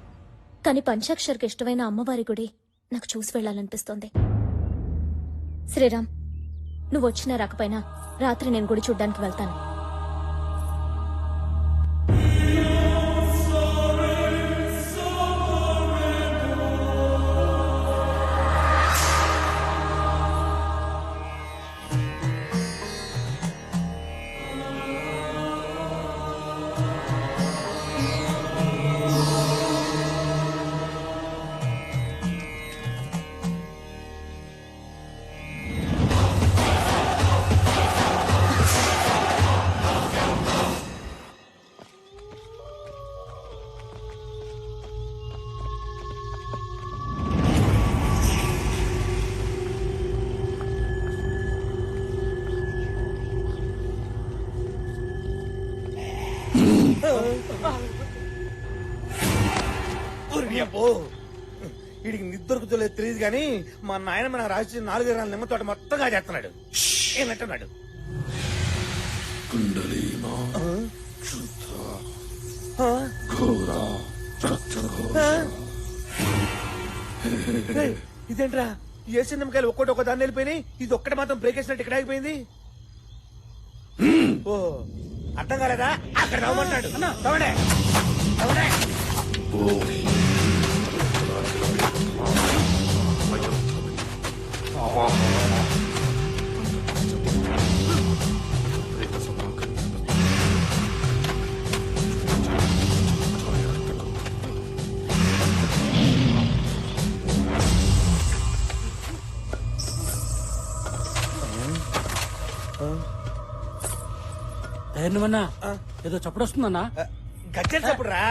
S3: కానీ పంచాక్షరికి ఇష్టమైన అమ్మవారి గుడి నాకు చూసి వెళ్లాలనిపిస్తోంది. శ్రీరామ్, నువ్వు వచ్చినా రాకపోయినా రాత్రి నేను గుడి చూడ్డానికి వెళ్తాను.
S12: వీడికి నిద్దరుకుతలేదు తెలియదు కానీ మా నాయన మన రాసి 4 ఎకరాల నిమ్మ తోట మొత్తంగా చేస్తున్నాడు. ఏమంటున్నాడు? ఇదేంట్రా, ఏసీ నిమ్మకాయలు ఒక్కటి దాన్ని వెళ్ళిపోయినాయి, ఇది ఒక్కటి మాత్రం బ్రేక్ వేసినట్టు ఇక్కడ ఆగిపోయింది. ఓ, అర్థం కాలేదా? అక్కడ తవ్వమంటాడు. తవ్వండి, తవ్వండి.
S20: ధైర్యమన్నా ఏదో చప్పుడు వస్తుందన్నా
S12: గజ్జల చప్పుడు రా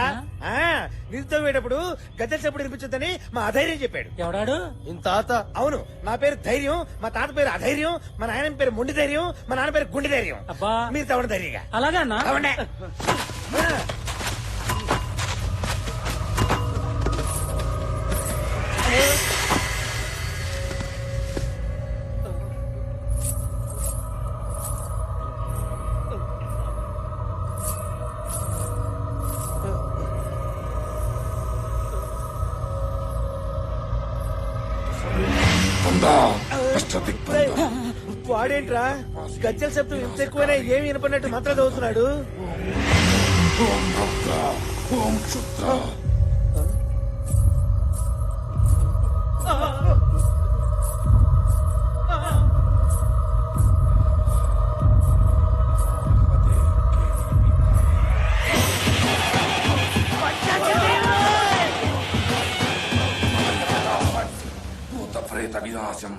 S12: నిలుతో వేటప్పుడు గజ్జల చప్పుడు వినిపించొద్దని మా అధైర్యం చెప్పాడు.
S20: ఎవడాడు?
S12: తాత. అవును, నా పేరు ధైర్యం, మా తాత పేరు అధైర్యం, మా నాయన పేరు మొండి ధైర్యం, మా నాన్న పేరు గుండె ధైర్యం.
S20: అబ్బా
S12: మీరు తవ్వండి ధైర్యంగా.
S20: అలాగే అన్నా.
S12: తవ్వండి. వాడేంట్రా గజ్జల శబ్దం ఇంత ఎక్కువైనా ఏమి వినపడినట్టు మంత్రాలు చదువుతున్నాడు.
S13: ప్రేత వినాశం.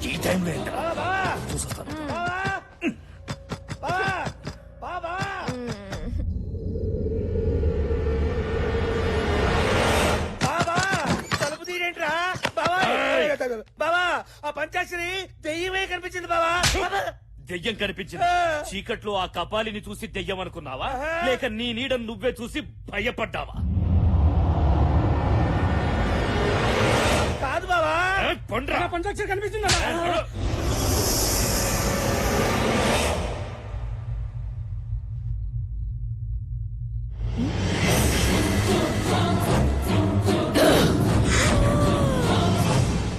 S1: ఈ టైంలో
S12: బావా ఆ పంచాక్షరి దెయ్యమే కనిపించింది బావా.
S1: దెయ్యం కనిపించింది. చీకట్లో ఆ కపాలిని చూసి దెయ్యం అనుకున్నావా, లేక నీ నీడను నువ్వే చూసి భయపడ్డావా?
S12: కాదు బావా,
S20: పంచాక్షరి కనిపిస్తుందా?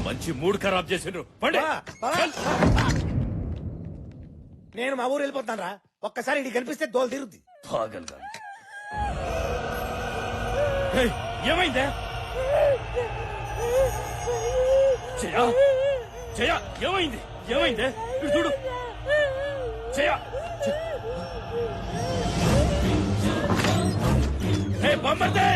S1: మంచి మూడ్ ఖరాబ్ చేసిండ్రు.
S12: నేను మా ఊరు వెళ్ళిపోతాను రా. ఒక్కసారి ఇది కనిపిస్తే దోలు తీరుద్ది.
S1: ఏమైందే? జయ ఏమైంది? ఏమైందే? ఇటు చూడు. జయ బొమ్మర్దే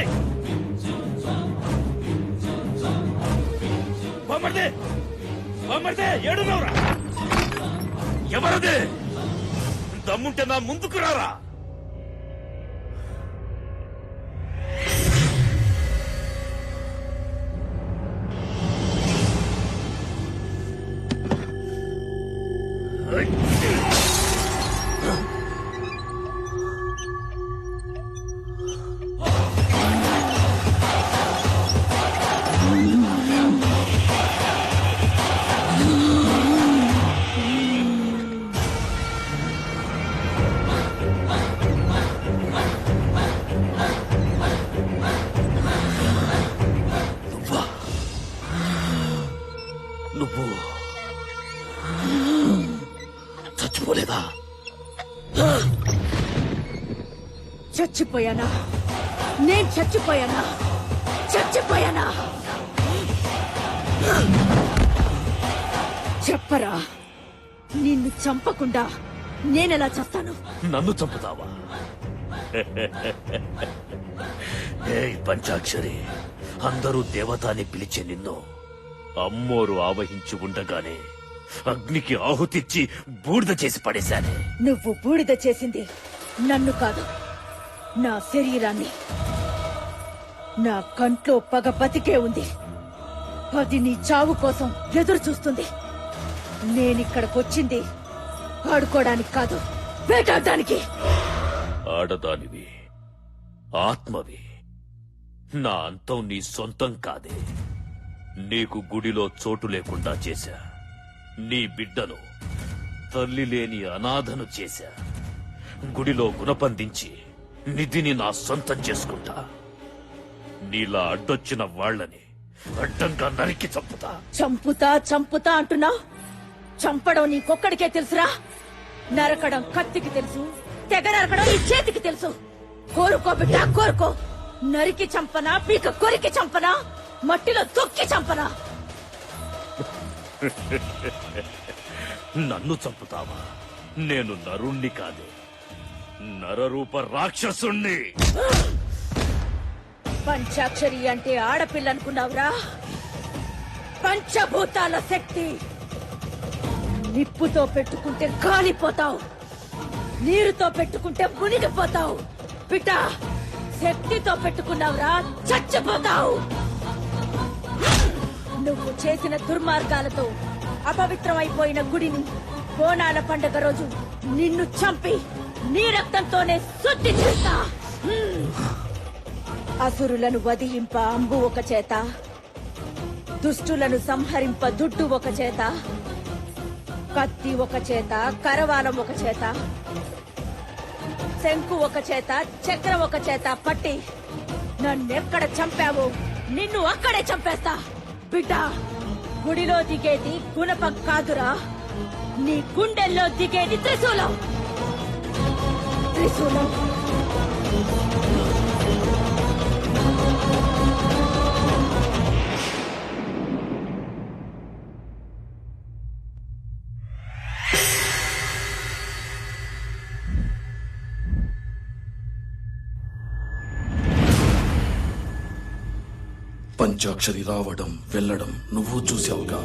S1: బొమ్మర్దే బొమ్మర్దే ఏడున్నావురా? ఎవరదే? దమ్ముంటే నా ముందుకు రారా. నువ్వు చచ్చిపోలేదా?
S10: చచ్చిపోయానా? నేను చచ్చిపోయానా? చచ్చిపోయానా? చెప్పరా, నిన్ను చంపకుండా నేనెలా చేస్తాను?
S1: నన్ను చంపుతావా? పంచాక్షరి, అందరూ దేవత అని పిలిచే నిన్ను అమ్మోరు ఆవహించి ఉండగానే అగ్నికి ఆహుతిచ్చి బూడిద చేసి పడేశానే.
S10: నువ్వు బూడిద చేసింది నన్ను కాదు, నా శరీరాన్ని. నా కంట్లో పగ బతికే ఉంది. అది నీ చావు కోసం ఎదురు చూస్తుంది. నేనిక్కడికొచ్చింది ఆడుకోవడానికి కాదు, వేటాడడానికి.
S1: ఆడదానివి, ఆత్మవి. నా అంతం నీ సొంతం కాదే. నీకు గుడిలో చోటు లేకుండా చేశా. నీ బిడ్డను తల్లి లేని అనాథను చేశా. గుడిలో గుణపందించి నిధిని నా సొంతం చేసుకుంటా. నీలా అడ్డొచ్చిన వాళ్ళని అడ్డంగా నరికి చంపుతా.
S10: చంపుతా అంటున్నావు. చంపడం నీకొక్కడికే తెలుసురా. నరకడం కత్తికి తెలుసు, తెగ నరకడం నీ చేతికి తెలుసు. కోరుకో బిడ్డ, కోరుకో. నరికి చంపనా, పీక కొరికి చంపనా, మట్టిలో తొక్కి చంపనా?
S1: నన్ను చంపుతావా? నేను నరుణ్ణి కాదు, నరరూప రాక్షసుణ్ణి.
S10: పంచాక్షరి అంటే ఆడపిల్ల అనుకున్నావురా? పంచభూతాల శక్తి. నిప్పుతో పెట్టుకుంటే కాలిపోతావు, నీరుతో పెట్టుకుంటే మునిగిపోతావు. బిడ్డ, శక్తితో పెట్టుకున్నావురా, చచ్చిపోతావు. నువ్వు చేసిన దుర్మార్గాలతో అపవిత్రమైపోయిన గుడిని బోనాల పండగ రోజు నిన్ను చంపి నీ రక్తంతోనే శుద్ధి చేస్తా. అసురులను వధింప అంబు ఒక చేత, దుష్టులను సంహరింప దుడ్డు ఒక చేత, కత్తి ఒక చేత, కరవాలం ఒక చేత, శంకు ఒక చేత, చక్రం ఒక చేత పట్టి నన్నెక్కడ చంపావో నిన్ను అక్కడే చంపేస్తా. బిడ్డ, గుడిలో దిగేది గుణపం కాదురా, నీ గుండెల్లో దిగేది త్రిశూలం. త్రిశూలం.
S13: పంచాక్షరి రావడం వెళ్ళడం నువ్వు చూసావుగా.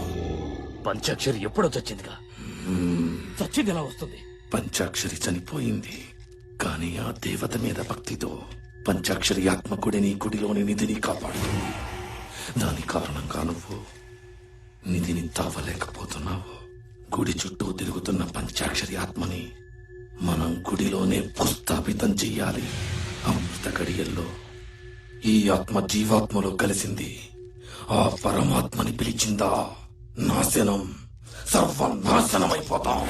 S1: పంచాక్షరి ఎప్పుడో చచ్చిందిగా. చచ్చింది ఎలా వస్తుంది?
S13: పంచాక్షరి చనిపోయింది, కానీ ఆ దేవత మీద భక్తితో పంచాక్షరి ఆత్మ గుడిని, గుడిలోని నిధిని కాపాడుతుంది. దాని కారణంగా నువ్వు నిధిని తావలేకపోతున్నావు. గుడి చుట్టూ తిరుగుతున్న పంచాక్షరి ఆత్మని మనం గుడిలోనే భూస్థాపితం చెయ్యాలి. అమృత గడియల్లో ఈ ఆత్మ జీవాత్మలో కలిసింది. ఆ పరమాత్మని పిలిచిందా నాశనం, సర్వనాశనమైపోతాం.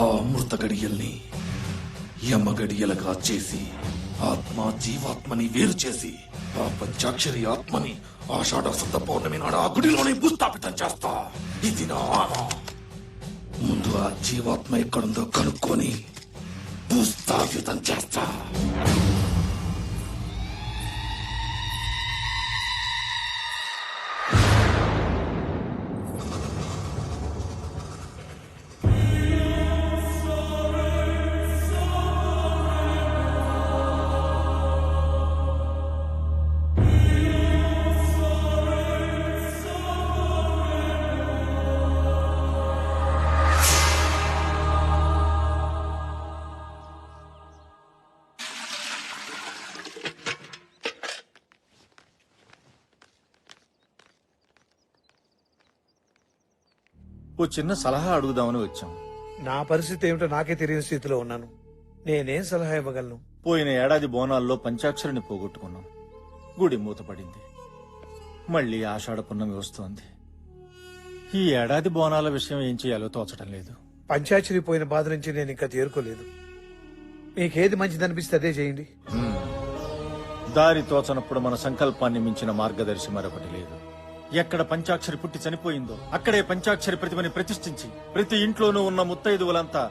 S13: ఆ అమృత గడియల్ని యమ గడియలుగా చేసి ఆత్మ జీవాత్మని వేరు చేసి ఆ పంచాక్షరి ఆత్మని ఆషాఢ శుద్ధ పౌర్ణమి నాడు ఆ గుడిలోనే భూస్థాపితం చేస్తా. ఇది నా ఆన. ముందు ఆ జీవాత్మ ఎక్కడుందో కనుక్కొని భూస్థాపితం చేస్తా.
S4: ఓ చిన్న సలహా అడుగుదామని వచ్చాం.
S2: నా పరిస్థితి ఏమిటో నాకే తెలియని స్థితిలో ఉన్నాను. నేనేం సలహా ఇవ్వగలను?
S4: పోయిన ఏడాది బోనాల్లో పంచాక్షరిని పోగొట్టుకున్నాం. గుడి మూతపడింది. మళ్ళీ ఆషాఢ పున్నమి వస్తోంది. ఈ ఏడాది బోనాల విషయం ఏం చేయాలో తోచడం లేదు.
S2: పంచాక్షరి పోయిన బాధ నుంచి నేను ఇంకా తేరుకోలేదు. మీకేది మంచిదనిపిస్తే అదే చేయండి.
S4: దారి తోచనప్పుడు మన సంకల్పాన్ని మించిన మార్గదర్శి మరొకటి లేదు. ఎక్కడ పంచాక్షరి పుట్టి చనిపోయిందో అక్కడే పంచాక్షరి ప్రతిమని ప్రతిష్ఠించి ప్రతి ఇంట్లోనూ ఉన్న ముత్తైదువులంతా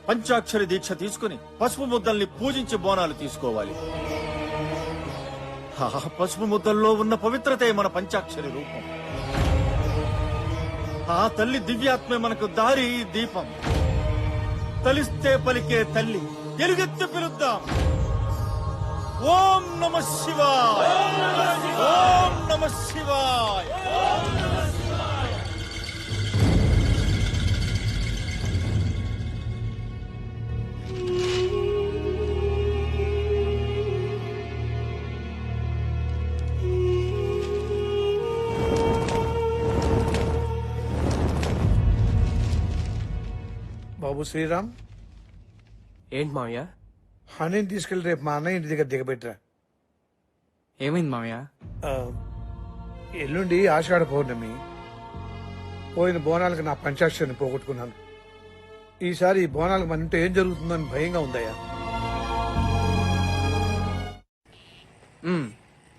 S4: పంచాక్షరి దీక్ష తీసుకుని పసుపు ముద్దల్ని పూజించి బోనాలు తీసుకోవాలి. ఆ పసుపు ముద్దల్లో ఉన్న పవిత్రతే మన పంచాక్షరి రూపం. ఆ తల్లి దివ్యాత్మే మనకు దారి, దీపం. తలిస్తే పలికే తల్లి ఎలుగెత్తి పిలుద్దాం. ఓం నమ శివాయ, ఓం నమ శివాయ.
S2: బాబు శ్రీరామ్,
S15: ఏంటి మావయ్య?
S2: హనీని తీసుకెళ్లి రేపు మా అన్నయ్య ఇంటి దగ్గర దిగబెట్టరా.
S15: ఏమైంది మావయ్య?
S2: ఎల్లుండి ఆషాఢ పౌర్ణమి. పోయిన బోనాలకు నా పంచాక్షరిని పోగొట్టుకున్నాను. ఈసారి ఈ బోనాలకు మన ఇంట్లో ఏం జరుగుతుందని భయంగా ఉందయ్యా.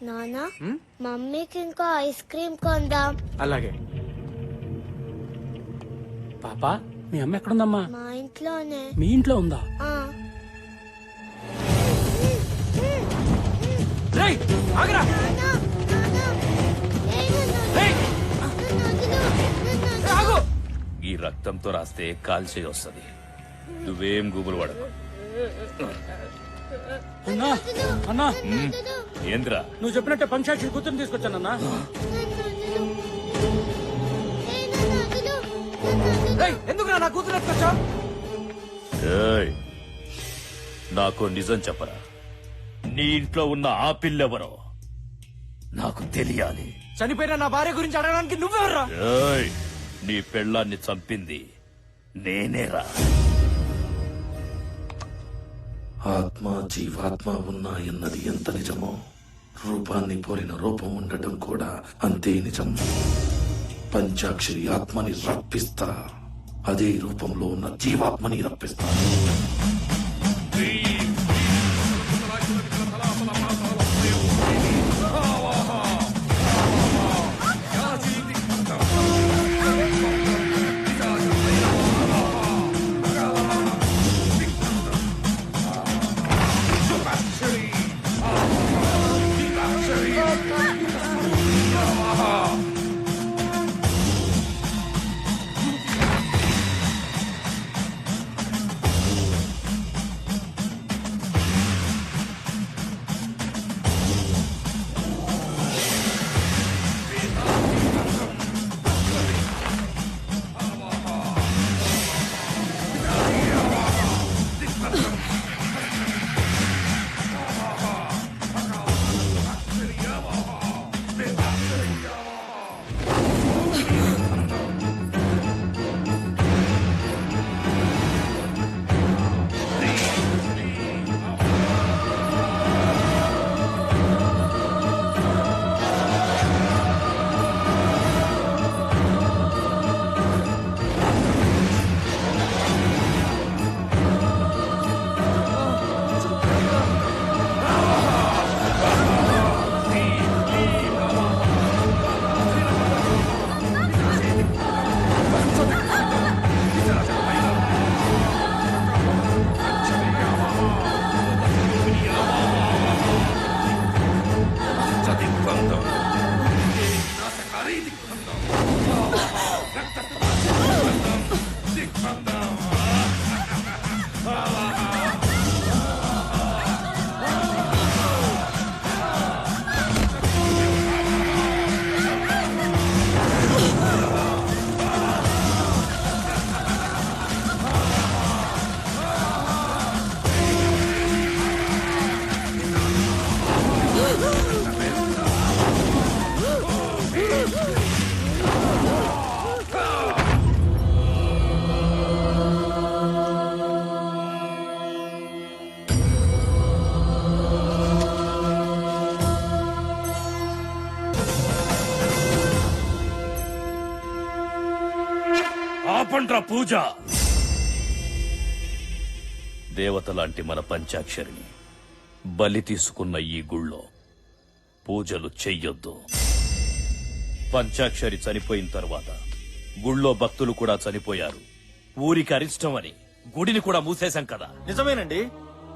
S11: నానా మమ్మీకి ఇంకో ఐస్ క్రీమ్ కొందాం.
S20: అలాగే. పాపా మీ అమ్మ ఎక్కడుందమ్మా?
S11: మా ఇంట్లోనే.
S20: మీ ఇంట్లో ఉందా?
S11: ఆ.
S20: రేయ్, ఆగరా. ఆగు.
S1: ఈ రక్తంతో రాస్తే కాల్చే వస్తుంది. నువ్వేం గుబులు పడకు.
S20: అన్నా అన్నా
S1: ఏంద్రా?
S20: నువ్వు చెప్పినట్టే పంచాక్షి కూతురు తీసుకొచ్చానన్నా. ఎందుకు నా కూతురు ఎత్తుకొచ్చా?
S1: ఏయ్, నాకు నిజం చెప్పరా? నీ ఇంట్లో ఉన్న ఆ పిల్లెవరో నాకు తెలియాలి.
S20: చనిపోయిన నా భార్య గురించి అడగడానికి నువ్వెవర్రా?
S1: ఏయ్, నీ పెళ్ళాన్ని చంపింది నేనేరా.
S13: ఆత్మ జీవాత్మ ఉన్నాయన్నది ఎంత నిజమో రూపాన్ని పోలిన రూపం ఉండటం కూడా అంతే నిజం. పంచాక్షరి ఆత్మని రప్పిస్తా, అదే రూపంలో ఉన్న జీవాత్మని రప్పిస్తా.
S1: ఆపండ్రా పూజ. దేవత లాంటి మన పంచాక్షరిని బలి తీసుకున్న ఈ గుళ్ళో పూజలు చెయ్యొద్దు. పంచాక్షరి చనిపోయిన తర్వాత గుళ్ళో భక్తులు కూడా చనిపోయారు. ఊరికి అరిష్టం అని గుడిని కూడా మూసేశాం కదా.
S4: నిజమేనండి,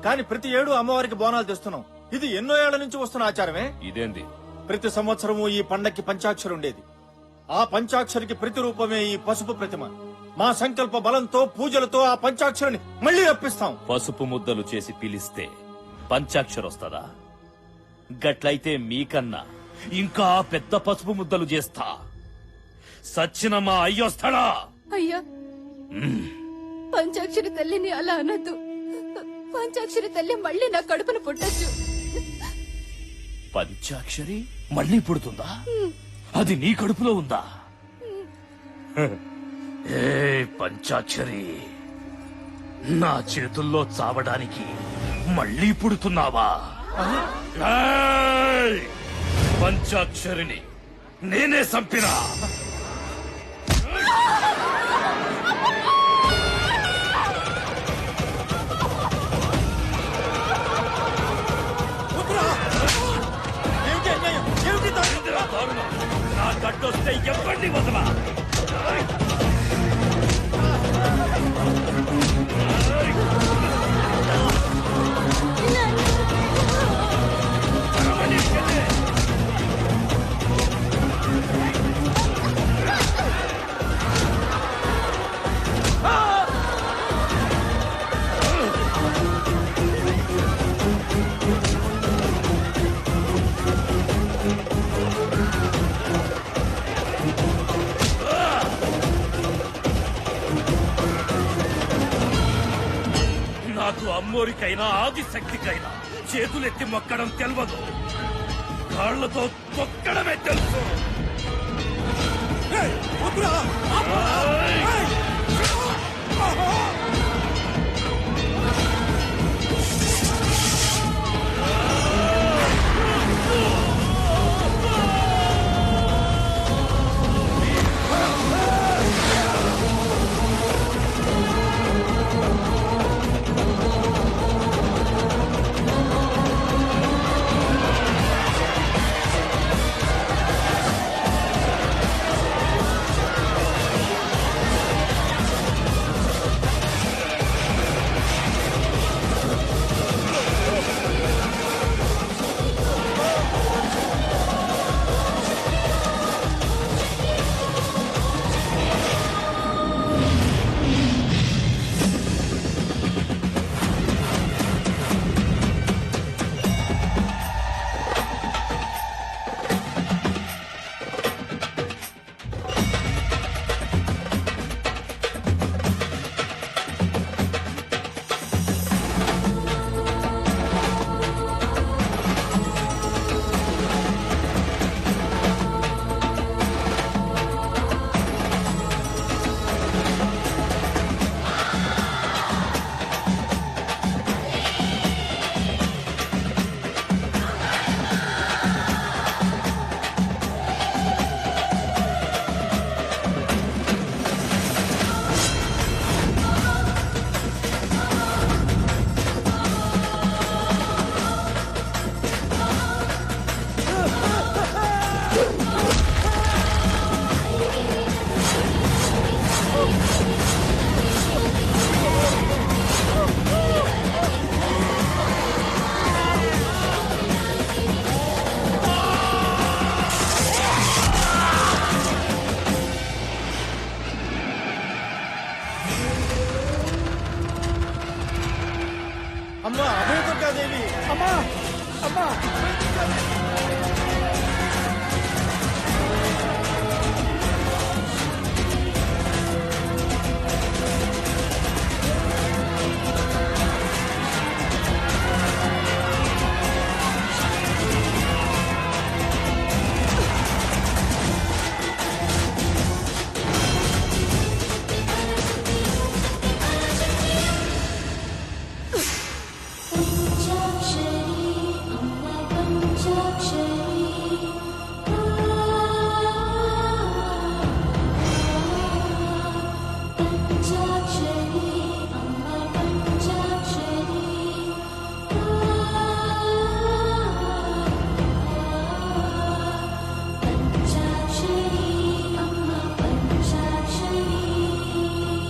S4: కానీ ప్రతి ఏడు అమ్మవారికి బోనాలు తెస్తున్నాం. ఇది ఎన్నో ఏళ్ల నుంచి వస్తున్న ఆచారమే.
S1: ఇదేంది?
S4: ప్రతి సంవత్సరము ఈ పండక్కి పంచాక్షరి ఉండేది. ఆ పంచాక్షరికి ప్రతిరూపమే ఈ పసుపు ప్రతిమ. మా సంకల్ప బలంతో పూజలతో ఆ పంచాక్షరిని మళ్లీ రప్పిస్తాం.
S1: పసుపు ముద్దలు చేసి పిలిస్తే పంచాక్షరి వస్తుందా? గట్లయితే మీకన్నా ఇంకా పెద్ద పసుపు ముద్దలు చేస్తా. సచ్చిన మా అయ్యొస్తాడా?
S5: అయ్యా, పంచాక్షరి తల్లిని అలా అనద్దు. పంచాక్షరి తల్లి మళ్ళీ నా కడుపును పుట్టచ్చు.
S1: పంచాక్షరి మళ్ళీ పుడుతుందా? అది నీ కడుపులో ఉందా? ఏ పంచాక్షరి, నా చేతుల్లో చావడానికి మళ్ళీ పుడుతున్నావా? ఏయ్! పంచాక్షరిని నేనే చంపినా. గడ్డొస్తే ఎవరిని వదలా నాకు అమ్మోరికైనా ఆదిశక్తికైనా చేతులెత్తి మొక్కడం తెలవదు, కాళ్లతో తొక్కడమే తెలుసు.